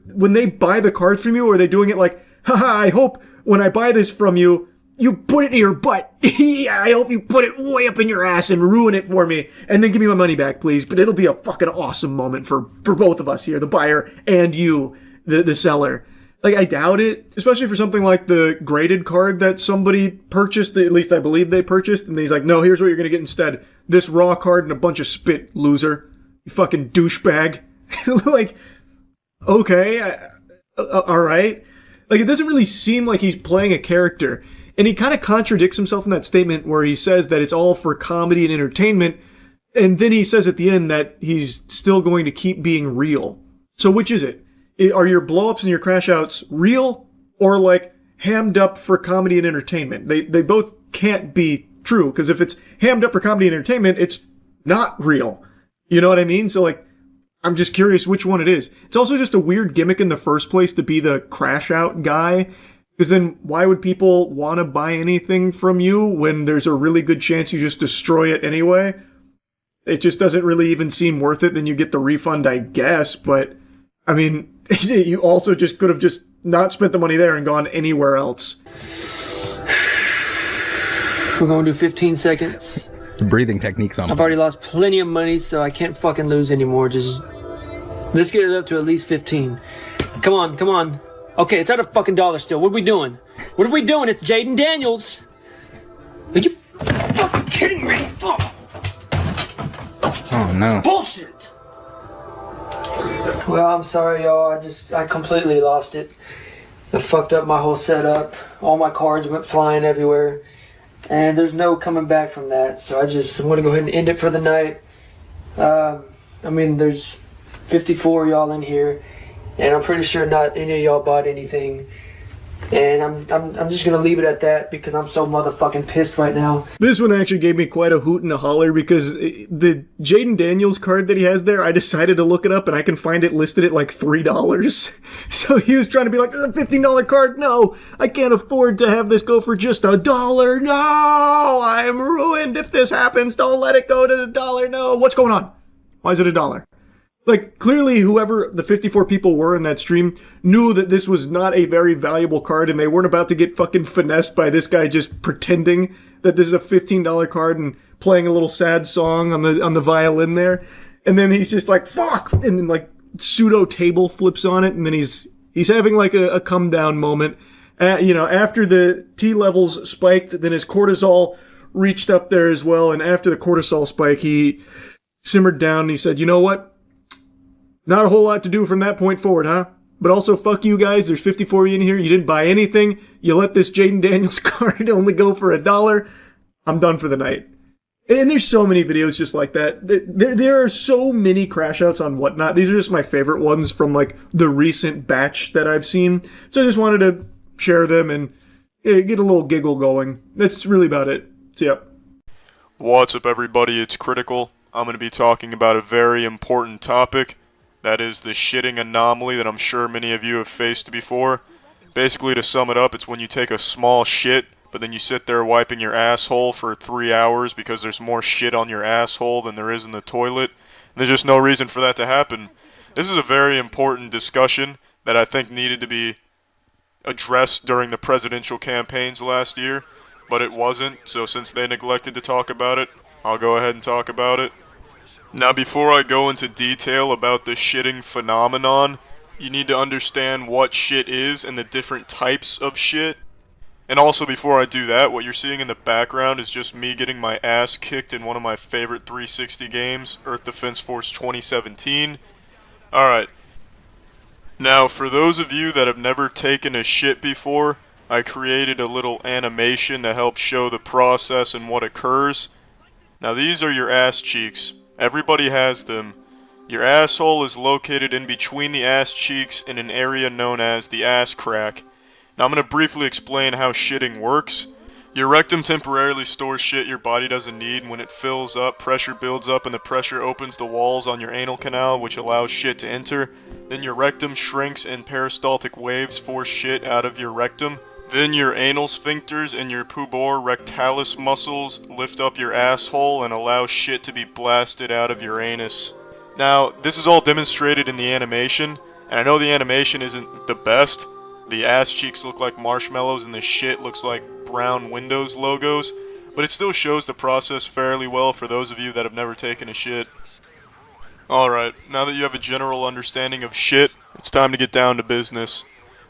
when they buy the cards from you, are they doing it like, haha, I hope when I buy this from you, you put it in your butt. I hope you put it way up in your ass and ruin it for me. And then give me my money back, please. But it'll be a fucking awesome moment for both of us here, the buyer and you, the seller. Like, I doubt it, especially for something like the graded card that somebody purchased, at least I believe they purchased, and he's like, no, here's what you're gonna get instead. This raw card and a bunch of spit, loser. You fucking douchebag. Like, okay, alright. Like, it doesn't really seem like he's playing a character. And he kind of contradicts himself in that statement where he says that it's all for comedy and entertainment, and then he says at the end that he's still going to keep being real. So which is it? Are your blow-ups and your crash-outs real, or, like, hammed up for comedy and entertainment? They both can't be true, because if it's hammed up for comedy and entertainment, it's not real. You know what I mean? So, like, I'm just curious which one it is. It's also just a weird gimmick in the first place to be the crash-out guy, because then why would people want to buy anything from you when there's a really good chance you just destroy it anyway? It just doesn't really even seem worth it. Then you get the refund, I guess, but, I mean, you also just could have just not spent the money there and gone anywhere else. We're going to do 15 seconds. The breathing technique's on. I've already lost plenty of money, so I can't fucking lose anymore. Just, let's get it up to at least 15. Come on, come on. Okay, it's at a fucking dollar still. What are we doing? What are we doing? It's Jaden Daniels. Are you fucking kidding me? Oh, no. Bullshit! Well, I'm sorry, y'all. I completely lost it. I fucked up my whole setup. All my cards went flying everywhere. And there's no coming back from that. So I just want to go ahead and end it for the night. I mean, there's 54 y'all in here. And I'm pretty sure not any of y'all bought anything. And I'm just gonna leave it at that because I'm so motherfucking pissed right now. This one actually gave me quite a hoot and a holler because the Jaden Daniels card that he has there, I decided to look it up and I can find it listed at like $3. So he was trying to be like, this is a $15 card. No, I can't afford to have this go for just $1. No, I'm ruined if this happens. Don't let it go to $1. No, what's going on? Why is it $1? Like, clearly whoever the 54 people were in that stream knew that this was not a very valuable card and they weren't about to get fucking finessed by this guy just pretending that this is a $15 card and playing a little sad song on the violin there. And then he's just like, fuck! And then like pseudo table flips on it and then he's having like a come down moment. After the T levels spiked, then his cortisol reached up there as well. And after the cortisol spike, he simmered down and he said, you know what? Not a whole lot to do from that point forward, huh? But also, fuck you guys. There's 54 of you in here. You didn't buy anything. You let this Jaden Daniels card only go for $1. I'm done for the night. And there's so many videos just like that. There are so many crash outs on Whatnot. These are just my favorite ones from like the recent batch that I've seen. So I just wanted to share them and get a little giggle going. That's really about it. See ya. What's up, everybody? It's Critical. I'm going to be talking about a very important topic. That is the shitting anomaly that I'm sure many of you have faced before. Basically, to sum it up, it's when you take a small shit, but then you sit there wiping your asshole for 3 hours because there's more shit on your asshole than there is in the toilet. And there's just no reason for that to happen. This is a very important discussion that I think needed to be addressed during the presidential campaigns last year, but it wasn't, so since they neglected to talk about it, I'll go ahead and talk about it. Now, before I go into detail about the shitting phenomenon, you need to understand what shit is and the different types of shit. And also, before I do that, what you're seeing in the background is just me getting my ass kicked in one of my favorite 360 games, Earth Defense Force 2017. Alright. Now, for those of you that have never taken a shit before, I created a little animation to help show the process and what occurs. Now, these are your ass cheeks. Everybody has them. Your asshole is located in between the ass cheeks in an area known as the ass crack. Now, I'm going to briefly explain how shitting works. Your rectum temporarily stores shit your body doesn't need. When it fills up, pressure builds up and the pressure opens the walls on your anal canal, which allows shit to enter. Then your rectum shrinks and peristaltic waves force shit out of your rectum. Then your anal sphincters and your pubor rectalis muscles lift up your asshole and allow shit to be blasted out of your anus. Now, this is all demonstrated in the animation, and I know the animation isn't the best. The ass cheeks look like marshmallows and the shit looks like brown Windows logos, but it still shows the process fairly well for those of you that have never taken a shit. Alright, now that you have a general understanding of shit, it's time to get down to business.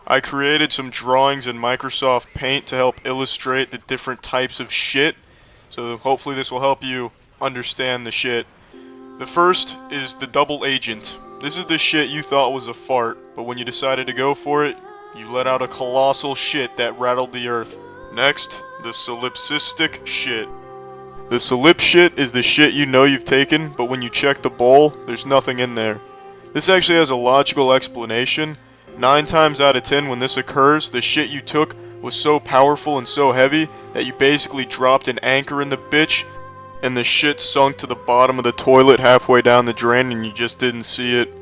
I created some drawings in Microsoft Paint to help illustrate the different types of shit, so hopefully this will help you understand the shit. The first is the double agent. This is the shit you thought was a fart, but when you decided to go for it, you let out a colossal shit that rattled the earth. Next, the solipsistic shit. The solip shit is the shit you know you've taken, but when you check the bowl, there's nothing in there. This actually has a logical explanation. 9 times out of 10 when this occurs, the shit you took was so powerful and so heavy that you basically dropped an anchor in the bitch, and the shit sunk to the bottom of the toilet halfway down the drain and you just didn't see it.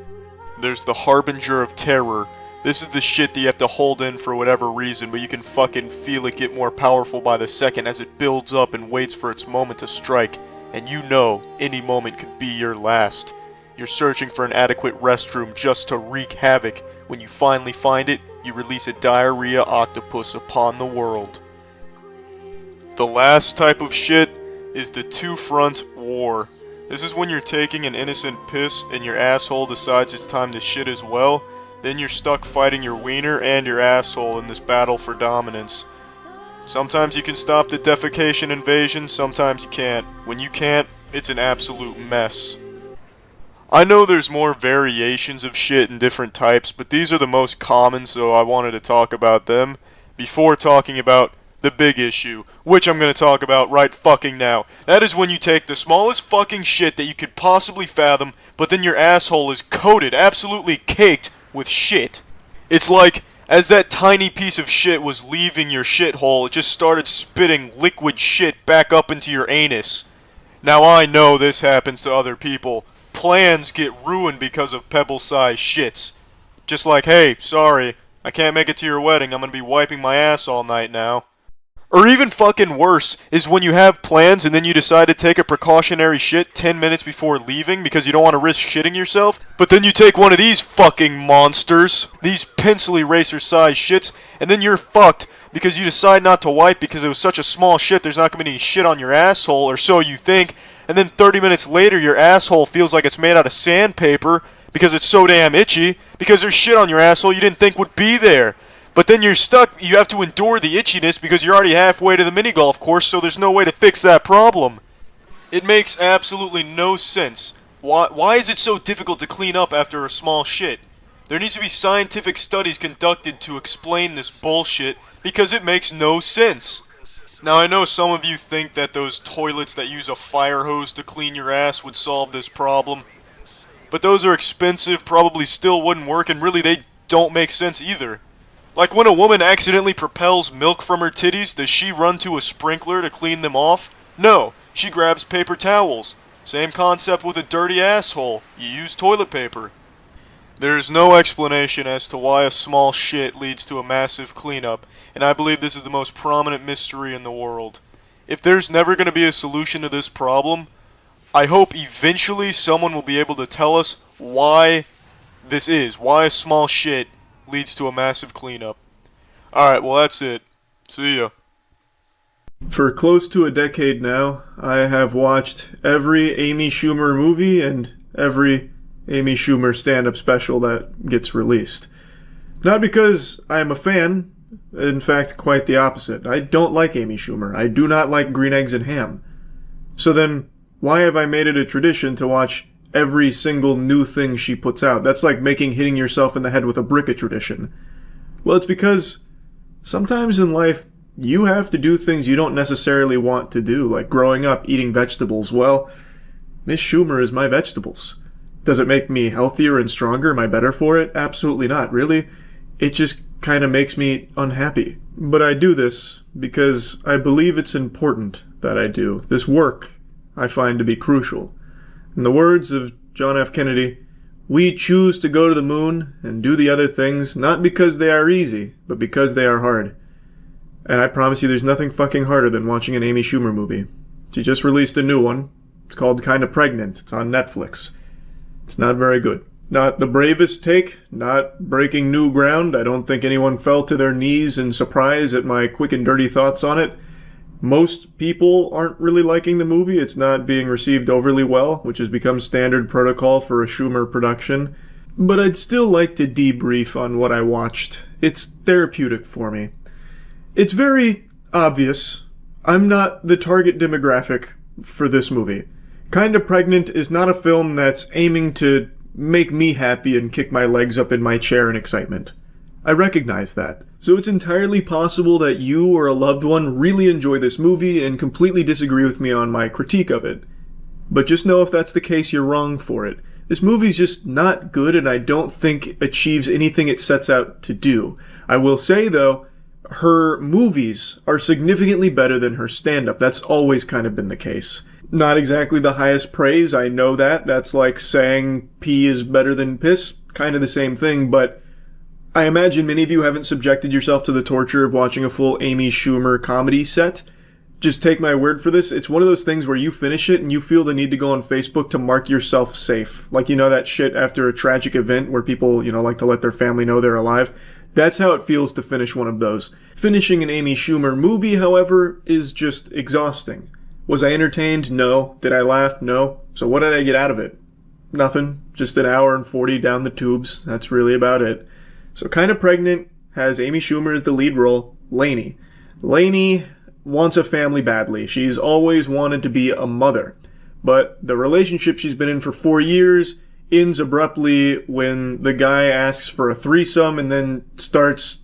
There's the harbinger of terror. This is the shit that you have to hold in for whatever reason, but you can fucking feel it get more powerful by the second as it builds up and waits for its moment to strike, and you know any moment could be your last. You're searching for an adequate restroom just to wreak havoc. When you finally find it, you release a diarrhea octopus upon the world. The last type of shit is the two-front war. This is when you're taking an innocent piss and your asshole decides it's time to shit as well. Then you're stuck fighting your wiener and your asshole in this battle for dominance. Sometimes you can stop the defecation invasion, sometimes you can't. When you can't, it's an absolute mess. I know there's more variations of shit in different types, but these are the most common, so I wanted to talk about them before talking about the big issue, which I'm going to talk about right fucking now. That is when you take the smallest fucking shit that you could possibly fathom, but then your asshole is coated, absolutely caked with shit. It's like, as that tiny piece of shit was leaving your shithole, it just started spitting liquid shit back up into your anus. Now I know this happens to other people. Plans get ruined because of pebble-sized shits. Just like, hey, sorry, I can't make it to your wedding, I'm gonna be wiping my ass all night now. Or even fucking worse is when you have plans and then you decide to take a precautionary shit 10 minutes before leaving because you don't want to risk shitting yourself, but then you take one of these fucking monsters, these pencil eraser sized shits, and then you're fucked because you decide not to wipe because it was such a small shit there's not going to be any shit on your asshole, or so you think, and then 30 minutes later your asshole feels like it's made out of sandpaper because it's so damn itchy because there's shit on your asshole you didn't think would be there. But then you're stuck, you have to endure the itchiness because you're already halfway to the mini golf course, so there's no way to fix that problem. It makes absolutely no sense. Why is it so difficult to clean up after a small shit? There needs to be scientific studies conducted to explain this bullshit because it makes no sense. Now I know some of you think that those toilets that use a fire hose to clean your ass would solve this problem. But those are expensive, probably still wouldn't work, and really they don't make sense either. Like when a woman accidentally propels milk from her titties, does she run to a sprinkler to clean them off? No, she grabs paper towels. Same concept with a dirty asshole. You use toilet paper. There is no explanation as to why a small shit leads to a massive cleanup, and I believe this is the most prominent mystery in the world. If there's never going to be a solution to this problem, I hope eventually someone will be able to tell us why this is, why a small shit leads to a massive cleanup. Alright, well that's it. See ya. For close to a decade now, I have watched every Amy Schumer movie and every Amy Schumer stand-up special that gets released. Not because I am a fan, in fact, quite the opposite. I don't like Amy Schumer. I do not like green eggs and ham. So then, why have I made it a tradition to watch every single new thing she puts out? That's like making hitting yourself in the head with a brick a tradition. Well, it's because sometimes in life, you have to do things you don't necessarily want to do, like growing up eating vegetables. Well, Miss Schumer is my vegetables. Does it make me healthier and stronger? Am I better for it? Absolutely not. Really? It just kind of makes me unhappy. But I do this because I believe it's important that I do. This work I find to be crucial. In the words of John F. Kennedy, we choose to go to the moon and do the other things not because they are easy, but because they are hard. And I promise you there's nothing fucking harder than watching an Amy Schumer movie. She just released a new one. It's called Kinda Pregnant. It's on Netflix. It's not very good. Not the bravest take, not breaking new ground. I don't think anyone fell to their knees in surprise at my quick and dirty thoughts on it. Most people aren't really liking the movie. It's not being received overly well, which has become standard protocol for a Schumer production. But I'd still like to debrief on what I watched. It's therapeutic for me. It's very obvious I'm not the target demographic for this movie. Kinda Pregnant is not a film that's aiming to make me happy and kick my legs up in my chair in excitement. I recognize that. So it's entirely possible that you or a loved one really enjoy this movie and completely disagree with me on my critique of it. But just know if that's the case, you're wrong for it. This movie's just not good and I don't think it achieves anything it sets out to do. I will say, though, her movies are significantly better than her stand-up. That's always kind of been the case. Not exactly the highest praise, I know that. That's like saying pee is better than piss. Kind of the same thing, but I imagine many of you haven't subjected yourself to the torture of watching a full Amy Schumer comedy set. Just take my word for this. It's one of those things where you finish it and you feel the need to go on Facebook to mark yourself safe. Like, you know, that shit after a tragic event where people, like to let their family know they're alive. That's how it feels to finish one of those. Finishing an Amy Schumer movie, however, is just exhausting. Was I entertained? No. Did I laugh? No. So what did I get out of it? Nothing. Just an hour and 40 down the tubes. That's really about it. So Kinda Pregnant has Amy Schumer as the lead role, Lainey. Lainey wants a family badly. She's always wanted to be a mother. But the relationship she's been in for 4 years ends abruptly when the guy asks for a threesome and then starts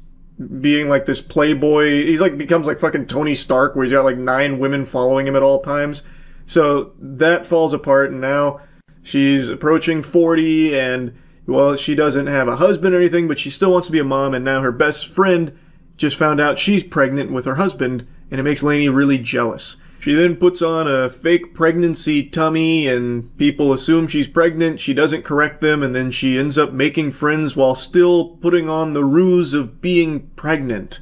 being like this playboy. He's like becomes like fucking Tony Stark where he's got like 9 women following him at all times. So that falls apart and now she's approaching 40 and well, she doesn't have a husband or anything, but she still wants to be a mom and now her best friend just found out she's pregnant with her husband and it makes Lainey really jealous. She then puts on a fake pregnancy tummy and people assume she's pregnant. She doesn't correct them and then she ends up making friends while still putting on the ruse of being pregnant.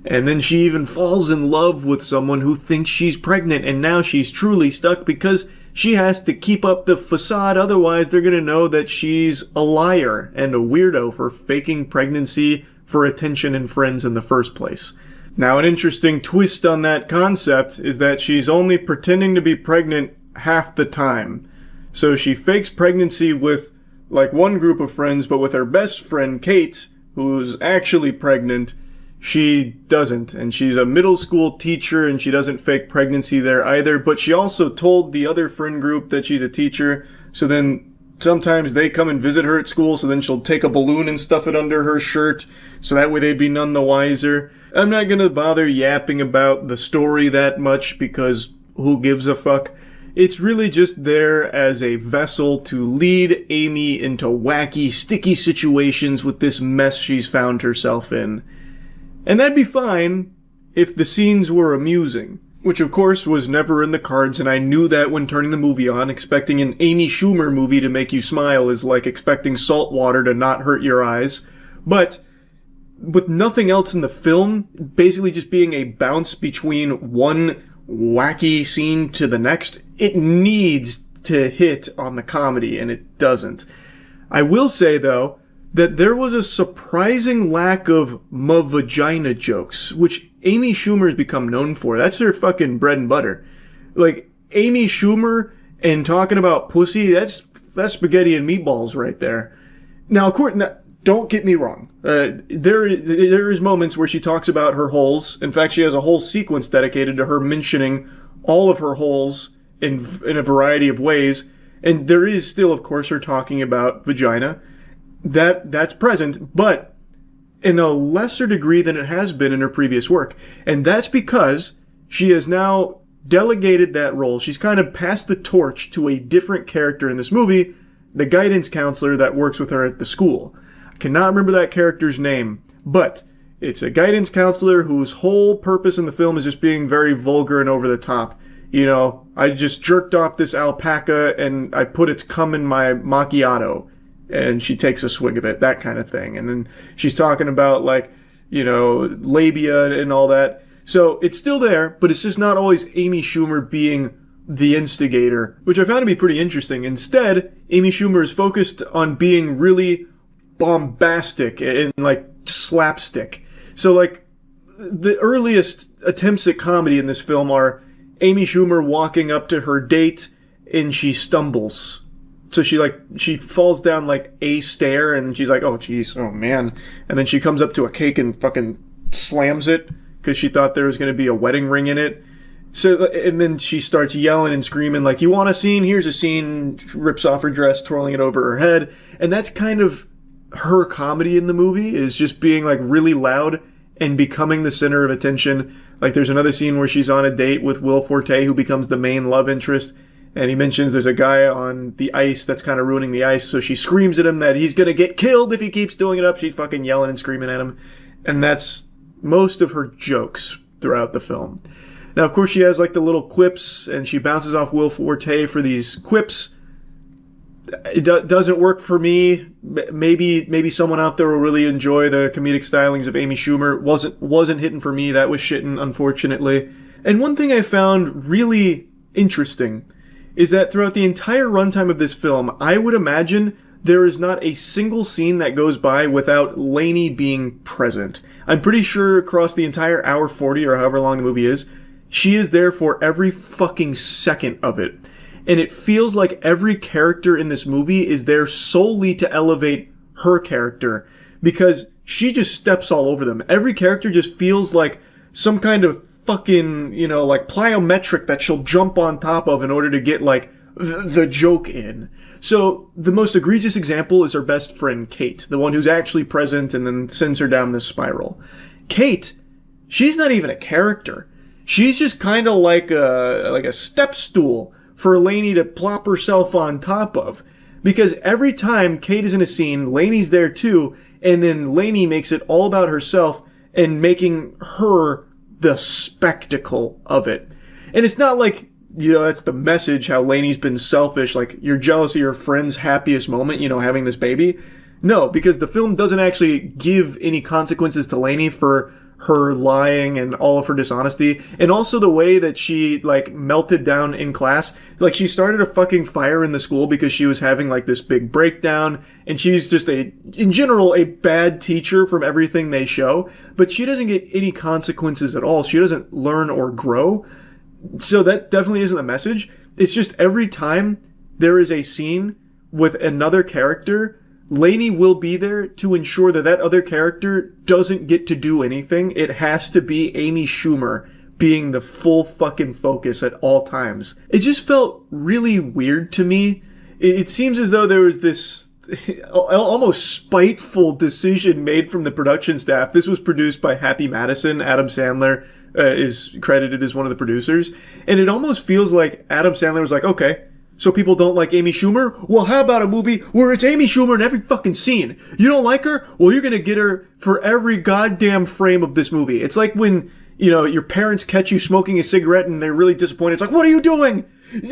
And then she even falls in love with someone who thinks she's pregnant and now she's truly stuck because she has to keep up the facade, otherwise they're gonna know that she's a liar and a weirdo for faking pregnancy for attention and friends in the first place. Now, an interesting twist on that concept is that she's only pretending to be pregnant half the time. So she fakes pregnancy with, like, one group of friends, but with her best friend, Kate, who's actually pregnant, she doesn't. And she's a middle school teacher, and she doesn't fake pregnancy there either. But she also told the other friend group that she's a teacher, so then sometimes they come and visit her at school, so then she'll take a balloon and stuff it under her shirt, so that way they'd be none the wiser. I'm not gonna bother yapping about the story that much because who gives a fuck? It's really just there as a vessel to lead Amy into wacky, sticky situations with this mess she's found herself in. And that'd be fine if the scenes were amusing. Which of course was never in the cards, and I knew that when turning the movie on. Expecting an Amy Schumer movie to make you smile is like expecting salt water to not hurt your eyes. But with nothing else in the film, basically just being a bounce between one wacky scene to the next, it needs to hit on the comedy, and it doesn't. I will say, though, that there was a surprising lack of vagina jokes, which Amy Schumer has become known for. That's her fucking bread and butter. Like, Amy Schumer and talking about pussy, that's spaghetti and meatballs right there. Now, of course, don't get me wrong. There is moments where she talks about her holes. In fact, she has a whole sequence dedicated to her mentioning all of her holes in a variety of ways. And there is still, of course, her talking about vagina. That's present, but in a lesser degree than it has been in her previous work. And that's because she has now delegated that role. She's kind of passed the torch to a different character in this movie, the guidance counselor that works with her at the school. I cannot remember that character's name, but it's a guidance counselor whose whole purpose in the film is just being very vulgar and over the top. You know, I just jerked off this alpaca and I put its cum in my macchiato. And she takes a swig of it, that kind of thing. And then she's talking about, like, you know, labia and all that. So it's still there, but it's just not always Amy Schumer being the instigator, which I found to be pretty interesting. Instead, Amy Schumer is focused on being really bombastic and, like, slapstick. So, like, the earliest attempts at comedy in this film are Amy Schumer walking up to her date and she stumbles. So she falls down like a stair and she's like, oh geez, oh man. And then she comes up to a cake and fucking slams it because she thought there was going to be a wedding ring in it. So, and then she starts yelling and screaming like, you want a scene? Here's a scene. Rips off her dress, twirling it over her head. And that's kind of her comedy in the movie, is just being like really loud and becoming the center of attention. Like there's another scene where she's on a date with Will Forte, who becomes the main love interest. And he mentions there's a guy on the ice that's kind of ruining the ice. So she screams at him that he's going to get killed if he keeps doing it up. She's fucking yelling and screaming at him. And that's most of her jokes throughout the film. Now, of course, she has like the little quips and she bounces off Will Forte for these quips. It doesn't work for me. Maybe someone out there will really enjoy the comedic stylings of Amy Schumer. Wasn't hitting for me. That was shitting, unfortunately. And one thing I found really interesting is that throughout the entire runtime of this film, I would imagine there is not a single scene that goes by without Lainey being present. I'm pretty sure across the entire hour 40 or however long the movie is, she is there for every fucking second of it. And it feels like every character in this movie is there solely to elevate her character, because she just steps all over them. Every character just feels like some kind of fucking, you know, like plyometric that she'll jump on top of in order to get like the joke in. So the most egregious example is her best friend Kate, the one who's actually present and then sends her down this spiral. Kate, she's not even a character. She's just kind of like a step stool for Lainey to plop herself on top of. Because every time Kate is in a scene, Lainey's there too, and then Lainey makes it all about herself and making her the spectacle of it. And it's not like, you know, that's the message, how Lainey's been selfish, like you're jealous of your friend's happiest moment, you know, having this baby. No, because the film doesn't actually give any consequences to Lainey for her lying and all of her dishonesty. And also the way that she like melted down in class. Like she started a fucking fire in the school because she was having like this big breakdown, and she's just in general a bad teacher from everything they show, but she doesn't get any consequences at all. She doesn't learn or grow. So that definitely isn't a message. It's just every time there is a scene with another character, Lainey will be there to ensure that that other character doesn't get to do anything. It has to be Amy Schumer being the full fucking focus at all times. It just felt really weird to me. It seems as though there was this almost spiteful decision made from the production staff. This was produced by Happy Madison. Adam Sandler is credited as one of the producers. And it almost feels like Adam Sandler was like, okay, so people don't like Amy Schumer? Well, how about a movie where it's Amy Schumer in every fucking scene? You don't like her? Well, you're gonna get her for every goddamn frame of this movie. It's like when, you know, your parents catch you smoking a cigarette and they're really disappointed. It's like, what are you doing?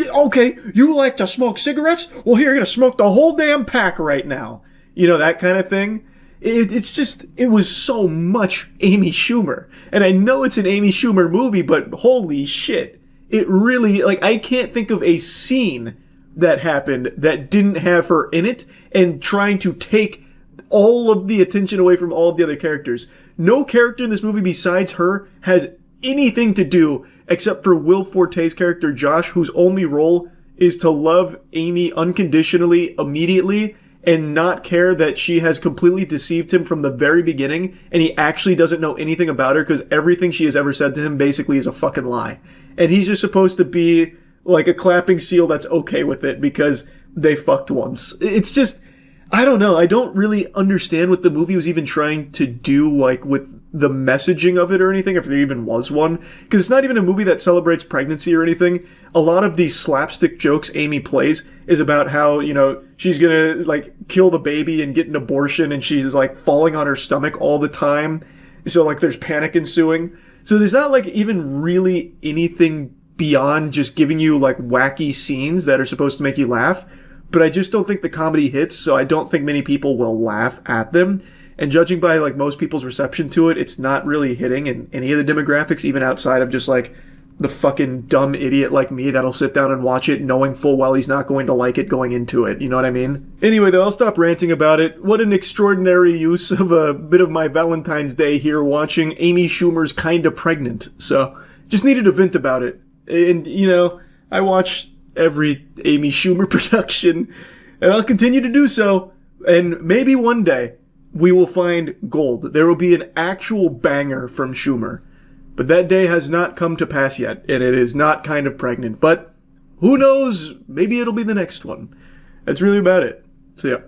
Okay, you like to smoke cigarettes? Well, here, you're gonna smoke the whole damn pack right now. You know, that kind of thing. It's just, it was so much Amy Schumer. And I know it's an Amy Schumer movie, but holy shit. It really, like, I can't think of a scene that happened that didn't have her in it, and trying to take all of the attention away from all of the other characters. No character in this movie besides her has anything to do except for Will Forte's character Josh, whose only role is to love Amy unconditionally, immediately, and not care that she has completely deceived him from the very beginning, and he actually doesn't know anything about her because everything she has ever said to him basically is a fucking lie. And he's just supposed to be like a clapping seal that's okay with it because they fucked once. It's just, I don't know. I don't really understand what the movie was even trying to do, like, with the messaging of it or anything, if there even was one. Because it's not even a movie that celebrates pregnancy or anything. A lot of these slapstick jokes Amy plays is about how, you know, she's gonna, like, kill the baby and get an abortion, and she's, like, falling on her stomach all the time. So, like, there's panic ensuing. So there's not, like, even really anything beyond just giving you, like, wacky scenes that are supposed to make you laugh. But I just don't think the comedy hits, so I don't think many people will laugh at them. And judging by, like, most people's reception to it, it's not really hitting in any of the demographics, even outside of just, like, the fucking dumb idiot like me that'll sit down and watch it knowing full well he's not going to like it going into it. You know what I mean? Anyway, though, I'll stop ranting about it. What an extraordinary use of a bit of my Valentine's Day here watching Amy Schumer's Kinda Pregnant. So, just needed to vent about it. And, you know, I watch every Amy Schumer production, and I'll continue to do so. And maybe one day we will find gold. There will be an actual banger from Schumer. But that day has not come to pass yet, and it is not Kind of Pregnant. But who knows? Maybe it'll be the next one. That's really about it. So yeah.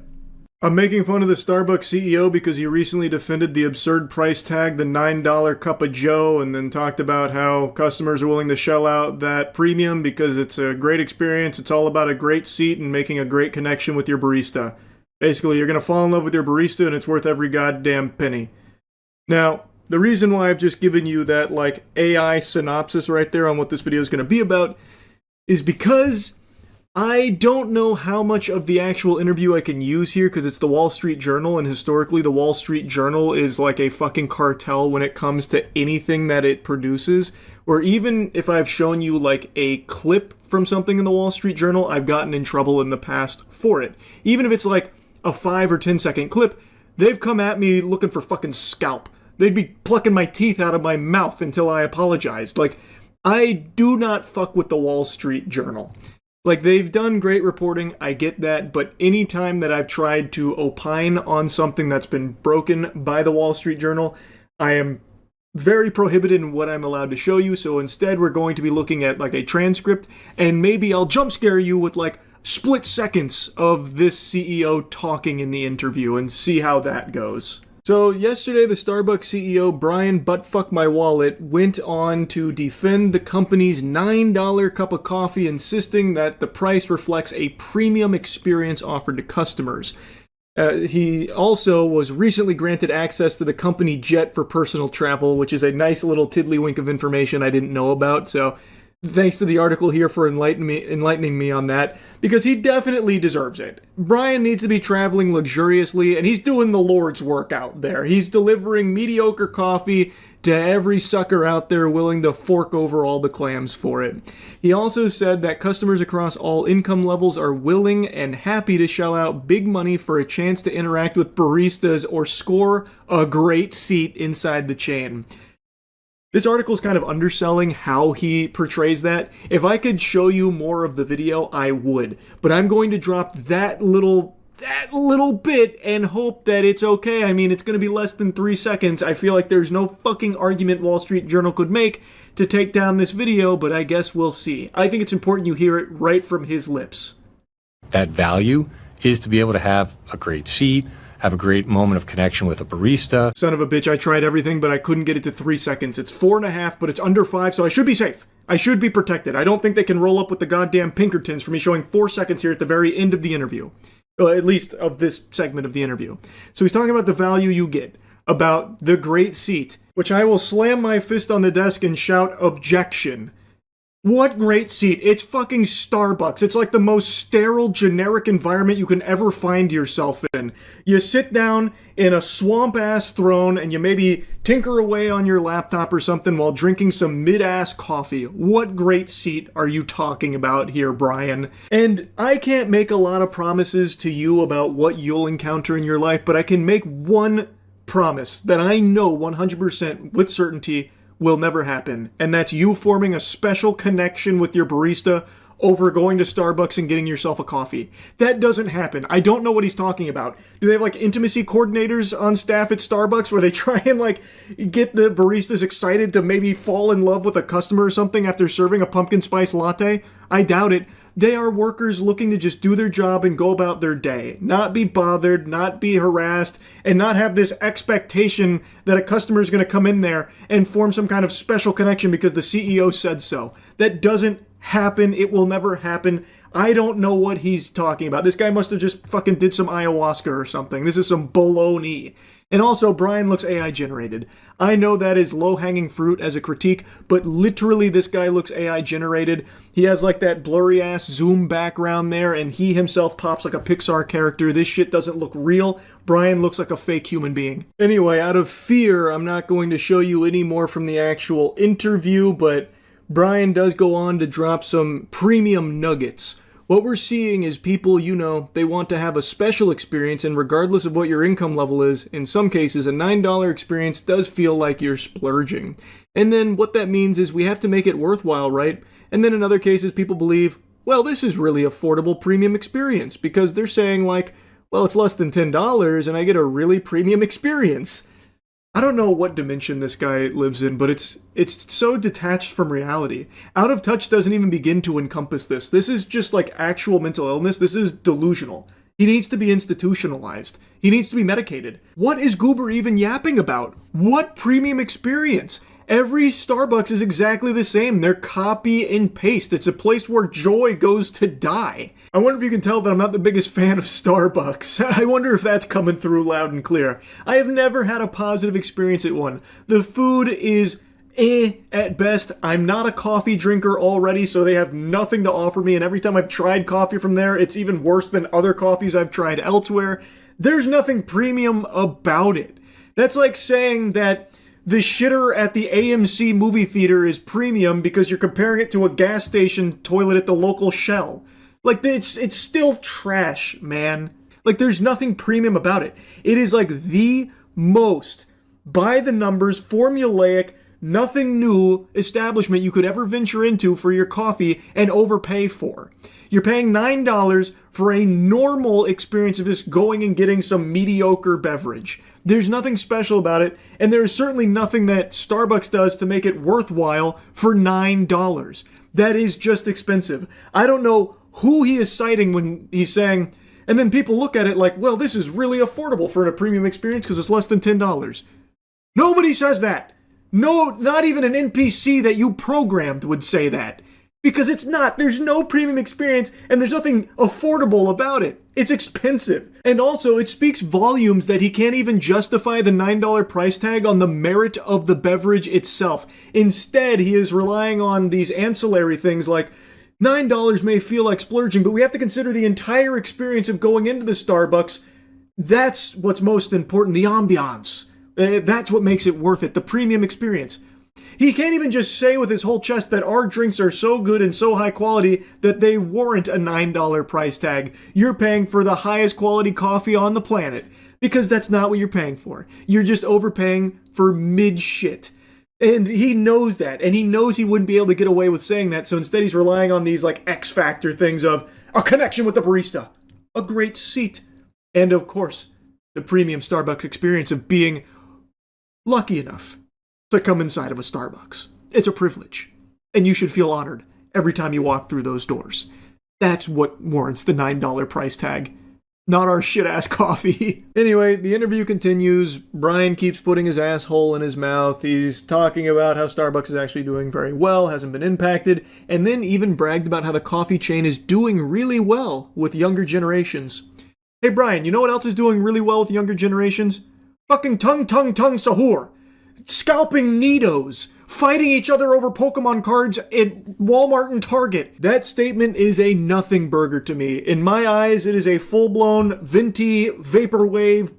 I'm making fun of the Starbucks CEO because he recently defended the absurd price tag, the $9 cup of joe, and then talked about how customers are willing to shell out that premium because it's a great experience. It's all about a great seat and making a great connection with your barista. Basically, you're going to fall in love with your barista and it's worth every goddamn penny. Now, the reason why I've just given you that, like, AI synopsis right there on what this video is going to be about is because I don't know how much of the actual interview I can use here because it's the Wall Street Journal, and historically the Wall Street Journal is like a fucking cartel when it comes to anything that it produces. Or even if I've shown you like a clip from something in the Wall Street Journal, I've gotten in trouble in the past for it. Even if it's like a 5 or 10 second clip, they've come at me looking for fucking scalp. They'd be plucking my teeth out of my mouth until I apologized. Like, I do not fuck with the Wall Street Journal. Like, they've done great reporting, I get that, but any time that I've tried to opine on something that's been broken by the Wall Street Journal, I am very prohibited in what I'm allowed to show you, so instead we're going to be looking at, like, a transcript, and maybe I'll jump scare you with, like, split seconds of this CEO talking in the interview and see how that goes. So yesterday, the Starbucks CEO, Brian Buttfuck My Wallet, went on to defend the company's $9 cup of coffee, insisting that the price reflects a premium experience offered to customers. He also was recently granted access to the company jet for personal travel, which is a nice little tiddlywink of information I didn't know about, so thanks to the article here for enlightening me on that, because he definitely deserves it. Brian needs to be traveling luxuriously, and he's doing the Lord's work out there. He's delivering mediocre coffee to every sucker out there willing to fork over all the clams for it. He also said that customers across all income levels are willing and happy to shell out big money for a chance to interact with baristas or score a great seat inside the chain. This article is kind of underselling how he portrays that. If I could show you more of the video, I would. But I'm going to drop that little bit and hope that it's okay. I mean, it's going to be less than 3 seconds. I feel like there's no fucking argument Wall Street Journal could make to take down this video, but I guess we'll see. I think it's important you hear it right from his lips. That value is to be able to have a great seat, have a great moment of connection with a barista. Son of a bitch, I tried everything, but I couldn't get it to 3 seconds. It's 4.5, but it's under 5, so I should be safe. I should be protected. I don't think they can roll up with the goddamn Pinkertons for me showing 4 seconds here at the very end of the interview. Well, at least of this segment of the interview. So he's talking about the value you get, about the great seat, which I will slam my fist on the desk and shout, objection. What great seat. It's fucking Starbucks. It's like the most sterile, generic environment you can ever find yourself in. You sit down in a swamp-ass throne and you maybe tinker away on your laptop or something while drinking some mid-ass coffee. What great seat are you talking about here, Brian? And I can't make a lot of promises to you about what you'll encounter in your life, but I can make one promise that I know 100% with certainty will never happen, and that's you forming a special connection with your barista over going to Starbucks and getting yourself a coffee. That doesn't happen. I don't know what he's talking about. Do they have like intimacy coordinators on staff at Starbucks where they try and like get the baristas excited to maybe fall in love with a customer or something after serving a pumpkin spice latte? I doubt it. They are workers looking to just do their job and go about their day, not be bothered, not be harassed, and not have this expectation that a customer is going to come in there and form some kind of special connection because the CEO said so. That doesn't happen. It will never happen. I don't know what he's talking about. This guy must have just fucking did some ayahuasca or something. This is some baloney. And also, Brian looks AI generated. I know that is low-hanging fruit as a critique, but literally this guy looks AI generated. He has like that blurry-ass zoom background there, and he himself pops like a Pixar character. This shit doesn't look real. Brian looks like a fake human being. Anyway, out of fear, I'm not going to show you any more from the actual interview, but Brian does go on to drop some premium nuggets. What we're seeing is people, you know, they want to have a special experience, and regardless of what your income level is, in some cases, a $9 experience does feel like you're splurging. And then what that means is we have to make it worthwhile, right? And then in other cases, people believe, well, this is really affordable premium experience, because they're saying like, well, it's less than $10 and I get a really premium experience. I don't know what dimension this guy lives in, but it's so detached from reality. Out of touch doesn't even begin to encompass this. This is just like actual mental illness. This is delusional. He needs to be institutionalized. He needs to be medicated. What is Goober even yapping about? What premium experience? Every Starbucks is exactly the same. They're copy and paste. It's a place where joy goes to die. I wonder if you can tell that I'm not the biggest fan of Starbucks. I wonder if that's coming through loud and clear. I have never had a positive experience at one. The food is at best. I'm not a coffee drinker already, so they have nothing to offer me, and every time I've tried coffee from there, it's even worse than other coffees I've tried elsewhere. There's nothing premium about it. That's like saying that the shitter at the AMC movie theater is premium because you're comparing it to a gas station toilet at the local Shell. Like, it's still trash, man. Like, there's nothing premium about it. It is like the most by the numbers, formulaic, nothing new establishment you could ever venture into for your coffee and overpay for. You're paying $9 for a normal experience of just going and getting some mediocre beverage. There's nothing special about it, and there is certainly nothing that Starbucks does to make it worthwhile for $9. That is just expensive. I don't know who he is citing when he's saying, and then people look at it like, well, this is really affordable for a premium experience because it's less than $10. Nobody says that. No, not even an NPC that you programmed would say that. Because it's not. There's no premium experience, and there's nothing affordable about it. It's expensive. And also, it speaks volumes that he can't even justify the $9 price tag on the merit of the beverage itself. Instead, he is relying on these ancillary things like, $9 may feel like splurging, but we have to consider the entire experience of going into the Starbucks. That's what's most important, the ambiance. That's what makes it worth it, the premium experience. He can't even just say with his whole chest that our drinks are so good and so high quality that they warrant a $9 price tag. You're paying for the highest quality coffee on the planet. Because that's not what you're paying for. You're just overpaying for mid-shit. And he knows that, and he knows he wouldn't be able to get away with saying that, so instead he's relying on these like X Factor things of a connection with the barista, a great seat, and of course, the premium Starbucks experience of being lucky enough to come inside of a Starbucks. It's a privilege, and you should feel honored every time you walk through those doors. That's what warrants the $9 price tag. Not our shit-ass coffee. Anyway, the interview continues. Brian keeps putting his asshole in his mouth. He's talking about how Starbucks is actually doing very well, hasn't been impacted, and then even bragged about how the coffee chain is doing really well with younger generations. Hey Brian, you know what else is doing really well with younger generations? Fucking tongue sahur. Scalping neatos fighting each other over Pokemon cards at Walmart and Target. That statement is a nothing burger to me. In my eyes, it is a full-blown venti vaporwave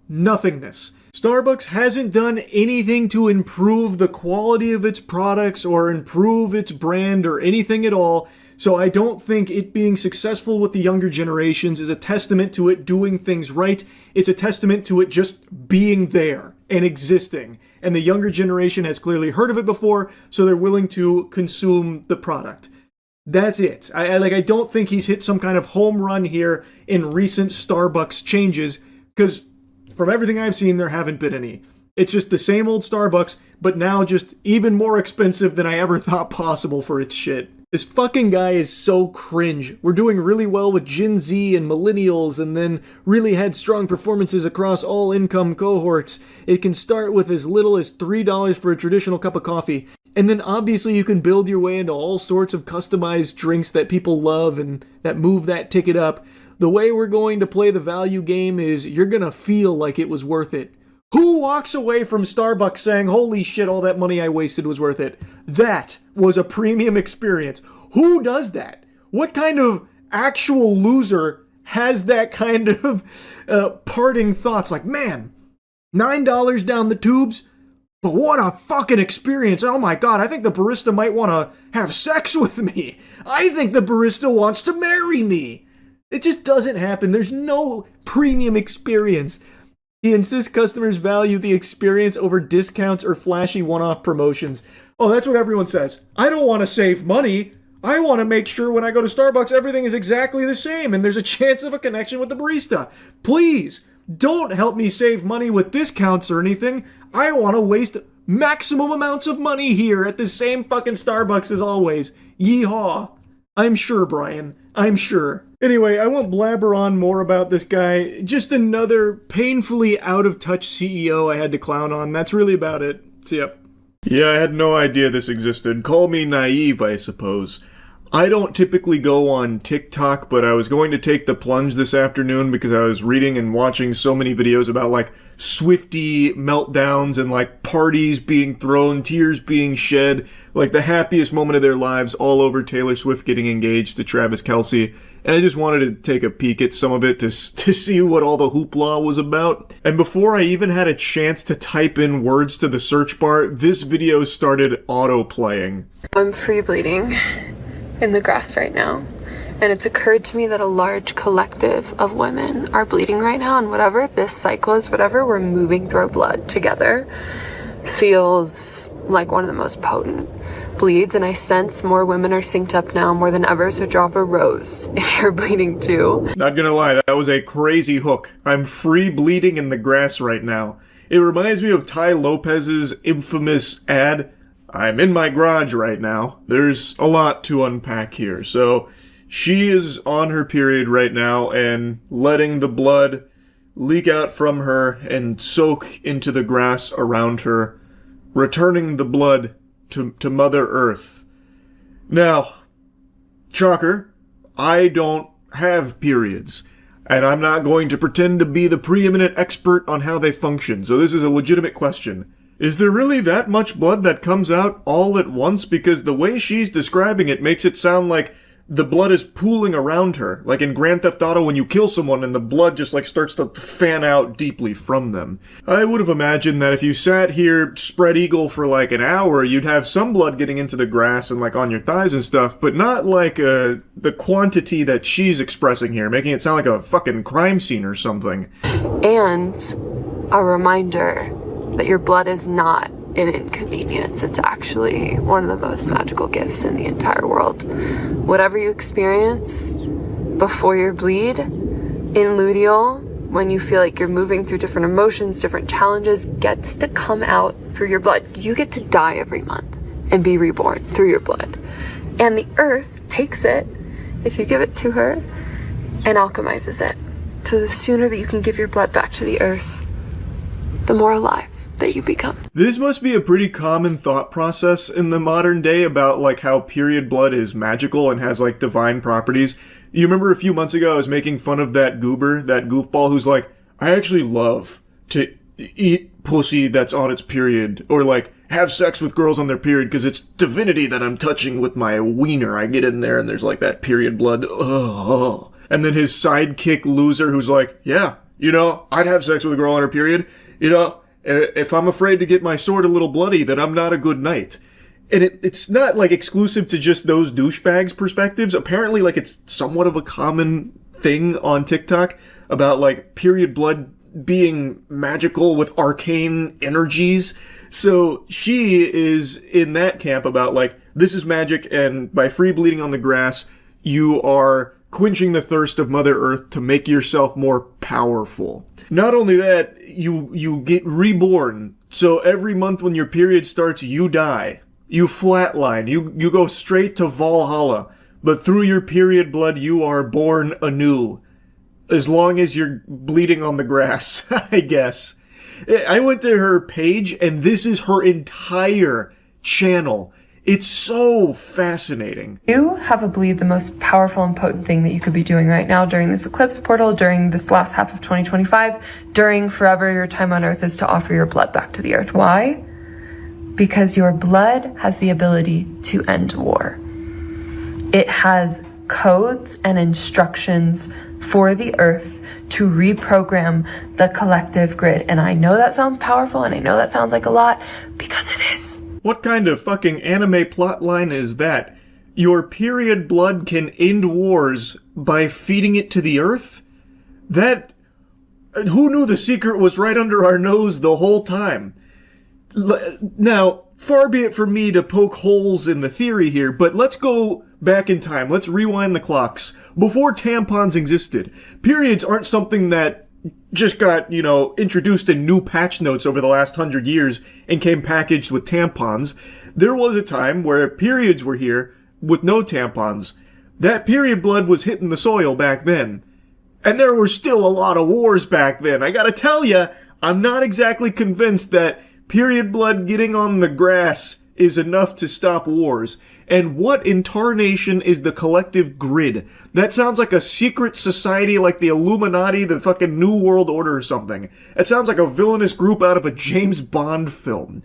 nothingness. Starbucks hasn't done anything to improve the quality of its products or improve its brand or anything at all, so I don't think it being successful with the younger generations is a testament to it doing things right. It's a testament to it just being there and existing. And the younger generation has clearly heard of it before, so they're willing to consume the product. That's it. I don't think he's hit some kind of home run here in recent Starbucks changes, because from everything I've seen, there haven't been any. It's just the same old Starbucks, but now just even more expensive than I ever thought possible for its shit. This fucking guy is so cringe. We're doing really well with Gen Z and millennials, and then really had strong performances across all income cohorts. It can start with as little as $3 for a traditional cup of coffee. And then obviously you can build your way into all sorts of customized drinks that people love and that move that ticket up. The way we're going to play the value game is you're gonna feel like it was worth it. Who walks away from Starbucks saying, holy shit, all that money I wasted was worth it? That was a premium experience. Who does that? What kind of actual loser has that kind of parting thoughts? Like, man, $9 down the tubes? But what a fucking experience. Oh my god, I think the barista might want to have sex with me. I think the barista wants to marry me. It just doesn't happen. There's no premium experience. He insists customers value the experience over discounts or flashy one-off promotions. Oh, that's what everyone says. I don't want to save money. I want to make sure when I go to Starbucks everything is exactly the same and there's a chance of a connection with the barista. Please, don't help me save money with discounts or anything. I want to waste maximum amounts of money here at the same fucking Starbucks as always. Yeehaw. I'm sure, Brian. I'm sure. Anyway, I won't blabber on more about this guy. Just another painfully out-of-touch CEO I had to clown on. That's really about it. So, yep. Yeah, I had no idea this existed. Call me naive, I suppose. I don't typically go on TikTok, but I was going to take the plunge this afternoon because I was reading and watching so many videos about, like, Swiftie meltdowns and, like, parties being thrown, tears being shed, like, the happiest moment of their lives all over Taylor Swift getting engaged to Travis Kelce. And I just wanted to take a peek at some of it to see what all the hoopla was about. And before I even had a chance to type in words to the search bar, this video started auto-playing. I'm free bleeding in the grass right now. And it's occurred to me that a large collective of women are bleeding right now, and whatever this cycle is, whatever we're moving through our blood together feels like one of the most potent bleeds, and I sense more women are synced up now more than ever, so drop a rose if you're bleeding too. Not gonna lie, that was a crazy hook. I'm free bleeding in the grass right now. It reminds me of Ty Lopez's infamous ad, I'm in my garage right now. There's a lot to unpack here, so she is on her period right now and letting the blood leak out from her and soak into the grass around her, returning the blood to Mother Earth. Now, shocker, I don't have periods, and I'm not going to pretend to be the preeminent expert on how they function, so this is a legitimate question. Is there really that much blood that comes out all at once? Because the way she's describing it makes it sound like the blood is pooling around her, like in Grand Theft Auto when you kill someone and the blood just like starts to fan out deeply from them. I would have imagined that if you sat here spread eagle for like an hour, you'd have some blood getting into the grass and like on your thighs and stuff, but not like the quantity that she's expressing here, making it sound like a fucking crime scene or something. And a reminder that your blood is not an inconvenience. It's actually one of the most magical gifts in the entire world. Whatever you experience before your bleed, in luteal, when you feel like you're moving through different emotions, different challenges, gets to come out through your blood. You get to die every month and be reborn through your blood. And the earth takes it, if you give it to her, and alchemizes it. So the sooner that you can give your blood back to the earth, the more alive that you become. This must be a pretty common thought process in the modern day about like how period blood is magical and has like divine properties. You remember a few months ago I was making fun of that goober, that goofball who's like, I actually love to eat pussy that's on its period, or like have sex with girls on their period because it's divinity that I'm touching with my wiener. I get in there and there's like that period blood. Ugh. And then his sidekick loser who's like, yeah, you know, I'd have sex with a girl on her period. You know, if I'm afraid to get my sword a little bloody, then I'm not a good knight. And it's not like exclusive to just those douchebags' perspectives. Apparently, like, it's somewhat of a common thing on TikTok about like period blood being magical with arcane energies. So she is in that camp about like, this is magic, and by free bleeding on the grass, you are quenching the thirst of Mother Earth to make yourself more powerful. Not only that, you get reborn. So every month when your period starts, you die. You flatline. You go straight to Valhalla. But through your period blood, you are born anew. As long as you're bleeding on the grass, I guess. I went to her page, and this is her entire channel. It's so fascinating. You have, I believe, the most powerful and potent thing that you could be doing right now during this eclipse portal, during this last half of 2025, during forever your time on Earth, is to offer your blood back to the Earth. Why? Because your blood has the ability to end war. It has codes and instructions for the Earth to reprogram the collective grid. And I know that sounds powerful, and I know that sounds like a lot, because it is. What kind of fucking anime plotline is that? Your period blood can end wars by feeding it to the Earth? That... who knew the secret was right under our nose the whole time? Now, far be it from me to poke holes in the theory here, but let's go back in time. Let's rewind the clocks. Before tampons existed, periods aren't something that just got, you know, introduced in new patch notes over the last 100 years and came packaged with tampons. There was a time where periods were here with no tampons. That period blood was hitting the soil back then. And there were still a lot of wars back then. I gotta tell ya, I'm not exactly convinced that period blood getting on the grass is enough to stop wars. And what in tarnation is the collective grid? That sounds like a secret society like the Illuminati, the fucking New World Order or something. It sounds like a villainous group out of a James Bond film.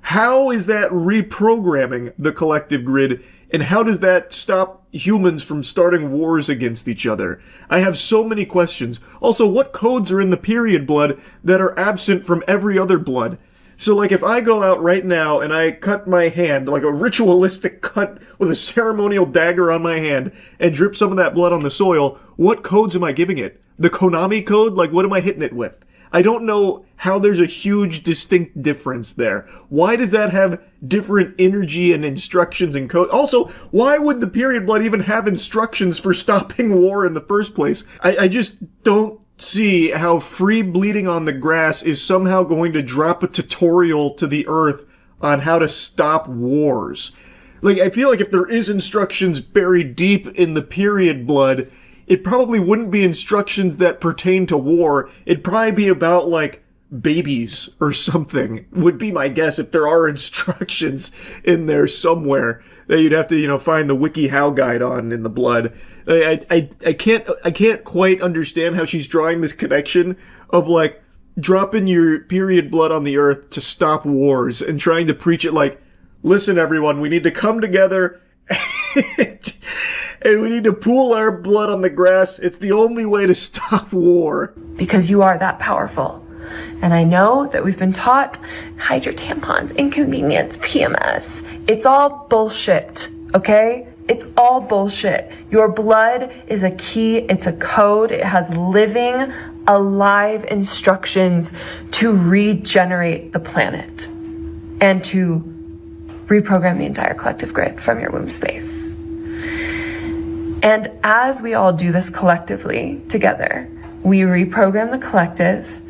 How is that reprogramming the collective grid, and how does that stop humans from starting wars against each other? I have so many questions. Also, what codes are in the period blood that are absent from every other blood? So, like, if I go out right now and I cut my hand, like a ritualistic cut with a ceremonial dagger on my hand, and drip some of that blood on the soil, what codes am I giving it? The Konami code? Like, what am I hitting it with? I don't know how there's a huge distinct difference there. Why does that have different energy and instructions and code? Also, why would the period blood even have instructions for stopping war in the first place? I just don't see how free bleeding on the grass is somehow going to drop a tutorial to the Earth on how to stop wars. Like, I feel like if there is instructions buried deep in the period blood, it probably wouldn't be instructions that pertain to war. It'd probably be about, like, babies or something, would be my guess, if there are instructions in there somewhere that you'd have to, you know, find the WikiHow guide on in the blood. I can't quite understand how she's drawing this connection of, like, dropping your period blood on the Earth to stop wars and trying to preach it like, listen everyone, we need to come together and we need to pool our blood on the grass. It's the only way to stop war. Because you are that powerful. And I know that we've been taught, hide your tampons, inconvenience, PMS. It's all bullshit, okay? It's all bullshit. Your blood is a key, it's a code, it has living, alive instructions to regenerate the planet and to reprogram the entire collective grid from your womb space. And as we all do this collectively together, we reprogram the collective,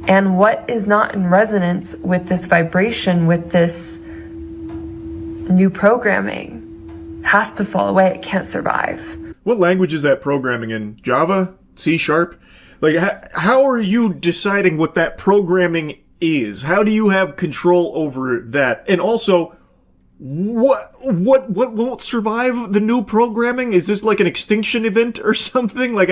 and what is not in resonance with this vibration, with this new programming, has to fall away. It can't survive. What language is that programming in? Java? C#? Like, how are you deciding what that programming is? How do you have control over that? And also, what won't survive the new programming? Is this like an extinction event or something? Like,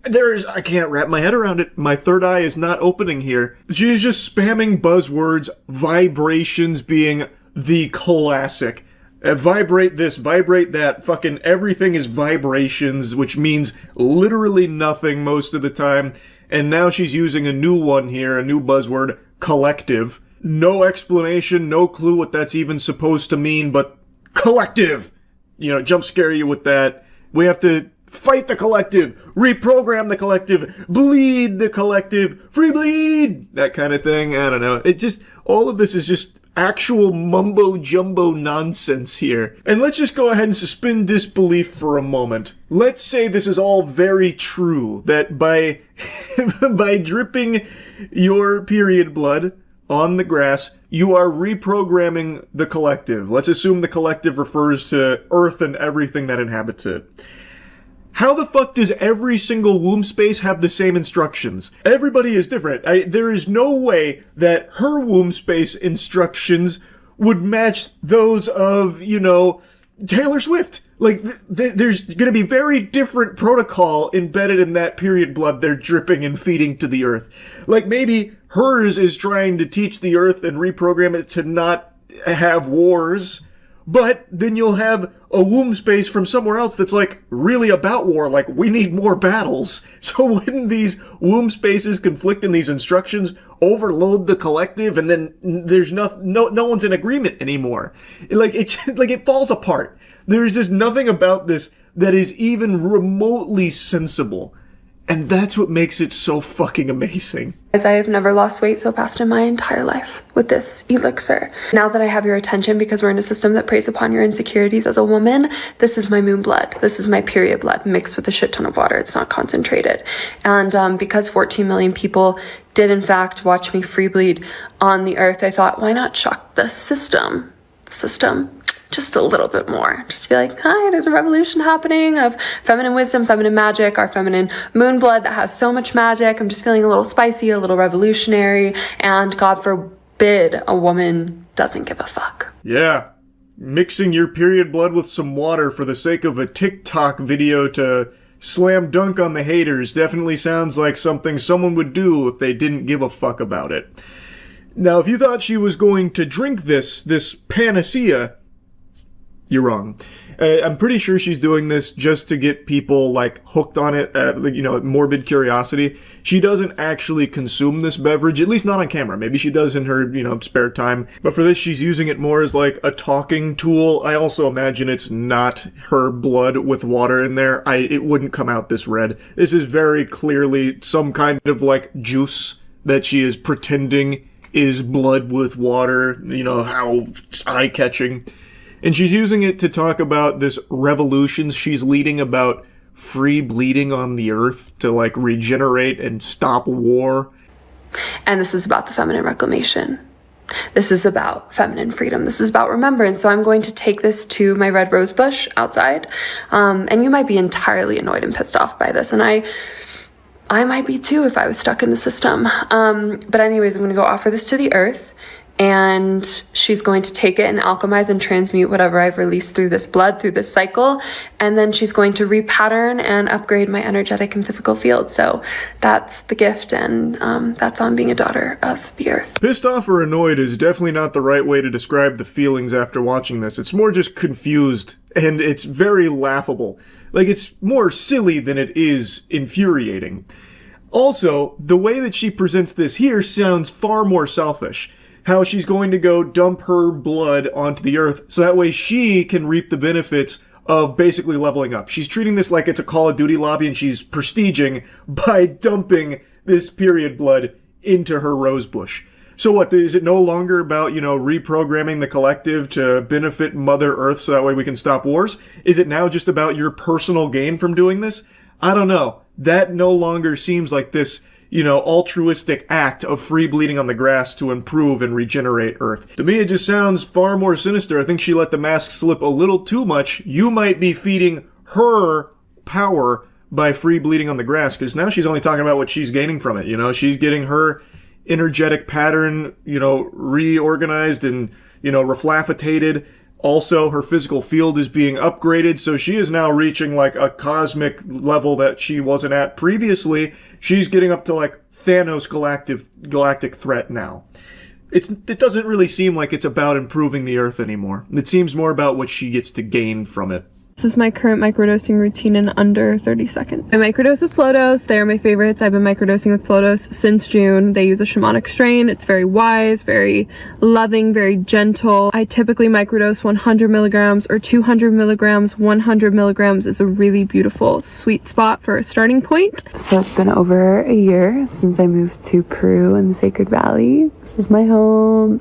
I can't wrap my head around it. My third eye is not opening here. She is just spamming buzzwords, vibrations being the classic. Vibrate this, vibrate that, fucking everything is vibrations, which means literally nothing most of the time. And now she's using a new one here, a new buzzword, collective. No explanation, no clue what that's even supposed to mean, but collective! You know, jump scare you with that. We have to fight the collective, reprogram the collective, bleed the collective, free bleed! That kind of thing, I don't know. It just, all of this is just actual mumbo-jumbo nonsense here. And let's just go ahead and suspend disbelief for a moment. Let's say this is all very true, that by by dripping your period blood on the grass, you are reprogramming the collective. Let's assume the collective refers to Earth and everything that inhabits it. How the fuck does every single womb space have the same instructions? Everybody is different. There is no way that her womb space instructions would match those of, you know, Taylor Swift. Like, there's gonna be very different protocol embedded in that period blood they're dripping and feeding to the Earth. Like, maybe hers is trying to teach the Earth and reprogram it to not have wars, but then you'll have a womb space from somewhere else that's like really about war, like we need more battles. So wouldn't these womb spaces conflict in these instructions, overload the collective, and then there's no one's in agreement anymore? Like it falls apart. There's just nothing about this that is even remotely sensible. And that's what makes it so fucking amazing. I have never lost weight so fast in my entire life with this elixir. Now that I have your attention, because we're in a system that preys upon your insecurities as a woman, this is my moon blood. This is my period blood mixed with a shit ton of water. It's not concentrated. And because 14 million people did in fact watch me free bleed on the earth, I thought, why not shock the system? Just a little bit more. Just be like, hi, there's a revolution happening of feminine wisdom, feminine magic, our feminine moon blood that has so much magic. I'm just feeling a little spicy, a little revolutionary, and God forbid a woman doesn't give a fuck. Yeah. Mixing your period blood with some water for the sake of a TikTok video to slam dunk on the haters definitely sounds like something someone would do if they didn't give a fuck about it. Now, if you thought she was going to drink this panacea, you're wrong. I'm pretty sure she's doing this just to get people, like, hooked on it, morbid curiosity. She doesn't actually consume this beverage, at least not on camera. Maybe she does in her, spare time. But for this, she's using it more as, like, a talking tool. I also imagine it's not her blood with water in there. It wouldn't come out this red. This is very clearly some kind of, like, juice that she is pretending is blood with water. You know, how eye-catching. And she's using it to talk about this revolution she's leading about free bleeding on the earth to, like, regenerate and stop war. And this is about the feminine reclamation. This is about feminine freedom. This is about remembrance. So I'm going to take this to my red rose bush outside. And you might be entirely annoyed and pissed off by this. And I might be too if I was stuck in the system. But anyways, I'm going to go offer this to the earth. And she's going to take it and alchemize and transmute whatever I've released through this blood, through this cycle. And then she's going to repattern and upgrade my energetic and physical field. So that's the gift, and that's on being a daughter of the earth. Pissed off or annoyed is definitely not the right way to describe the feelings after watching this. It's more just confused, and it's very laughable. Like, it's more silly than it is infuriating. Also, the way that she presents this here sounds far more selfish. How she's going to go dump her blood onto the earth so that way she can reap the benefits of basically leveling up. She's treating this like it's a Call of Duty lobby, and she's prestiging by dumping this period blood into her rose bush. So what, is it no longer about, reprogramming the collective to benefit Mother Earth so that way we can stop wars? Is it now just about your personal gain from doing this? I don't know. That no longer seems like this altruistic act of free bleeding on the grass to improve and regenerate Earth. To me, it just sounds far more sinister. I think she let the mask slip a little too much. You might be feeding her power by free bleeding on the grass, because now she's only talking about what she's gaining from it. She's getting her energetic pattern, reorganized and, reflaffitated. Also, her physical field is being upgraded, so she is now reaching like a cosmic level that she wasn't at previously. She's getting up to like Thanos galactic threat now. It doesn't really seem like it's about improving the Earth anymore. It seems more about what she gets to gain from it. This is my current microdosing routine in under 30 seconds. I microdose with Flodos. They are my favorites. I've been microdosing with Flodos since June. They use a shamanic strain. It's very wise, very loving, very gentle. I typically microdose 100 milligrams or 200 milligrams. 100 milligrams is a really beautiful sweet spot for a starting point. So it's been over a year since I moved to Peru in the Sacred Valley. This is my home.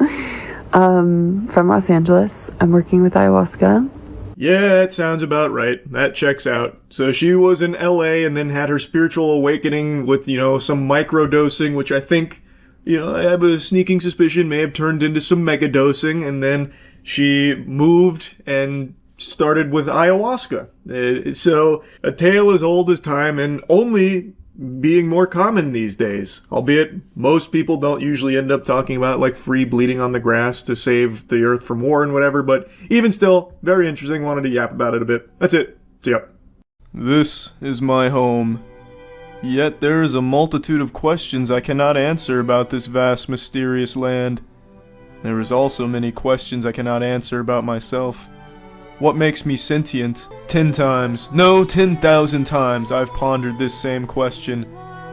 From Los Angeles. I'm working with ayahuasca. Yeah, that sounds about right. That checks out. So she was in LA and then had her spiritual awakening with, some microdosing, which I think, I have a sneaking suspicion may have turned into some megadosing, and then she moved and started with ayahuasca. So a tale as old as time and only being more common these days. Albeit, most people don't usually end up talking about like free bleeding on the grass to save the earth from war and whatever, but even still, very interesting. Wanted to yap about it a bit. That's it. See ya. This is my home. Yet there is a multitude of questions I cannot answer about this vast, mysterious land. There is also many questions I cannot answer about myself. What makes me sentient? 10 times, no, 10,000 times I've pondered this same question,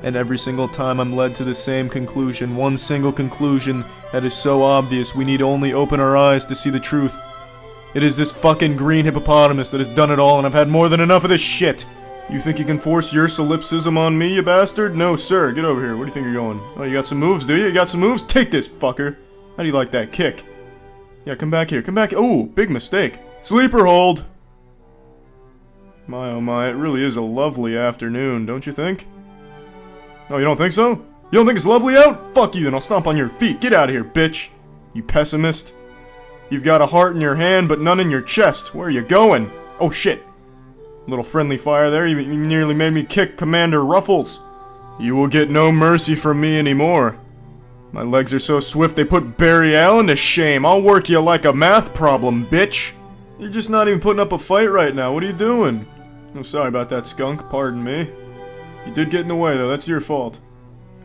and every single time I'm led to the same conclusion, one single conclusion that is so obvious we need only open our eyes to see the truth. It is this fucking green hippopotamus that has done it all, and I've had more than enough of this shit. You think you can force your solipsism on me, you bastard? No, sir, get over here. Where do you think you're going? Oh, you got some moves, do you? You got some moves? Take this, fucker. How do you like that kick? Yeah, come back here, come back. Oh, big mistake. Sleeper hold! My oh my, it really is a lovely afternoon, don't you think? Oh, you don't think so? You don't think it's lovely out? Fuck you then, I'll stomp on your feet. Get out of here, bitch. You pessimist. You've got a heart in your hand, but none in your chest. Where are you going? Oh shit. Little friendly fire there, you nearly made me kick Commander Ruffles. You will get no mercy from me anymore. My legs are so swift they put Barry Allen to shame. I'll work you like a math problem, bitch. You're just not even putting up a fight right now. What are you doing? Oh, sorry about that, skunk. Pardon me. You did get in the way, though. That's your fault.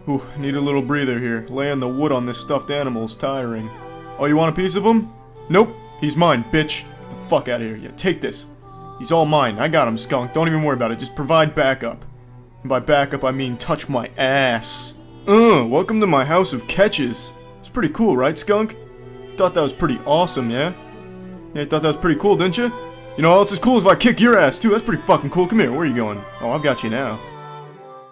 Ooh, need a little breather here. Laying the wood on this stuffed animal's tiring. Oh, you want a piece of him? Nope. He's mine, bitch. Get the fuck out of here. Yeah, take this. He's all mine. I got him, skunk. Don't even worry about it. Just provide backup. And by backup, I mean touch my ass. Welcome to my house of catches. It's pretty cool, right, skunk? Thought that was pretty awesome, yeah? Yeah, you thought that was pretty cool, didn't you? You know, all else is cool is if I kick your ass, too. That's pretty fucking cool. Come here, where are you going? Oh, I've got you now.